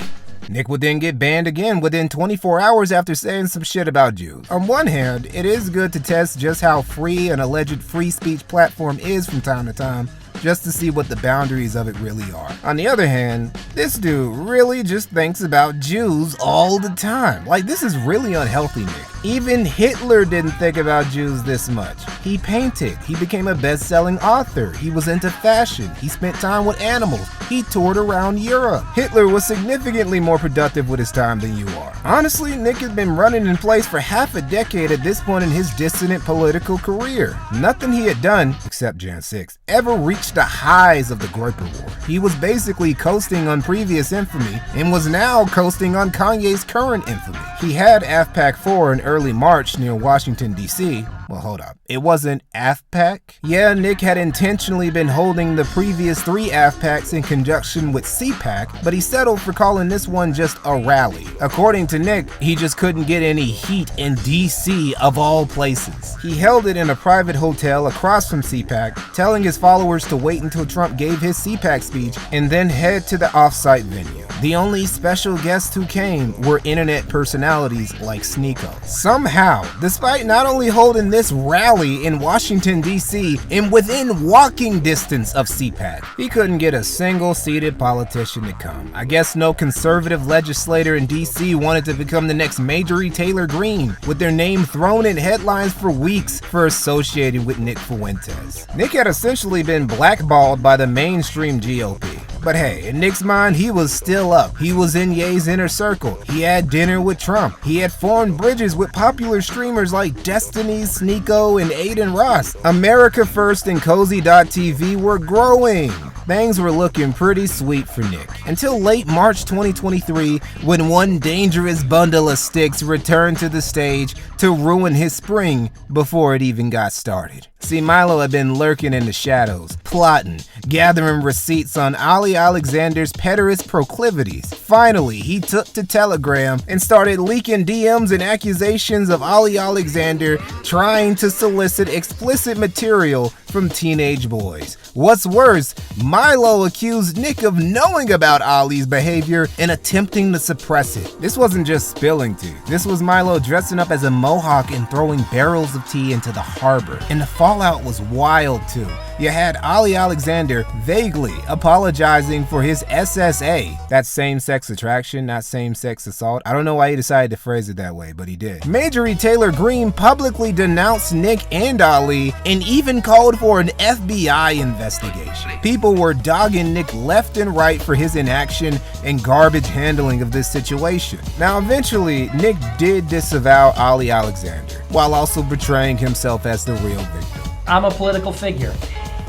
Nick would then get banned again within 24 hours after saying some shit about Jews. On one hand, it is good to test just how free an alleged free speech platform is from time to time, just to see what the boundaries of it really are. On the other hand, this dude really just thinks about Jews all the time. Like, this is really unhealthy, Nick. Even Hitler didn't think about Jews this much. He painted, he became a best-selling author, he was into fashion, he spent time with animals, he toured around Europe. Hitler was significantly more productive with his time than you are. Honestly, Nick has been running in place for half a decade at this point in his dissident political career. Nothing he had done, except Jan 6, ever reached the highs of the Groyper War. He was basically coasting on previous infamy and was now coasting on Kanye's current infamy. He had AFPAC 4 in early March near Washington, D.C. Well, hold up. It wasn't AFPAC? Yeah, Nick had intentionally been holding the previous 3 AFPACs in conjunction with CPAC, but he settled for calling this one just a rally. According to Nick, he just couldn't get any heat in D.C. of all places. He held it in a private hotel across from CPAC, telling his followers to wait until Trump gave his CPAC speech and then head to the off-site venue. The only special guests who came were internet personalities like Sneeko. Somehow, despite not only holding this rally in Washington, D.C. and within walking distance of CPAC, he couldn't get a single seated politician to come. I guess no conservative legislator in D.C. wanted to become the next Marjorie Taylor Greene, with their name thrown in headlines for weeks for associating with Nick Fuentes. Nick had essentially been blackballed by the mainstream GOP. But hey, in Nick's mind, he was still up. He was in Ye's inner circle. He had dinner with Trump. He had formed bridges with popular streamers like Destiny, Sneeko, and Aiden Ross. America First and Cozy.tv were growing. Things were looking pretty sweet for Nick, until late March 2023, when one dangerous bundle of sticks returned to the stage to ruin his spring before it even got started. See, Milo had been lurking in the shadows, plotting, gathering receipts on Ali Alexander's pederast proclivities. Finally, he took to Telegram and started leaking DMs and accusations of Ali Alexander trying to solicit explicit material from teenage boys. What's worse, Milo accused Nick of knowing about Ali's behavior and attempting to suppress it. This wasn't just spilling tea. This was Milo dressing up as a mohawk and throwing barrels of tea into the harbor. And the fallout was wild too. You had Ali Alexander vaguely apologizing for his SSA. That's same-sex attraction, not same-sex assault. I don't know why he decided to phrase it that way, but he did. Marjorie Taylor Greene publicly denounced Nick and Ali and even called for an FBI investigation. People were dogging Nick left and right for his inaction and garbage handling of this situation. Now, eventually, Nick did disavow Ali Alexander, while also portraying himself as the real victim. I'm a political figure,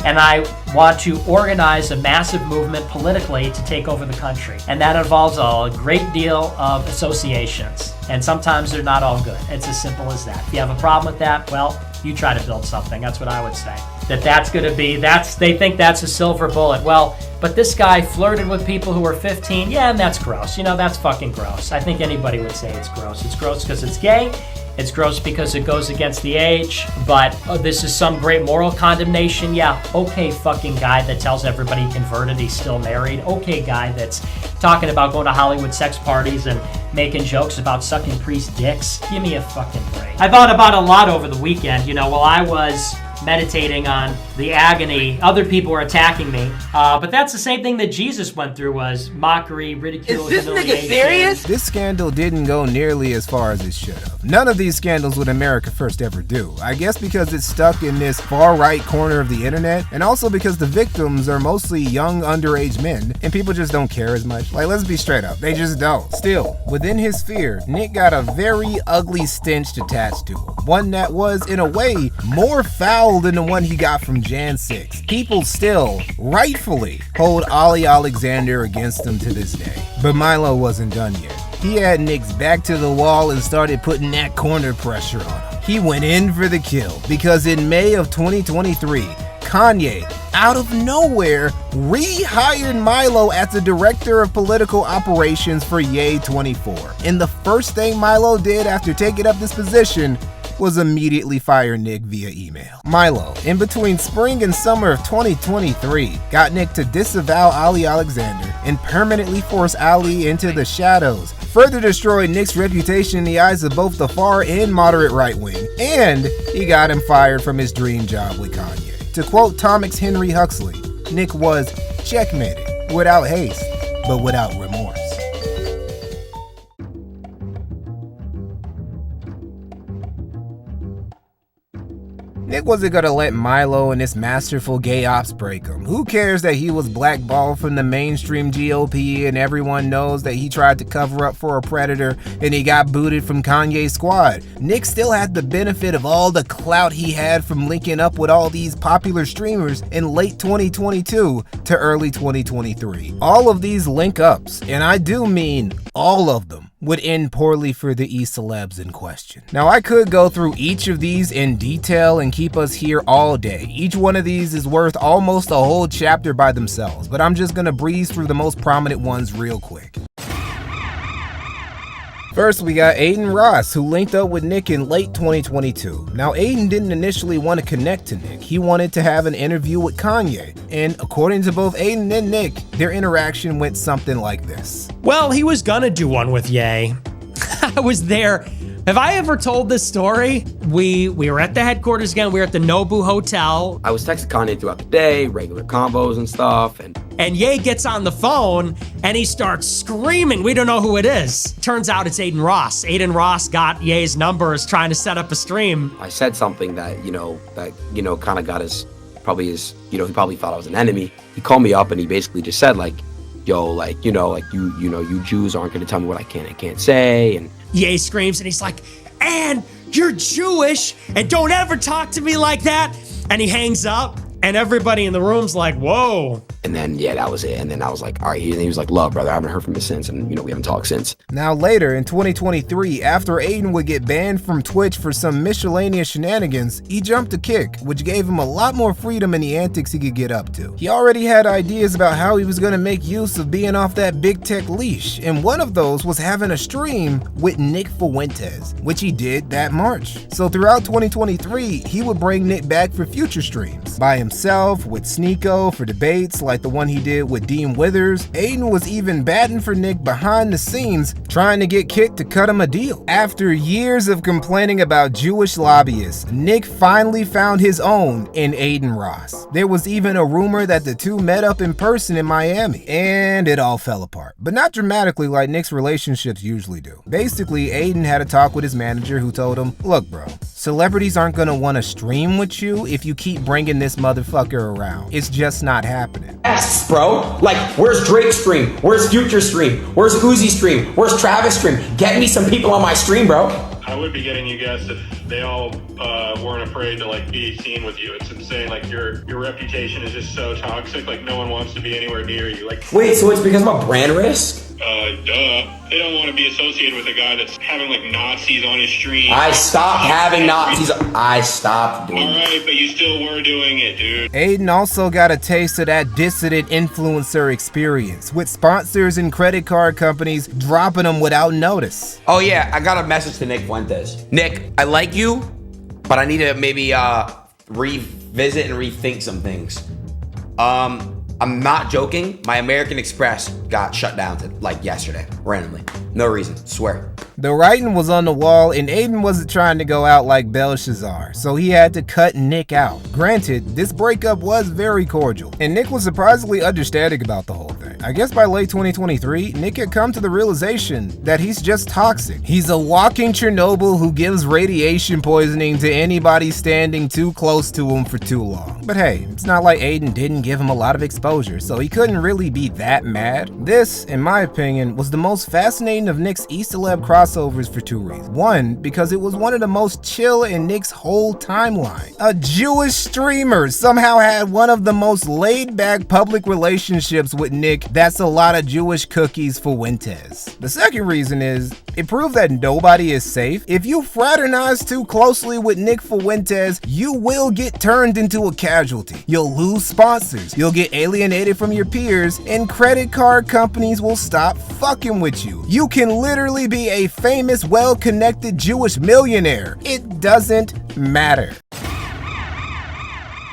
and I want to organize a massive movement politically to take over the country. And that involves a great deal of associations. And sometimes they're not all good. It's as simple as that. If you have a problem with that, well, you try to build something. That's what I would say. That's going to be, they think that's a silver bullet. Well, but this guy flirted with people who were 15. Yeah, and that's gross. That's fucking gross. I think anybody would say it's gross. It's gross because it's gay. It's gross because it goes against the age, but this is some great moral condemnation. Yeah, okay, fucking guy that tells everybody he converted, he's still married. Okay, guy that's talking about going to Hollywood sex parties and making jokes about sucking priest dicks. Give me a fucking break. I thought about a lot over the weekend, while I was meditating on the agony. Other people were attacking me, but that's the same thing that Jesus went through, was mockery, ridicule, Is this nigga serious? This scandal didn't go nearly as far as it should have. None of these scandals would America First ever do. I guess because it's stuck in this far-right corner of the internet, and also because the victims are mostly young underage men, and people just don't care as much. Like, let's be straight up, they just don't. Still, within his sphere, Nick got a very ugly stench attached to him. One that was, in a way, more foul than the one he got from Jan 6. People still, rightfully, hold Ali Alexander against him to this day. But Milo wasn't done yet. He had Nick's back to the wall and started putting that corner pressure on him. He went in for the kill, because in May of 2023, Kanye, out of nowhere, rehired Milo as the director of political operations for Ye 24. And the first thing Milo did after taking up this position was immediately fire Nick via email. Milo, in between spring and summer of 2023, got Nick to disavow Ali Alexander and permanently force Ali into the shadows, further destroyed Nick's reputation in the eyes of both the far and moderate right wing, and he got him fired from his dream job with Kanye. To quote Tomix Henry Huxley, Nick was checkmated, without haste, but without remorse. Nick wasn't gonna let Milo and his masterful gay ops break him. Who cares that he was blackballed from the mainstream GOP and everyone knows that he tried to cover up for a predator and he got booted from Kanye's squad? Nick still had the benefit of all the clout he had from linking up with all these popular streamers in late 2022 to early 2023. All of these link ups, and I do mean all of them, would end poorly for the E-celebs in question. Now, I could go through each of these in detail and keep us here all day. Each one of these is worth almost a whole chapter by themselves, but I'm just gonna breeze through the most prominent ones real quick. First, we got Aiden Ross, who linked up with Nick in late 2022. Now, Aiden didn't initially want to connect to Nick. He wanted to have an interview with Kanye. And according to both Aiden and Nick, their interaction went something like this. Well, he was gonna do one with Ye. I was there. Have I ever told this story? We were at the headquarters again. We were at the Nobu Hotel. I was texting Kanye throughout the day, regular combos and stuff. And Ye gets on the phone and he starts screaming. We don't know who it is. Turns out it's Aiden Ross. Aiden Ross got Ye's numbers trying to set up a stream. I said something that, kind of got he probably thought I was an enemy. He called me up and he basically just said you Jews aren't going to tell me what I can and can't say. And Ye screams and he's like, and you're Jewish and don't ever talk to me like that. And he hangs up and everybody in the room's like, whoa. And then, that was it. And then I was like, all right. And he was like, love, brother. I haven't heard from you since. And, we haven't talked since. Now, later in 2023, after Aiden would get banned from Twitch for some miscellaneous shenanigans, he jumped to Kick, which gave him a lot more freedom in the antics he could get up to. He already had ideas about how he was going to make use of being off that big tech leash. And one of those was having a stream with Nick Fuentes, which he did that March. So throughout 2023, he would bring Nick back for future streams. By himself, with Sneeko, for debates like the one he did with Dean Withers. Aiden was even batting for Nick behind the scenes, trying to get Kick to cut him a deal. After years of complaining about Jewish lobbyists, Nick finally found his own in Aiden Ross. There was even a rumor that the two met up in person in Miami, and it all fell apart. But not dramatically like Nick's relationships usually do. Basically, Aiden had a talk with his manager who told him, look bro, celebrities aren't gonna wanna stream with you if you keep bringing this motherfucker around. It's just not happening. Yes, bro. Like, where's Drake's stream? Where's Future's stream? Where's Uzi's stream? Where's Travis' stream? Get me some people on my stream, bro. I would be getting you guests if they all weren't afraid to be seen with you. It's insane. Your reputation is just so toxic. No one wants to be anywhere near you. Wait, so it's because of a brand risk? Duh. They don't want to be associated with a guy that's having Nazis on his stream. I stopped having Nazis. I stopped doing it. Alright, but you still were doing it, dude. Aiden also got a taste of that dissident influencer experience, with sponsors and credit card companies dropping them without notice. Oh yeah, I got a message to Nick Fuentes. Nick, I like you, but I need to maybe revisit and rethink some things. I'm not joking. My American Express got shut down yesterday, randomly. No reason, swear. The writing was on the wall, and Aiden wasn't trying to go out like Belshazzar, so he had to cut Nick out. Granted, this breakup was very cordial, and Nick was surprisingly understanding about the whole thing. I guess by late 2023, Nick had come to the realization that he's just toxic. He's a walking Chernobyl who gives radiation poisoning to anybody standing too close to him for too long. But hey, it's not like Aiden didn't give him a lot of exposure, so he couldn't really be that mad. This, in my opinion, was the most fascinating of Nick's E-celeb crossovers for two reasons. One, because it was one of the most chill in Nick's whole timeline. A Jewish streamer somehow had one of the most laid-back public relationships with Nick. That's a lot of Jewish cookies for Fuentes. The second reason is It proved that nobody is safe. If you fraternize too closely with Nick Fuentes, you will get turned into a casualty. You'll lose sponsors, you'll get alienated from your peers, and credit card companies will stop fucking with you. You can literally be a famous, well-connected Jewish millionaire. It doesn't matter.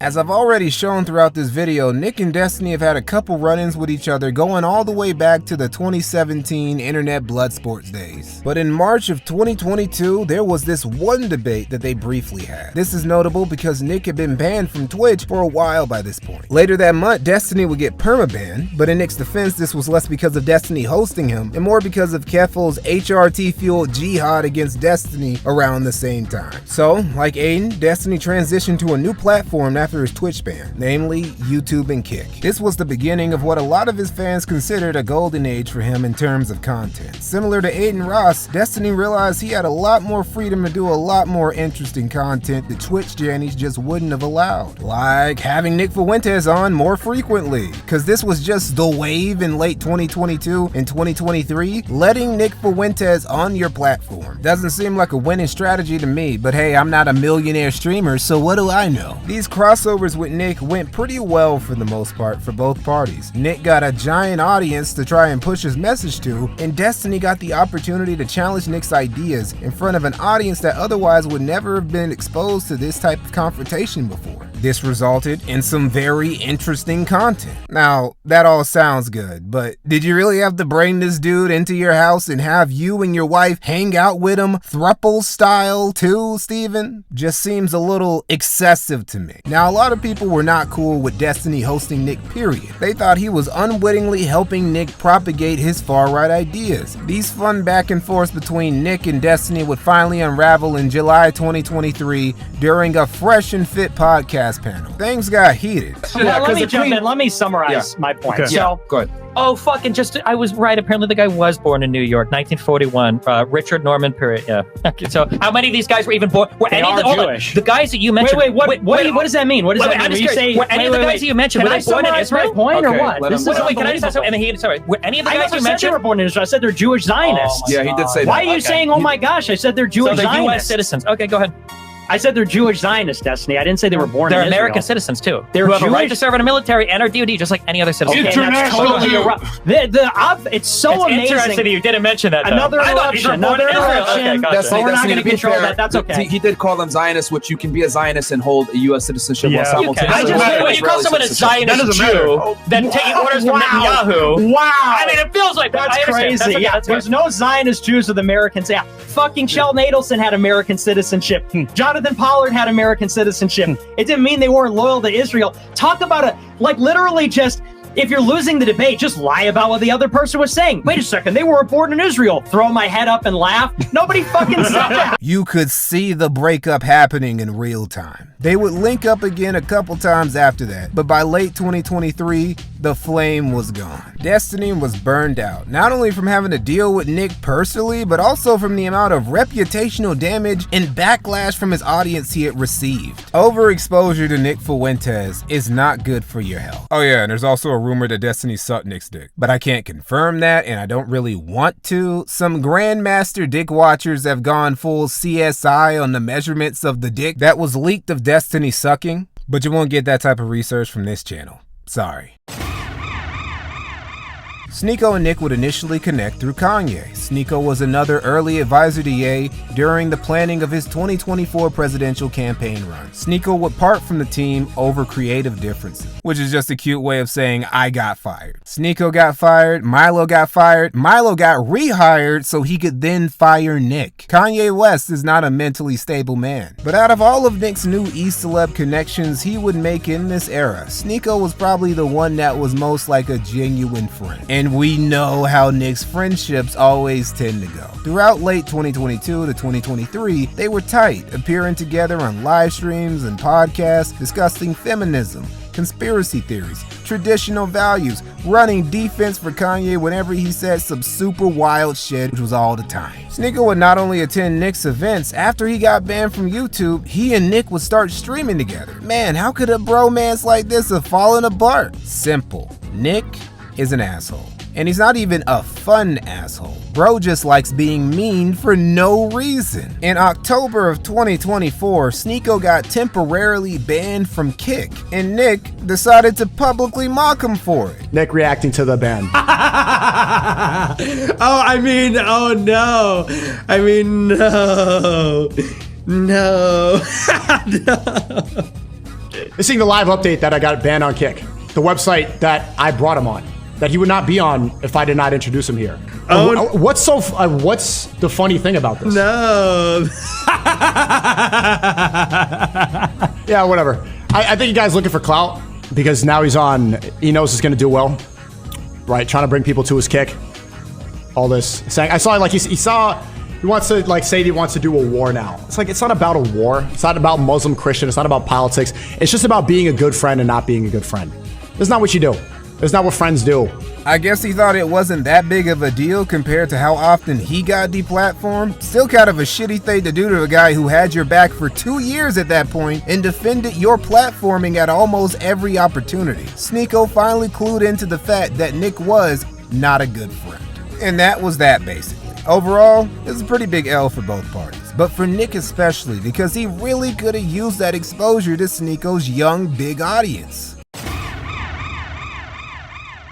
As I've already shown throughout this video, Nick and Destiny have had a couple run-ins with each other going all the way back to the 2017 internet blood sports days. But in March of 2022, there was this one debate that they briefly had. This is notable because Nick had been banned from Twitch for a while by this point. Later that month, Destiny would get permabanned, but in Nick's defense, this was less because of Destiny hosting him and more because of Keffel's HRT-fueled jihad against Destiny around the same time. So, like Aiden, Destiny transitioned to a new platform after his Twitch ban, namely YouTube and Kick. This was the beginning of what a lot of his fans considered a golden age for him in terms of content. Similar to Aiden Ross, Destiny realized he had a lot more freedom to do a lot more interesting content that Twitch Jannies just wouldn't have allowed. Like having Nick Fuentes on more frequently, cause this was just the wave in late 2022 and 2023, letting Nick Fuentes on your platform. Doesn't seem like a winning strategy to me, but hey, I'm not a millionaire streamer, so what do I know? These crossovers with Nick went pretty well for the most part for both parties. Nick got a giant audience to try and push his message to, and Destiny got the opportunity to challenge Nick's ideas in front of an audience that otherwise would never have been exposed to this type of confrontation before. This resulted in some very interesting content. Now, that all sounds good, but did you really have to bring this dude into your house and have you and your wife hang out with him throuple style too, Steven? Just seems a little excessive to me. Now, a lot of people were not cool with Destiny hosting Nick, period. They thought he was unwittingly helping Nick propagate his far-right ideas. These fun back and forths between Nick and Destiny would finally unravel in July 2023 during a Fresh and Fit podcast panel. Things got heated. Let me jump in. Let me summarize my point. Okay. So, go ahead. Oh, fucking I was right. Apparently the guy was born in New York, 1941. Richard Norman period. Yeah. Okay, so how many of these guys were even born? Were They any are of the, Jewish. The guys that you mentioned. What does that mean? What does that mean? I'm When just you curious, say, were any of the guys that you mentioned, can were I they born in summarize my Israel? point or Okay, what? let him- wait, can I just say, and sorry, were any of the I guys never you said mentioned? they were born in Israel. I said they're Jewish Zionists. Yeah, he did say that. Why are you Okay. saying, oh my gosh? I said they're Jewish So they're Zionists. U.S. citizens. Okay, go ahead. I said they're Jewish Zionists, Destiny. I didn't say they were born They're in American Israel. citizens too. They're who have a right Jewish- to serve in a military and are DoD just like any other citizen. Okay, that's totally it's so It's amazing. interesting that you didn't mention that. Though. Another I thought you interruption. were born Another in Israel. interruption. Okay, gotcha. But we're not going to be control fair, that. That's okay. He did call them Zionists, which you can be a Zionist and hold a U.S. citizenship while You can. simultaneously. When you call someone a Zionist Jew, then taking orders from Netanyahu. Wow. I mean, it feels like That's I understand. crazy. That's okay, Yeah, that's okay. there's no Zionist Jews with Americans. Yeah, fucking Sheldon Adelson had American citizenship. Jonathan Pollard had American citizenship. It didn't mean they weren't loyal to Israel. Talk about it, like literally just. If you're losing the debate, just lie about what the other person was saying. Wait a second, they were born in Israel. Throw my head up and laugh. Nobody fucking said that. You could see the breakup happening in real time. They would link up again a couple times after that, but by late 2023, the flame was gone. Destiny was burned out, not only from having to deal with Nick personally, but also from the amount of reputational damage and backlash from his audience he had received. Overexposure to Nick Fuentes is not good for your health. Oh yeah, and there's also a rumor that Destiny sucked Nick's dick, but I can't confirm that, and I don't really want to. Some Grandmaster dick watchers have gone full CSI on the measurements of the dick that was leaked of Destiny sucking, but you won't get that type of research from this channel. Sorry. Sneeko and Nick would initially connect through Kanye. Sneeko was another early advisor to Ye during the planning of his 2024 presidential campaign run. Sneeko would part from the team over creative differences, which is just a cute way of saying I got fired. Sneeko got fired, Milo got rehired so he could then fire Nick. Kanye West is not a mentally stable man, but out of all of Nick's new E-celeb connections he would make in this era, Sneeko was probably the one that was most like a genuine friend. And we know how Nick's friendships always tend to go. Throughout late 2022 to 2023, they were tight, appearing together on live streams and podcasts discussing feminism, conspiracy theories, traditional values, running defense for Kanye whenever he said some super wild shit, which was all the time. Sneeko would not only attend Nick's events, after he got banned from YouTube, he and Nick would start streaming together. Man, how could a bromance like this have fallen apart? Simple. Nick is an asshole. And he's not even a fun asshole. Bro just likes being mean for no reason. In October of 2024, Sneako got temporarily banned from Kick, and Nick decided to publicly mock him for it. Nick reacting to the ban. Oh no. No. Seeing the live update that I got banned on Kick, the website that I brought him on, that he would not be on if I did not introduce him here. What's the funny thing about this? No. Yeah, whatever. I think you guys looking for clout because now he's on. He knows he's gonna do well, right? Trying to bring people to his Kick. All this saying, I saw like he wants to like say he wants to do a war now. It's like, it's not about a war. It's not about Muslim Christian. It's not about politics. It's just about being a good friend and not being a good friend. That's not what you do. That's not what friends do. I guess he thought it wasn't that big of a deal compared to how often he got deplatformed. Still kind of a shitty thing to do to a guy who had your back for 2 years at that point and defended your platforming at almost every opportunity. Sneako finally clued into the fact that Nick was not a good friend. And that was that, basically. Overall, it's a pretty big L for both parties, but for Nick especially, because he really could have used that exposure to Sneako's young, big audience.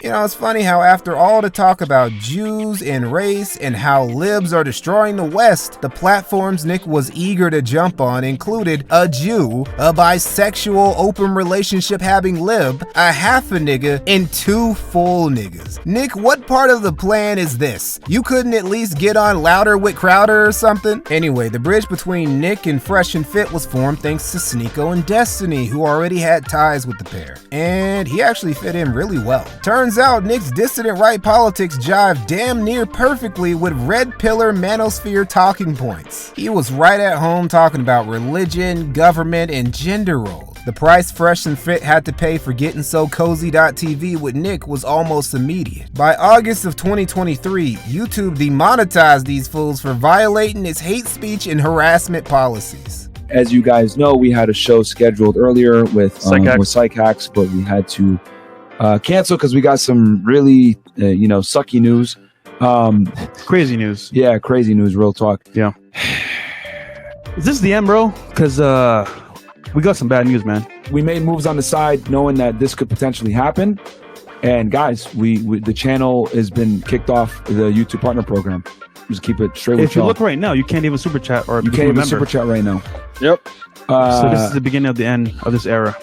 You know, it's funny how after all the talk about Jews and race and how libs are destroying the West, the platforms Nick was eager to jump on included a Jew, a bisexual open relationship having lib, a half a nigga, and 2 full niggas. Nick, what part of the plan is this? You couldn't at least get on Louder with Crowder or something? Anyway, the bridge between Nick and Fresh and Fit was formed thanks to Sneako and Destiny, who already had ties with the pair. And he actually fit in really well. Turns out Nick's dissident right politics jive damn near perfectly with red pillar manosphere talking points. He was right at home talking about religion, government, and gender roles. The price Fresh and Fit had to pay for getting so cozy.tv with Nick was almost immediate. By August of 2023, YouTube demonetized these fools for violating its hate speech and harassment policies. As you guys know, we had a show scheduled earlier with Psych Hacks, but we had to cancel because we got some really, sucky news. Crazy news. Yeah, crazy news, real talk. Yeah. Is this the end, bro? Because we got some bad news, man. We made moves on the side knowing that this could potentially happen. And guys, we the channel has been kicked off the YouTube Partner Program. Just keep it straight with If you look right now, you can't even super chat or you can't even super chat right now. Yep. So this is the beginning of the end of this era.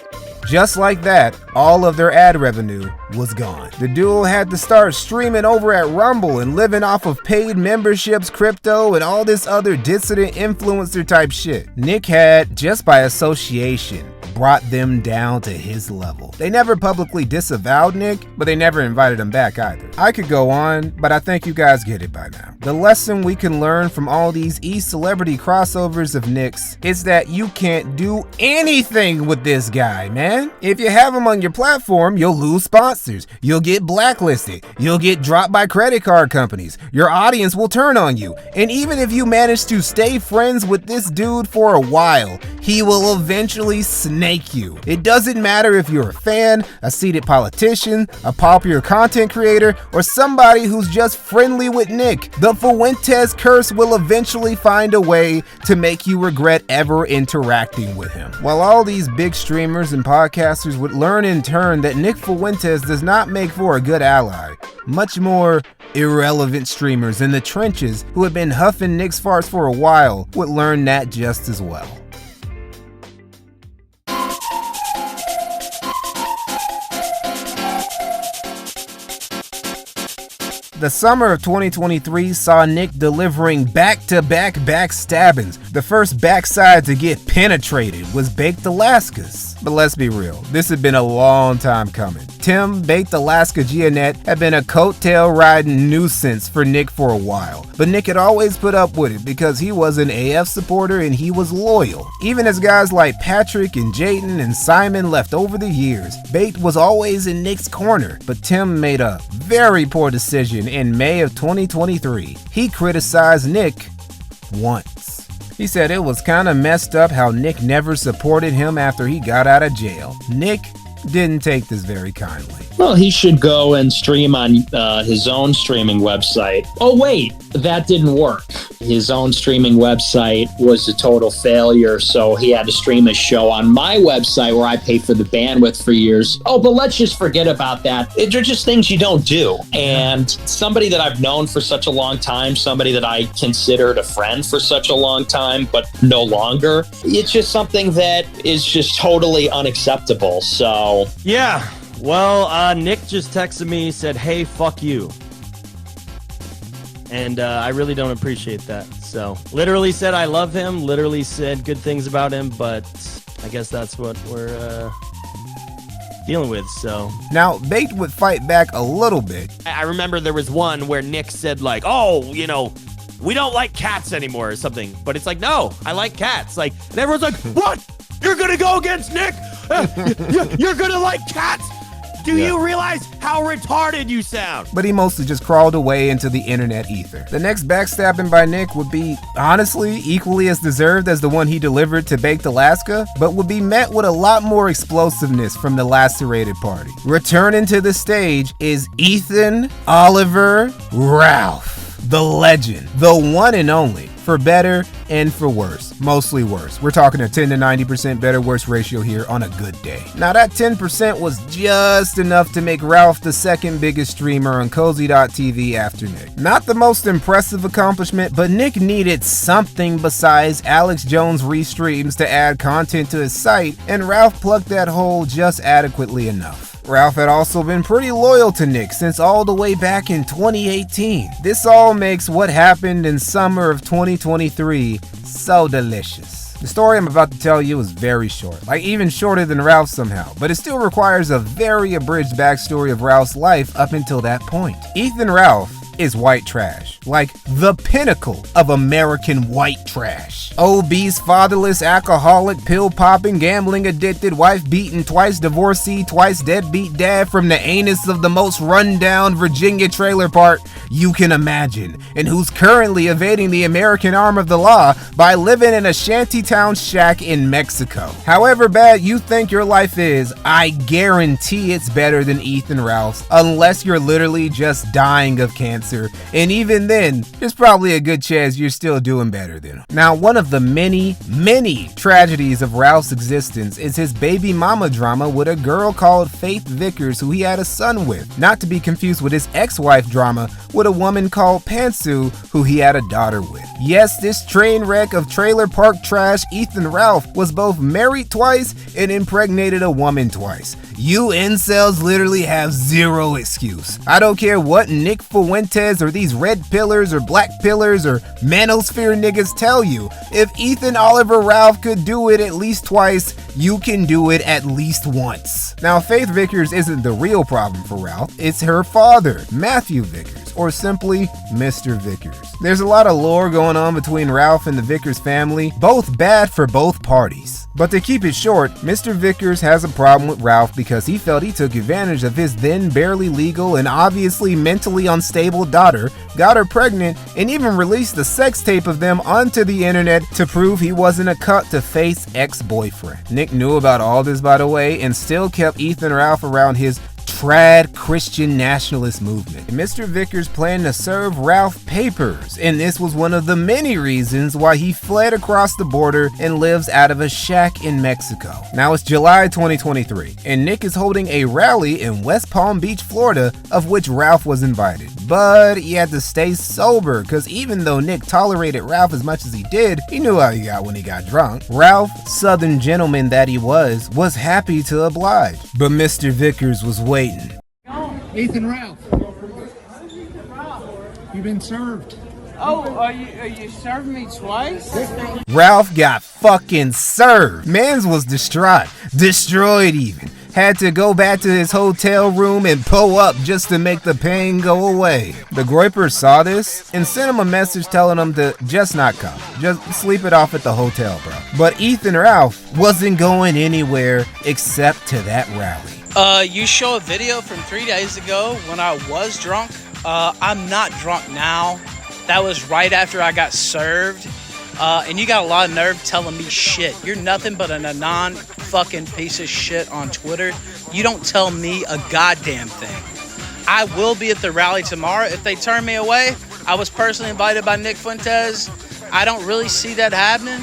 Just like that, all of their ad revenue was gone. The duo had to start streaming over at Rumble and living off of paid memberships, crypto, and all this other dissident influencer type shit. Nick had, just by association, brought them down to his level. They never publicly disavowed Nick, but they never invited him back either. I could go on, but I think you guys get it by now. The lesson we can learn from all these e-celebrity crossovers of Nick's is that you can't do anything with this guy, man. If you have him on your platform, you'll lose sponsors, you'll get blacklisted, you'll get dropped by credit card companies, your audience will turn on you, and even if you manage to stay friends with this dude for a while, he will eventually snake you. It doesn't matter if you're a fan, a seated politician, a popular content creator, or somebody who's just friendly with Nick. The Fuentes curse will eventually find a way to make you regret ever interacting with him. While all these big streamers and podcasters would learn in turn that Nick Fuentes does not make for a good ally, much more irrelevant streamers in the trenches who have been huffing Nick's farts for a while would learn that just as well. The summer of 2023 saw Nick delivering back-to-back backstabbings. The first backside to get penetrated was Baked Alaska's. But let's be real, this had been a long time coming. Tim, Baked Alaska Gianette, had been a coattail-riding nuisance for Nick for a while. But Nick had always put up with it because he was an AF supporter and he was loyal. Even as guys like Patrick and Jayden and Simon left over the years, Baked was always in Nick's corner. But Tim made a very poor decision in May of 2023. He criticized Nick once. He said it was kinda messed up how Nick never supported him after he got out of jail. Nick didn't take this very kindly. Well, he should go and stream on his own streaming website. Oh, wait, that didn't work. His own streaming website was a total failure, so he had to stream his show on my website where I pay for the bandwidth for years. Oh, but let's just forget about that. They're just things you don't do. And somebody that I've known for such a long time, somebody that I considered a friend for such a long time, but no longer, it's just something that is just totally unacceptable. So, yeah. Well, Nick just texted me, said, hey, fuck you. And I really don't appreciate that. So, literally said I love him, literally said good things about him, but I guess that's what we're dealing with, so. Now, Baked would fight back a little bit. I remember there was one where Nick said, like, oh, you know, we don't like cats anymore or something. But it's like, no, I like cats. Like, and everyone's like, what? You're going to go against Nick? You're going to like cats? Do you realize how retarded you sound? But he mostly just crawled away into the internet ether. The next backstabbing by Nick would be, honestly, equally as deserved as the one he delivered to Baked Alaska, but would be met with a lot more explosiveness from the lacerated party. Returning to the stage is Ethan Oliver Ralph, the legend, the one and only, for better and for worse. Mostly worse. We're talking a 10 to 90% better worse ratio here on a good day. Now that 10% was just enough to make Ralph the second biggest streamer on Cozy.tv after Nick. Not the most impressive accomplishment, but Nick needed something besides Alex Jones restreams to add content to his site, and Ralph plugged that hole just adequately enough. Ralph had also been pretty loyal to Nick since all the way back in 2018. This all makes what happened in summer of 2023 so delicious. The story I'm about to tell you is very short, like even shorter than Ralph somehow, but it still requires a very abridged backstory of Ralph's life up until that point. Ethan Ralph is white trash, like the pinnacle of American white trash. Obese, fatherless, alcoholic, pill-popping, gambling-addicted, wife-beaten, twice divorcee, twice deadbeat dad from the anus of the most run-down Virginia trailer park you can imagine, and who's currently evading the American arm of the law by living in a shantytown shack in Mexico. However bad you think your life is, I guarantee it's better than Ethan Ralph's, unless you're literally just dying of cancer. And even then, there's probably a good chance you're still doing better than him. Now, one of the many tragedies of Ralph's existence is his baby mama drama with a girl called Faith Vickers who he had a son with. Not to be confused with his ex-wife drama with a woman called Pantsu who he had a daughter with. Yes, this train wreck of trailer park trash Ethan Ralph was both married twice and impregnated a woman twice. You incels literally have zero excuse. I don't care what Nick Fuentes or these red pillars or black pillars or manosphere niggas tell you. If Ethan Oliver Ralph could do it at least twice, you can do it at least once. Now, Faith Vickers isn't the real problem for Ralph. It's her father, Matthew Vickers, or simply Mr. Vickers. There's a lot of lore going on between Ralph and the Vickers family, both bad for both parties. But to keep it short, Mr. Vickers has a problem with Ralph because he felt he took advantage of his then barely legal and obviously mentally unstable daughter, got her pregnant, and even released a sex tape of them onto the internet to prove he wasn't a cunt to Faith's ex-boyfriend. Nick knew about all this, by the way, and still kept Ethan Ralph around his trad Christian nationalist movement. Mr. Vickers planned to serve Ralph papers, and this was one of the many reasons why he fled across the border and lives out of a shack in Mexico. Now it's July 2023, and Nick is holding a rally in West Palm Beach, Florida, of which Ralph was invited. But he had to stay sober, because even though Nick tolerated Ralph as much as he did, he knew how he got when he got drunk. Ralph, southern gentleman that he was happy to oblige. But Mr. Vickers was waiting. Ethan Ralph, you've been served. Oh, are you serving me twice? Ralph got fucking served. Mans was distraught, destroyed even. Had to go back to his hotel room and pull up just to make the pain go away. The Groypers saw this and sent him a message telling him to just not come. Just sleep it off at the hotel, bro. But Ethan Ralph wasn't going anywhere except to that rally. You show a video from 3 days ago when I was drunk. I'm not drunk now. That was right after I got served. And you got a lot of nerve telling me shit. You're nothing but an anon fucking piece of shit on Twitter. You don't tell me a goddamn thing. I will be at the rally tomorrow. If they turn me away, I was personally invited by Nick Fuentes. I don't really see that happening,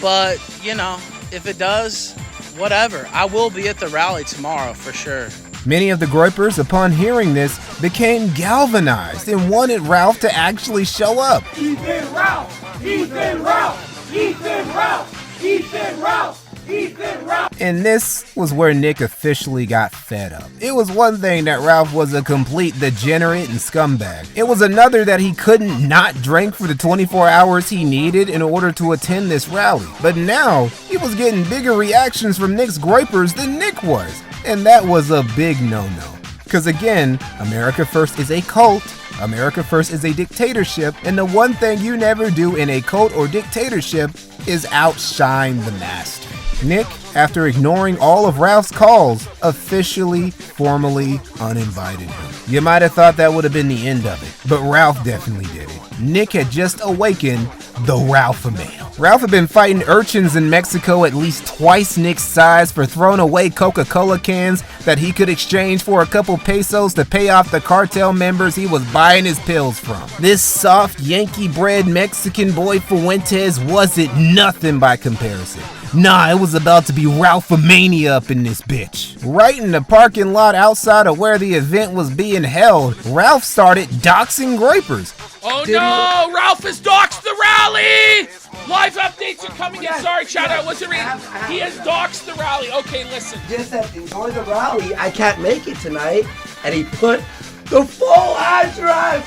but, you know, if it does, whatever. I will be at the rally tomorrow for sure. Many of the Groypers, upon hearing this, became galvanized and wanted Ralph to actually show up. Ethan Ralph! Ethan Ralph! Ethan Ralph! Ethan Ralph! Ethan Ralph! And this was where Nick officially got fed up. It was one thing that Ralph was a complete degenerate and scumbag. It was another that he couldn't not drink for the 24 hours he needed in order to attend this rally. But now, he was getting bigger reactions from Nick's Groypers than Nick was. And that was a big no-no. Because again, America First is a cult, America First is a dictatorship, and the one thing you never do in a cult or dictatorship is outshine the master. Nick, after ignoring all of Ralph's calls, officially, formally uninvited him. You might have thought that would have been the end of it, but Ralph definitely did it. Nick had just awakened the Ralpha male. Ralph had been fighting urchins in Mexico at least twice Nick's size for throwing away Coca-Cola cans that he could exchange for a couple pesos to pay off the cartel members he was buying his pills from. This soft, Yankee-bred Mexican boy Fuentes wasn't nothing by comparison. Nah, it was about to be Ralphamania up in this bitch. Right in the parking lot outside of where the event was being held, Ralph started doxing Groypers. Oh no! Ralph has doxed the rally! Live updates are coming in. Sorry, chat, I wasn't reading. He has doxed the rally. Okay, listen. Just said, enjoy the rally. I can't make it tonight. And he put the full address.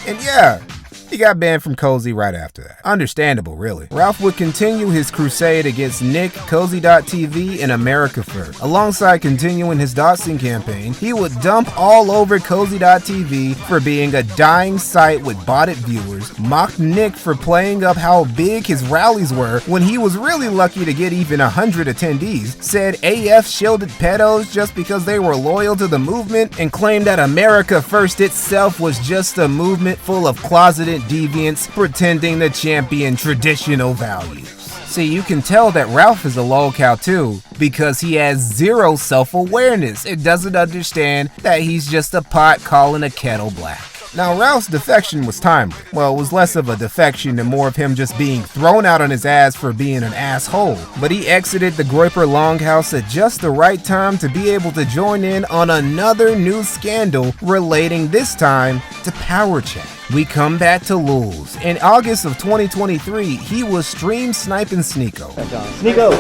And yeah, he got banned from Cozy right after that. Understandable, really. Ralph would continue his crusade against Nick, Cozy.tv, and America First. Alongside continuing his doxing campaign, he would dump all over Cozy.tv for being a dying site with botted viewers, mock Nick for playing up how big his rallies were when he was really lucky to get even 100 attendees, said AF shielded pedos just because they were loyal to the movement, and claimed that America First itself was just a movement full of closeted deviants pretending to champion traditional values. See, you can tell that Ralph is a lolcow too, because he has zero self-awareness and doesn't understand that he's just a pot calling a kettle black. Now, Ralph's defection was timely. Well, it was less of a defection and more of him just being thrown out on his ass for being an asshole. But he exited the Groyper Longhouse at just the right time to be able to join in on another new scandal relating this time to Power Chat. We come back to Lulz. In August of 2023, he was stream sniping Sneeko. Sneeko!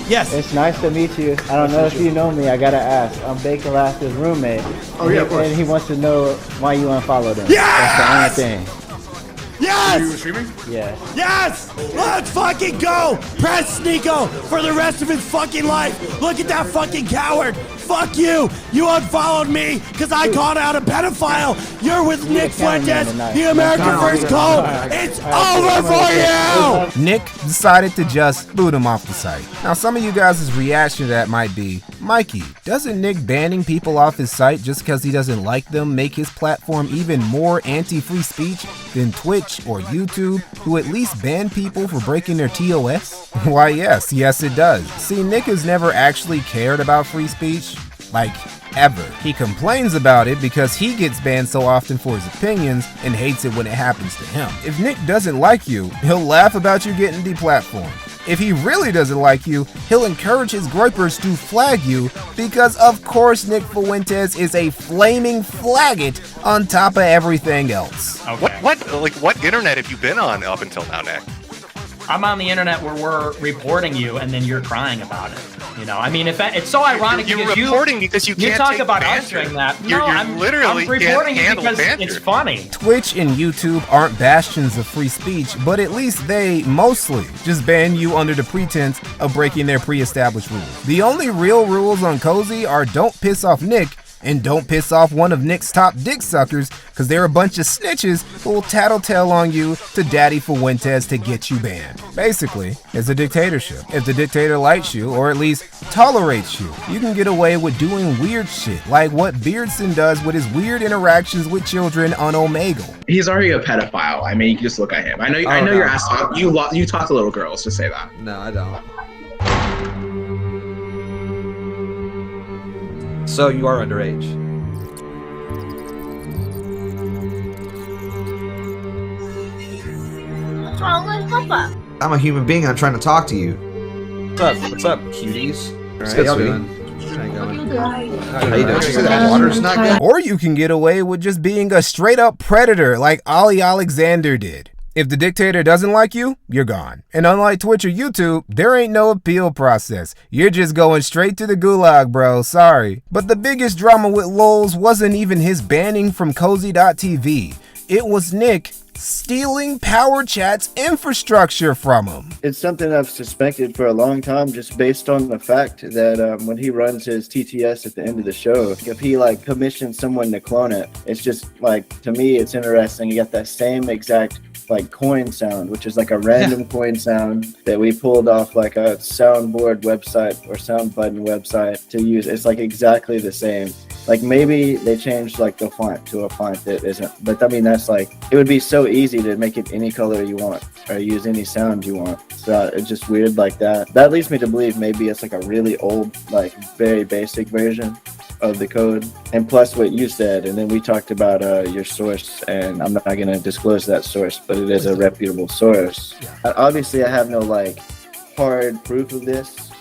Yes. It's nice to meet you. I don't know if you know me. I gotta ask. I'm Baker Laster's roommate. Oh, yeah, of course. And he wants to know why you unfollowed him. Yes! That's the only thing. Yes! Are you streaming? Yes. Yes! Let's fucking go! Press Sneeko for the rest of his fucking life! Look at that fucking coward! Fuck you! You unfollowed me because I called out a pedophile! You're with Nick Fuentes, the American First Cult! It's over for you! Nick decided to just boot him off the site. Now, some of you guys' reaction to that might be, Mikey, doesn't Nick banning people off his site just because he doesn't like them make his platform even more anti-free speech than Twitch or YouTube, who at least ban people for breaking their TOS? Why, yes it does. See, Nick has never actually cared about free speech. Like, ever. He complains about it because he gets banned so often for his opinions and hates it when it happens to him. If Nick doesn't like you, he'll laugh about you getting deplatformed. If he really doesn't like you, he'll encourage his Groypers to flag you because of course Nick Fuentes is a flaming flaggot on top of everything else. Okay. What internet have you been on up until now, Nick? I'm on the internet where we're reporting you and then you're crying about it. You know, I mean, if it's so ironic you're because reporting because you can't talk take about banter. answering that. You're I'm literally reporting can't it handle because banter. it's funny. Twitch and YouTube aren't bastions of free speech, but at least they mostly just ban you under the pretense of breaking their pre-established rules. The only real rules on Cozy are don't piss off Nick And don't piss off one of Nick's top dick suckers, because they're a bunch of snitches who will tattletale on you to Daddy Fuentes to get you banned. Basically, it's a dictatorship. If the dictator likes you, or at least tolerates you, you can get away with doing weird shit, like what Beardson does with his weird interactions with children on Omegle. He's already a pedophile. I mean, you can just look at him. I know you're asked. You talk to little girls. Just say that. No, I don't. So you are underage. What's wrong with Papa? I'm a human being. I'm trying to talk to you. What's up, cuties? What's All right, good, y'all sweetie? How you doing? Say that water's not good. Or you can get away with just being a straight up predator like Ali Alexander did. If the dictator doesn't like you, you're gone. And unlike Twitch or YouTube, there ain't no appeal process. You're just going straight to the gulag, bro. Sorry. But the biggest drama with Lols wasn't even his banning from Cozy.tv. It was Nick stealing Power Chat's infrastructure from him. It's something I've suspected for a long time, just based on the fact that when he runs his TTS at the end of the show, if he like commissions someone to clone it, it's just like, to me, it's interesting. You got that same exact like coin sound, which is like a random coin sound that we pulled off like a soundboard website or sound button website to use. It's like exactly the same. Like maybe they changed like the font to a font that isn't, but I mean, that's like, it would be so easy to make it any color you want or use any sound you want. So it's just weird like that. That leads me to believe maybe it's like a really old, like very basic version of the code. And plus what you said, and then we talked about your source, and I'm not going to disclose that source, but it is a reputable source. Obviously I have no like hard proof of this,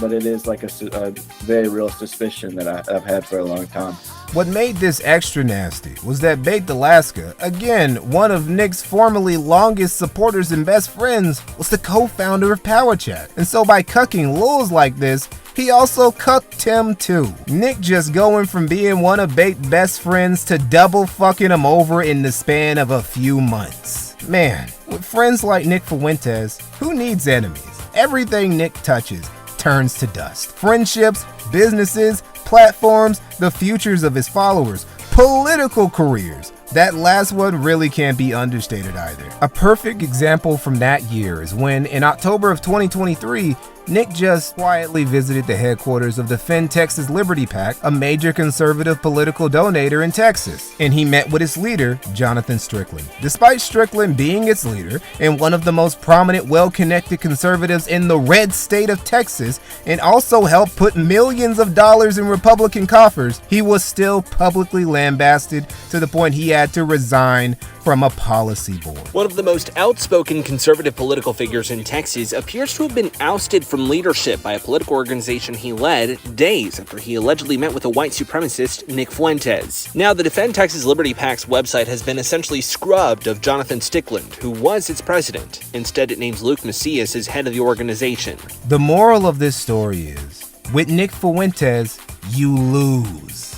but it is like a very real suspicion that I've had for a long time. What made this extra nasty was that Baked Alaska, again, one of Nick's formerly longest supporters and best friends, was the co-founder of Power Chat. And so by cucking Lulz like this, he also cucked him too. Nick just going from being one of Baked's best friends to double fucking him over in the span of a few months. Man, with friends like Nick Fuentes, who needs enemies? Everything Nick touches turns to dust. Friendships, businesses, platforms, the futures of his followers, political careers. That last one really can't be understated either. A perfect example from that year is when, in October of 2023, Nick just quietly visited the headquarters of the Defend Texas Liberty PAC, a major conservative political donator in Texas, and he met with its leader, Jonathan Strickland. Despite Strickland being its leader and one of the most prominent, well-connected conservatives in the red state of Texas, and also helped put millions of dollars in Republican coffers, he was still publicly lambasted to the point he had to resign from a policy board. One of the most outspoken conservative political figures in Texas appears to have been ousted from leadership by a political organization he led days after he allegedly met with a white supremacist, Nick Fuentes. Now, the Defend Texas Liberty PAC's website has been essentially scrubbed of Jonathan Strickland, who was its president. Instead, it names Luke Macias as head of the organization. The moral of this story is, with Nick Fuentes, you lose.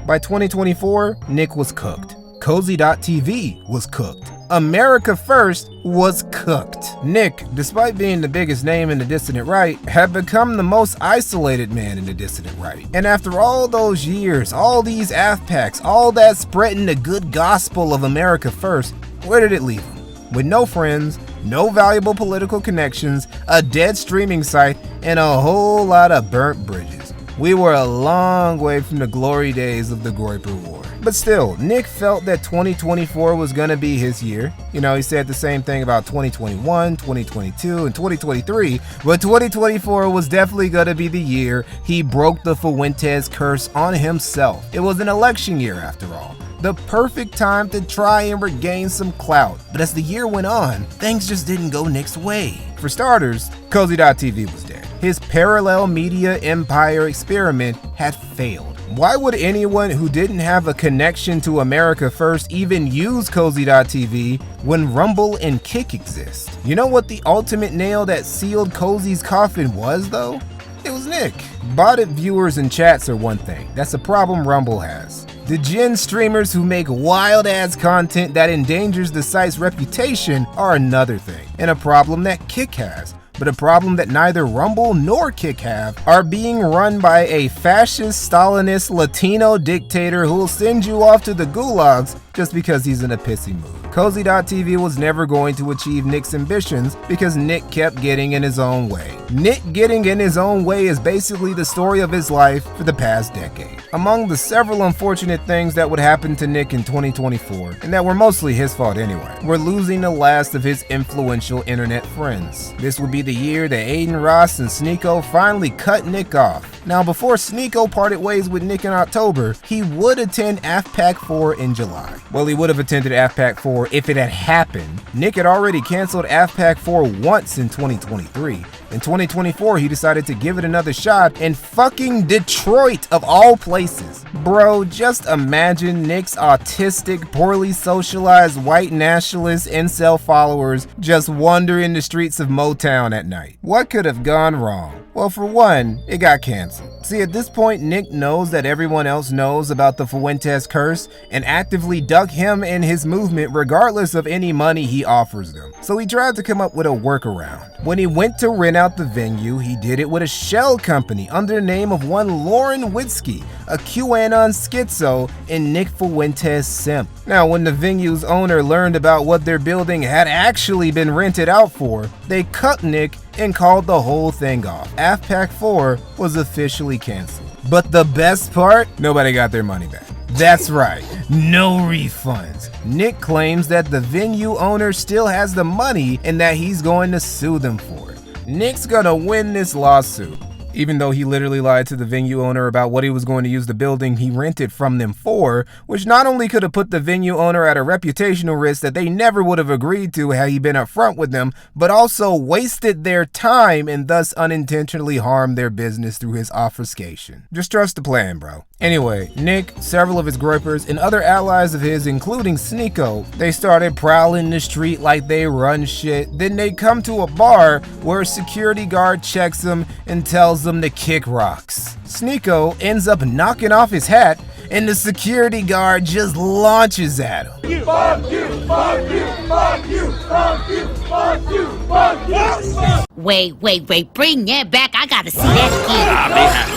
By 2024, Nick was cooked. Cozy.tv was cooked. America First was cooked. Nick, despite being the biggest name in the dissident right, had become the most isolated man in the dissident right. And after all those years, all these AFPACs, all that spreading the good gospel of America First, where did it leave him? With no friends, no valuable political connections, a dead streaming site, and a whole lot of burnt bridges. We were a long way from the glory days of the Groyper War. But still, Nick felt that 2024 was going to be his year. You know, he said the same thing about 2021, 2022, and 2023, but 2024 was definitely going to be the year he broke the Fuentes curse on himself. It was an election year after all. The perfect time to try and regain some clout. But as the year went on, things just didn't go Nick's way. For starters, Cozy.tv was dead. His parallel media empire experiment had failed. Why would anyone who didn't have a connection to America First even use Cozy.tv when Rumble and Kick exist? You know what the ultimate nail that sealed Cozy's coffin was, though? It was Nick. Botted viewers and chats are one thing. That's a problem Rumble has. The Gen streamers who make wild-ass content that endangers the site's reputation are another thing, and a problem that Kick has. But a problem that neither Rumble nor Kick have are being run by a fascist, Stalinist, Latino dictator who'll send you off to the gulags just because he's in a pissy mood. Cozy.tv was never going to achieve Nick's ambitions because Nick kept getting in his own way. Nick getting in his own way is basically the story of his life for the past decade. Among the several unfortunate things that would happen to Nick in 2024, and that were mostly his fault anyway, we're losing the last of his influential internet friends. This would be the year that Aiden Ross and Sneeko finally cut Nick off. Now, before Sneeko parted ways with Nick in October, he would attend AFPAC 4 in July. Well, he would have attended AFPAC 4 if it had happened. Nick had already canceled AFPAC 4 once in 2023. In 2024, he decided to give it another shot in fucking Detroit, of all places. Bro, just imagine Nick's autistic, poorly socialized white nationalist incel followers just wandering the streets of Motown at night. What could have gone wrong? Well, for one, it got canceled. See, at this point, Nick knows that everyone else knows about the Fuentes curse and actively duck him and his movement regardless of any money he offers them. So he tried to come up with a workaround. When he went to rent out the venue, he did it with a shell company under the name of one Lauren Witzke, a QAnon schizo and Nick Fuentes simp. Now, when the venue's owner learned about what their building had actually been rented out for, they cut Nick and called the whole thing off. AFPAC 4 was officially canceled. But the best part? Nobody got their money back. That's right, no refunds. Nick claims that the venue owner still has the money and that he's going to sue them for it. Nick's gonna win this lawsuit. Even though he literally lied to the venue owner about what he was going to use the building he rented from them for, which not only could have put the venue owner at a reputational risk that they never would have agreed to had he been upfront with them, but also wasted their time and thus unintentionally harmed their business through his obfuscation. Just trust the plan, bro. Anyway, Nick, several of his groypers, and other allies of his, including Sneeko, they started prowling the street like they run shit. Then they come to a bar where a security guard checks them and tells them to kick rocks. Sneeko ends up knocking off his hat, and the security guard just launches at him. Fuck you, fuck you, fuck you, fuck you, fuck you, fuck you. Wait, bring that back. I gotta see that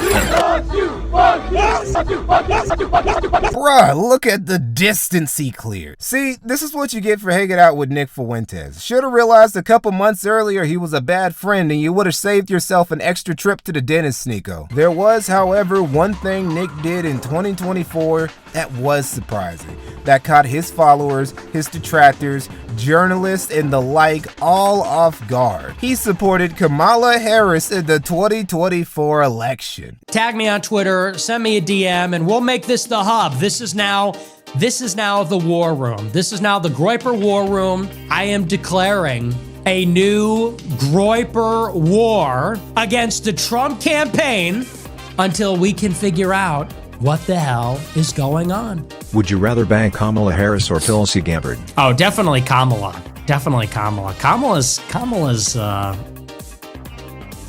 Bruh, look at the distance he cleared. See, this is what you get for hanging out with Nick Fuentes. Should've realized a couple months earlier he was a bad friend and you would've saved yourself an extra trip to the dentist, Sneeko. There was, however, one thing Nick did in 2024 that was surprising. That caught his followers, his detractors, journalists, and the like all off guard. He supported Kamala Harris in the 2024 election. Tag me on Twitter, send me a DM, and we'll make this the hub. This is now the war room. This is now the Groyper War Room. I am declaring a new Groyper war against the Trump campaign until we can figure out what the hell is going on. Would you rather bang Kamala Harris or Tulsi Gabbard? Oh, definitely Kamala. Definitely Kamala. Kamala's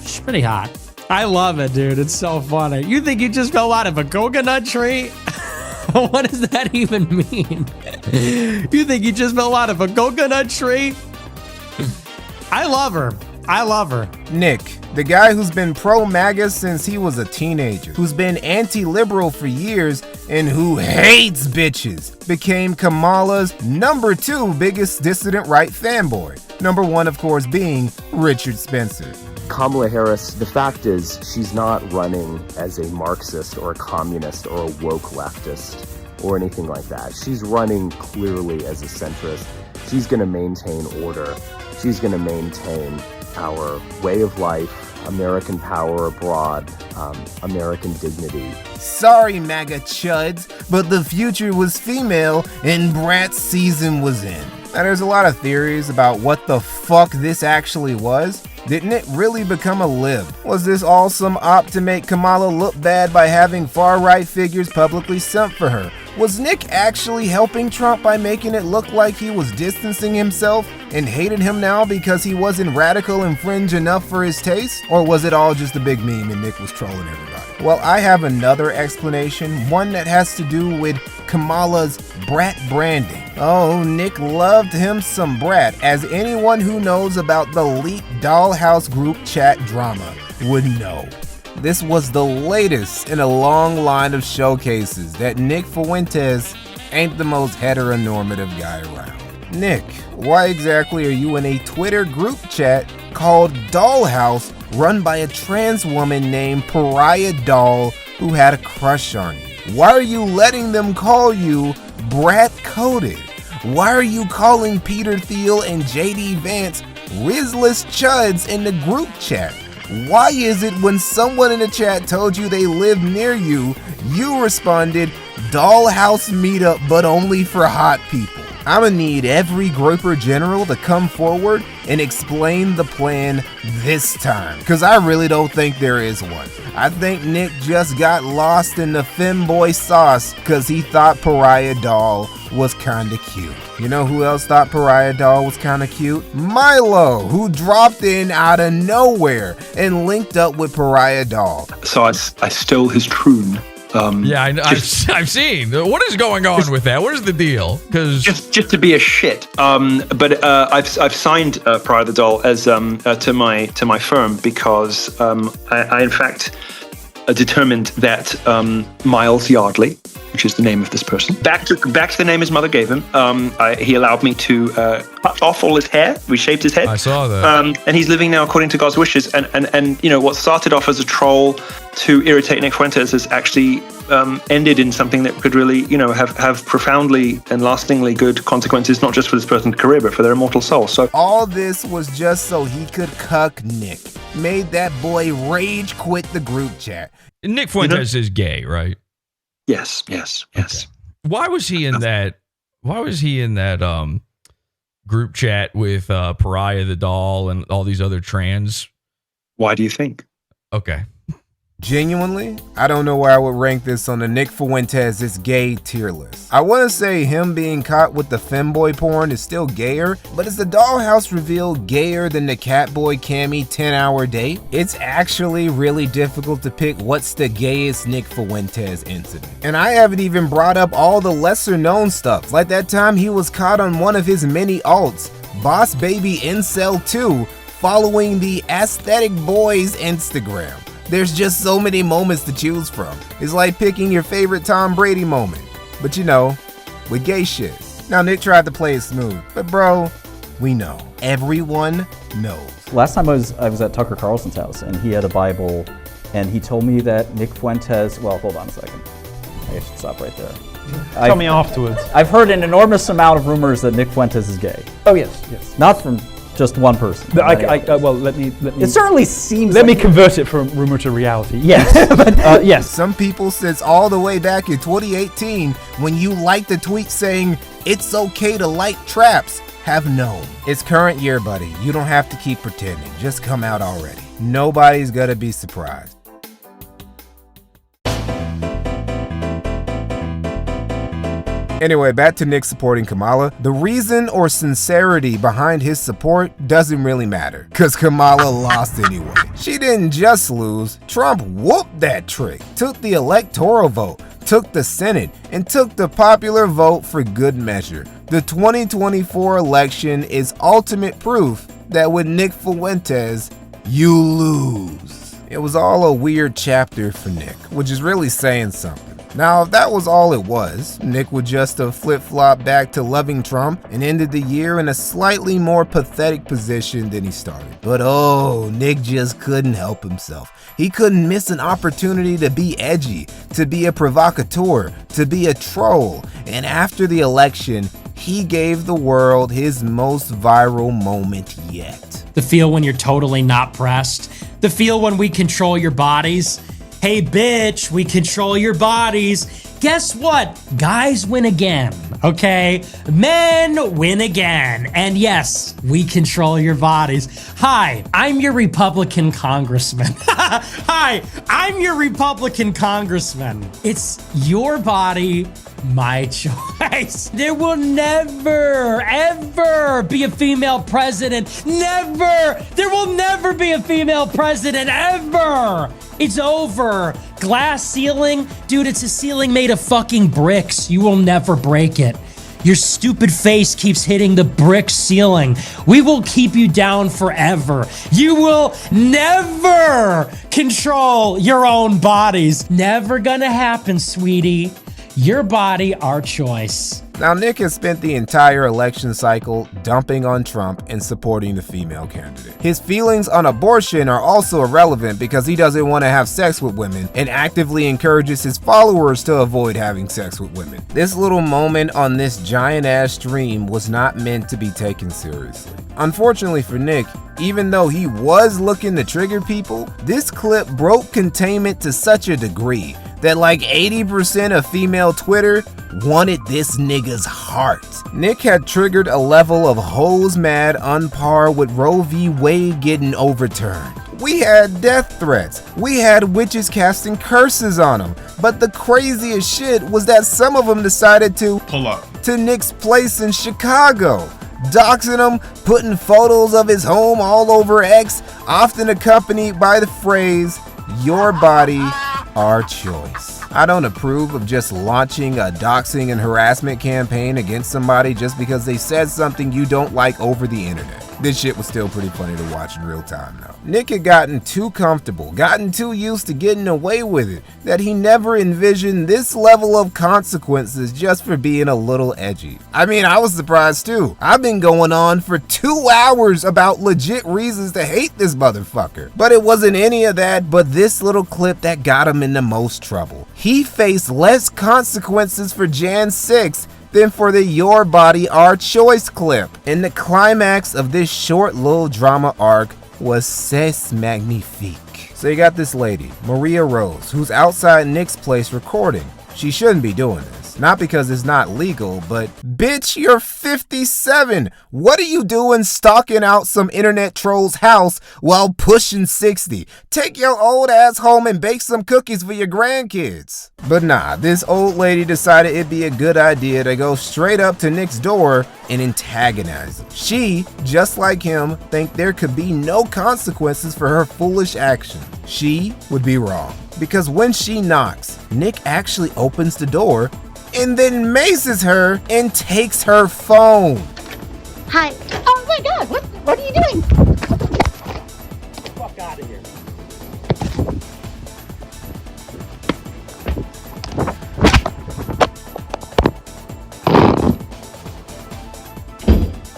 she's pretty hot. I love it, dude. It's so funny. You think you just fell out of a coconut tree? What does that even mean? You think you just fell out of a coconut tree? I love her. I love her. Nick, the guy who's been pro-MAGA since he was a teenager, who's been anti-liberal for years, and who hates bitches, became Kamala's #2 biggest dissident right fanboy. #1, of course, being Richard Spencer. Kamala Harris, the fact is, she's not running as a Marxist or a communist or a woke leftist or anything like that. She's running clearly as a centrist. She's going to maintain order. She's going to maintain our way of life, American power abroad, American dignity. Sorry, MAGA chuds, but the future was female and Brat's season was in. Now, there's a lot of theories about what the fuck this actually was. Didn't it really become a lib? Was this all some op to make Kamala look bad by having far-right figures publicly simp for her? Was Nick actually helping Trump by making it look like he was distancing himself and hated him now because he wasn't radical and fringe enough for his taste? Or was it all just a big meme and Nick was trolling everybody? Well, I have another explanation, one that has to do with Kamala's brat branding. Oh, Nick loved him some brat, as anyone who knows about the leaked Dollhouse group chat drama would know. This was the latest in a long line of showcases that Nick Fuentes ain't the most heteronormative guy around. Nick, why exactly are you in a Twitter group chat called Dollhouse run by a trans woman named Pariah Doll who had a crush on you? Why are you letting them call you brat-coded? Why are you calling Peter Thiel and JD Vance Rizless Chuds in the group chat? Why is it when someone in the chat told you they live near you, you responded, Dollhouse meetup but only for hot people? I'ma need every grouper general to come forward and explain the plan this time, cause I really don't think there is one. I think Nick just got lost in the femboy sauce cause he thought Pariah Doll was kinda cute. You know who else thought Pariah Doll was kinda cute? Milo, who dropped in out of nowhere and linked up with Pariah Doll. So I stole his troon. I've seen. What is going on with that? What is the deal? Because just to be a shit. But I've signed Pariah the Doll as to my firm because I in fact determined that Miles Yardley, which is the name of this person, back to the name his mother gave him. He allowed me to cut off all his hair. We shaved his head. I saw that. And he's living now according to God's wishes. And you know what started off as a troll to irritate Nick Fuentes has actually ended in something that could really, have profoundly and lastingly good consequences, not just for this person's career, but for their immortal soul. So all this was just so he could cuck Nick. Made that boy rage quit the group chat. Nick Fuentes is gay, right? Yes. Okay. Why was he in that? Why was he in that group chat with Pariah the Doll and all these other trans? Why do you think? Okay. Genuinely, I don't know where I would rank this on the Nick Fuentes' gay tier list. I want to say him being caught with the femboy porn is still gayer, but is the Dollhouse reveal gayer than the Catboy Cammy 10-hour date? It's actually really difficult to pick what's the gayest Nick Fuentes incident. And I haven't even brought up all the lesser known stuff, like that time he was caught on one of his many alts, Boss Baby Incel 2, following the Aesthetic Boys Instagram. There's just so many moments to choose from. It's like picking your favorite Tom Brady moment. But with gay shit. Now Nick tried to play it smooth, but bro, we know. Everyone knows. Last time I was at Tucker Carlson's house and he had a Bible and he told me that Nick Fuentes, well, hold on a second. I should stop right there. Tell me afterwards. I've heard an enormous amount of rumors that Nick Fuentes is gay. Oh yes. Not from just one person. Well, let me. It certainly seems. Let me convert it from rumor to reality. Yes, but yes. Some people since all the way back in 2018, when you liked the tweet saying it's okay to like traps, have known. It's current year, buddy. You don't have to keep pretending. Just come out already. Nobody's gonna be surprised. Anyway, back to Nick supporting Kamala. The reason or sincerity behind his support doesn't really matter, cause Kamala lost anyway. She didn't just lose, Trump whooped that trick, took the electoral vote, took the Senate, and took the popular vote for good measure. The 2024 election is ultimate proof that with Nick Fuentes, you lose. It was all a weird chapter for Nick, which is really saying something. Now, if that was all it was, Nick would just have flip-flopped back to loving Trump and ended the year in a slightly more pathetic position than he started. But Nick just couldn't help himself. He couldn't miss an opportunity to be edgy, to be a provocateur, to be a troll. And after the election, he gave the world his most viral moment yet. The feel when you're totally not pressed. The feel when we control your bodies. Hey bitch, we control your bodies. guess what? Guys win again, okay? Men win again. And yes, we control your bodies. Hi, I'm your Republican congressman. Hi, I'm your Republican congressman. It's your body, my choice. There will never, ever be a female president. Never. There will never be a female president, ever. It's over. Glass ceiling? Dude, it's a ceiling made of fucking bricks. You will never break it. Your stupid face keeps hitting the brick ceiling. We will keep you down forever. You will never control your own bodies. Never gonna happen, sweetie. Your body, our choice. Now, Nick has spent the entire election cycle dumping on Trump and supporting the female candidate. His feelings on abortion are also irrelevant because he doesn't want to have sex with women and actively encourages his followers to avoid having sex with women. This little moment on this giant-ass stream was not meant to be taken seriously. Unfortunately for Nick, even though he was looking to trigger people, this clip broke containment to such a degree that like 80% of female Twitter wanted this nigga's heart. Nick had triggered a level of hoes mad on par with Roe v. Wade getting overturned. We had death threats. We had witches casting curses on him. But the craziest shit was that some of them decided to pull up to Nick's place in Chicago, doxing him, putting photos of his home all over X, often accompanied by the phrase, "Your body, our choice." I don't approve of just launching a doxing and harassment campaign against somebody just because they said something you don't like over the internet. This shit was still pretty funny to watch in real time though. Nick had gotten too comfortable, gotten too used to getting away with it, that he never envisioned this level of consequences just for being a little edgy. I mean, I was surprised too. I've been going on for 2 hours about legit reasons to hate this motherfucker. But it wasn't any of that but this little clip that got him in the most trouble. He faced less consequences for Jan 6 than for the Your Body, Our Choice clip. And the climax of this short little drama arc was c'est magnifique. So you got this lady, Maria Rose, who's outside Nick's place recording. She shouldn't be doing this. Not because it's not legal, but bitch, you're 57. What are you doing stalking out some internet troll's house while pushing 60? Take your old ass home and bake some cookies for your grandkids. But nah, this old lady decided it'd be a good idea to go straight up to Nick's door and antagonize him. She, just like him, think there could be no consequences for her foolish action. She would be wrong. Because when she knocks, Nick actually opens the door and then maces her and takes her phone. Hi. Oh my God! What are you doing? Fuck out of here.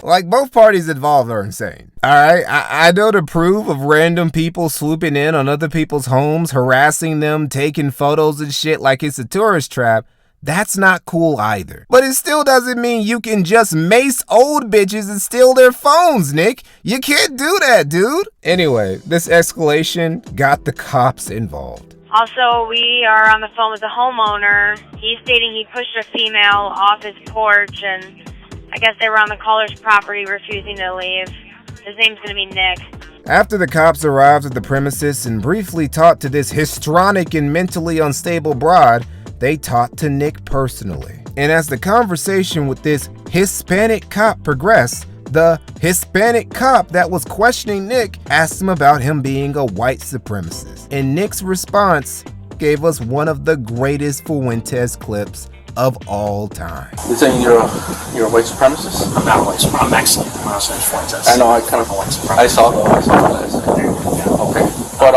Like, both parties involved are insane. Alright, I don't approve of random people swooping in on other people's homes, harassing them, taking photos and shit like it's a tourist trap. That's not cool either. But it still doesn't mean you can just mace old bitches and steal their phones, Nick. You can't do that, dude. Anyway, this escalation got the cops involved. Also, we are on the phone with the homeowner. He's stating he pushed a female off his porch, and I guess they were on the caller's property refusing to leave. His name's gonna be Nick. After the cops arrived at the premises and briefly talked to this histrionic and mentally unstable broad, they talked to Nick personally. And as the conversation with this Hispanic cop progressed, the Hispanic cop that was questioning Nick asked him about him being a white supremacist. And Nick's response gave us one of the greatest Fuentes clips of all time. You're saying you're a white supremacist? I'm not a white supremacist. I'm Mexican. My last name's Fuentes. I know. I kind of a white supremacist. I saw that. Okay, but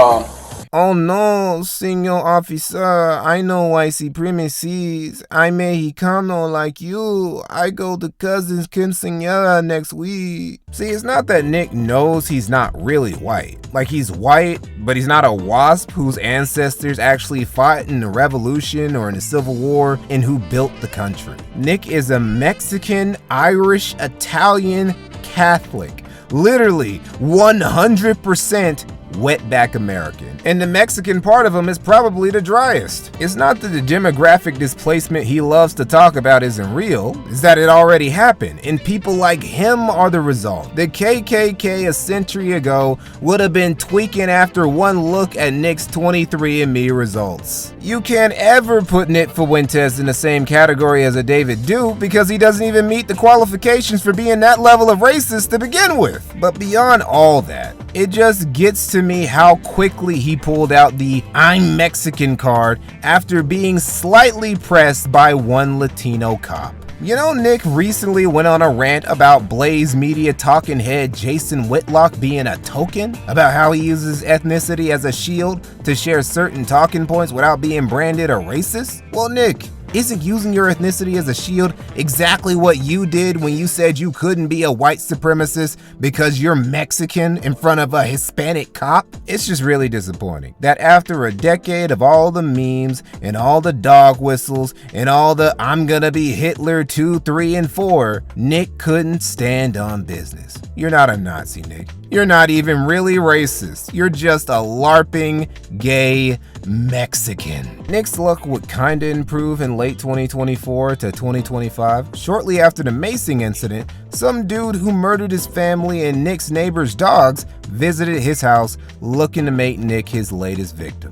Oh no, señor officer, I know white supremacists. I'm Mexicano like you. I go to cousin's quinceañera next week. See, it's not that Nick knows he's not really white. Like, he's white, but he's not a wasp whose ancestors actually fought in the Revolution or in the Civil War and who built the country. Nick is a Mexican, Irish, Italian Catholic. Literally 100% wetback American. And the Mexican part of him is probably the driest. It's not that the demographic displacement he loves to talk about isn't real, it's that it already happened, and people like him are the result. The KKK a century ago would have been tweaking after one look at Nick's 23andMe results. You can't ever put Nick Fuentes in the same category as a David Duke because he doesn't even meet the qualifications for being that level of racist to begin with. But beyond all that, it just gets to me how quickly he pulled out the "I'm Mexican" card after being slightly pressed by one Latino cop. You know, Nick recently went on a rant about Blaze Media talking head Jason Whitlock being a token, about how he uses ethnicity as a shield to share certain talking points without being branded a racist. Well, Nick, isn't using your ethnicity as a shield exactly what you did when you said you couldn't be a white supremacist because you're Mexican in front of a Hispanic cop? It's just really disappointing that after a decade of all the memes and all the dog whistles and all the "I'm gonna be Hitler 2, 3, and 4, Nick couldn't stand on business. You're not a Nazi, Nick. You're not even really racist. You're just a LARPing gay Mexican. Nick's luck would kinda improve in late 2024 to 2025. Shortly after the macing incident, some dude who murdered his family and Nick's neighbor's dogs visited his house looking to make Nick his latest victim.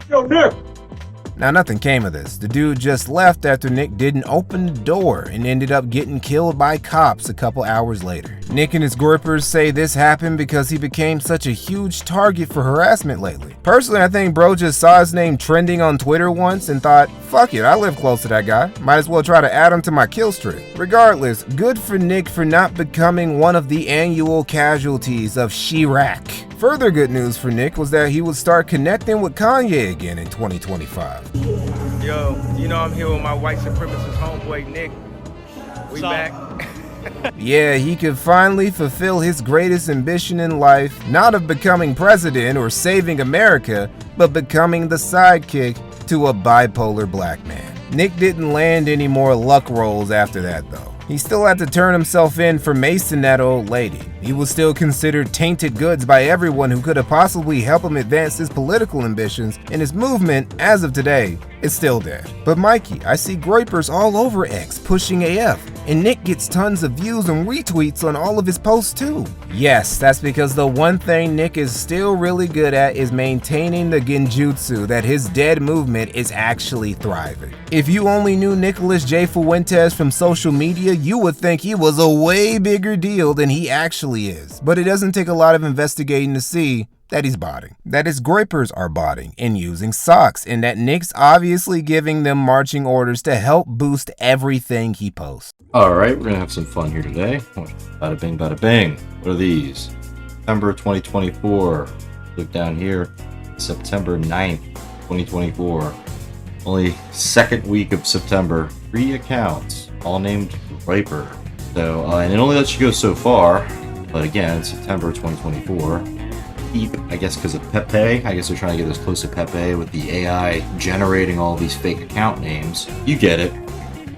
Yo, Nick! Now, nothing came of this. The dude just left after Nick didn't open the door and ended up getting killed by cops a couple hours later. Nick and his groypers say this happened because he became such a huge target for harassment lately. Personally, I think bro just saw his name trending on Twitter once and thought, fuck it, I live close to that guy. Might as well try to add him to my kill streak. Regardless, good for Nick for not becoming one of the annual casualties of Chirac. Further good news for Nick was that he would start connecting with Kanye again in 2025. Yo, you know I'm here with my white supremacist homeboy Nick. We back. Yeah, he could finally fulfill his greatest ambition in life, not of becoming president or saving America, but becoming the sidekick to a bipolar black man. Nick didn't land any more luck rolls after that though. He still had to turn himself in for macing that old lady. He was still considered tainted goods by everyone who could have possibly helped him advance his political ambitions, and his movement, as of today, is still dead. But Mikey, I see groypers all over X pushing AF, and Nick gets tons of views and retweets on all of his posts too. Yes, that's because the one thing Nick is still really good at is maintaining the genjutsu that his dead movement is actually thriving. If you only knew Nicholas J. Fuentes from social media, you would think he was a way bigger deal than he actually is. But it doesn't take a lot of investigating to see that he's botting, that his groypers are botting and using socks, and that Nick's obviously giving them marching orders to help boost everything he posts. Alright, we're gonna have some fun here today. Bada bing, bada bing. What are these? September 2024. Look down here. September 9th, 2024. Only second week of September. 3 accounts, all named Riper. So, and it only lets you go so far. But again, September 2024. I guess because of Pepe. I guess they're trying to get as close to Pepe with the AI generating all these fake account names. You get it.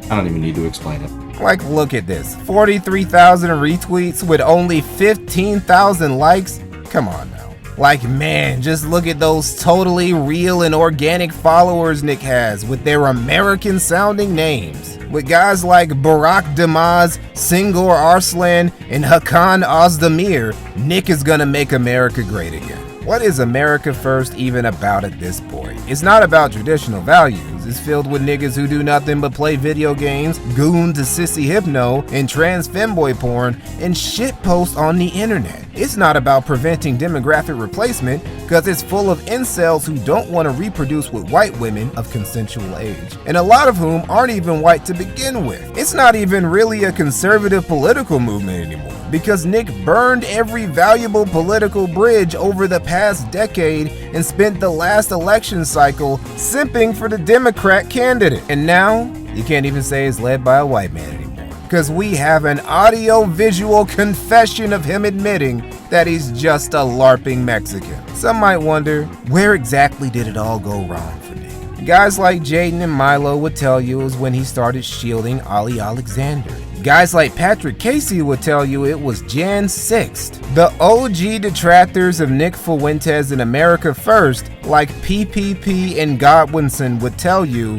I don't even need to explain it. Like, look at this. 43,000 retweets with only 15,000 likes? Come on now. Like, man, just look at those totally real and organic followers Nick has with their American sounding names. With guys like Barack Demaz, Senghor Arslan, and Hakan Ozdemir, Nick is gonna make America great again. What is America First even about at this point? It's not about traditional values. It's filled with niggas who do nothing but play video games, goon to sissy hypno, and trans femboy porn, and shitpost on the internet. It's not about preventing demographic replacement, because it's full of incels who don't want to reproduce with white women of consensual age, and a lot of whom aren't even white to begin with. It's not even really a conservative political movement anymore, because Nick burned every valuable political bridge over the past decade and spent the last election cycle simping for the Democrat candidate. And now, you can't even say it's led by a white man anymore, because we have an audio-visual confession of him admitting that he's just a LARPing Mexican. Some might wonder, where exactly did it all go wrong for Nick? Guys like Jaden and Milo would tell you it was when he started shielding Ali Alexander. Guys like Patrick Casey would tell you it was Jan 6th. The OG detractors of Nick Fuentes and America First, like PPP and Godwinson, would tell you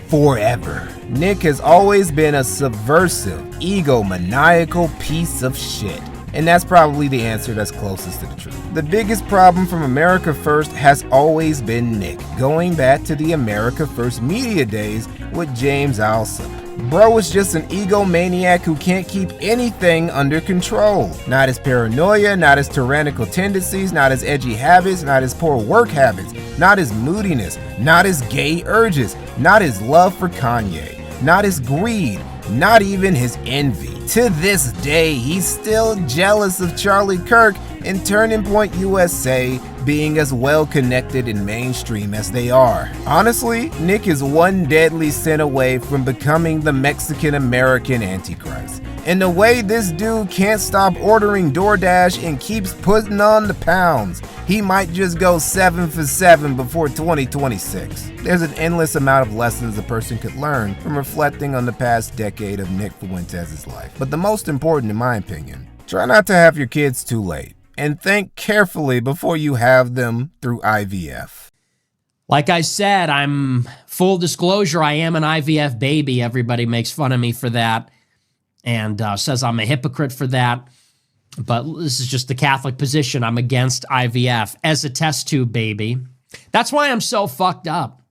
forever. Nick has always been a subversive, egomaniacal piece of shit. And that's probably the answer that's closest to the truth. The biggest problem from America First has always been Nick, going back to the America First media days with James Alsop. Bro is just an egomaniac who can't keep anything under control. Not his paranoia, not his tyrannical tendencies, not his edgy habits, not his poor work habits, not his moodiness, not his gay urges, not his love for Kanye, not his greed, not even his envy. To this day, he's still jealous of Charlie Kirk and Turning Point USA being as well connected and mainstream as they are. Honestly, Nick is one deadly sin away from becoming the Mexican-American Antichrist. And the way this dude can't stop ordering DoorDash and keeps putting on the pounds, he might just go 7 for 7 before 2026. There's an endless amount of lessons a person could learn from reflecting on the past decade of Nick Fuentes' life. But the most important, in my opinion, try not to have your kids too late, and think carefully before you have them through IVF. Like I said, I'm full disclosure, I am an IVF baby. Everybody makes fun of me for that and says I'm a hypocrite for that. But this is just the Catholic position. I'm against IVF as a test tube baby. That's why I'm so fucked up.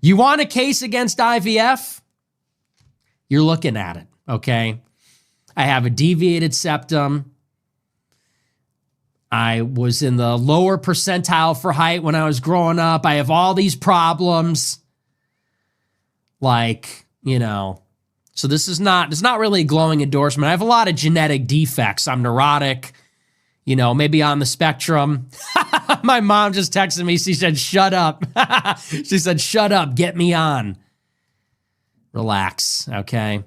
You want a case against IVF? You're looking at it, okay? I have a deviated septum. I was in the lower percentile for height when I was growing up. I have all these problems. Like, you know, so it's not really a glowing endorsement. I have a lot of genetic defects. I'm neurotic, you know, maybe on the spectrum. My mom just texted me. She said, shut up. She said, shut up. Get me on. Relax, okay?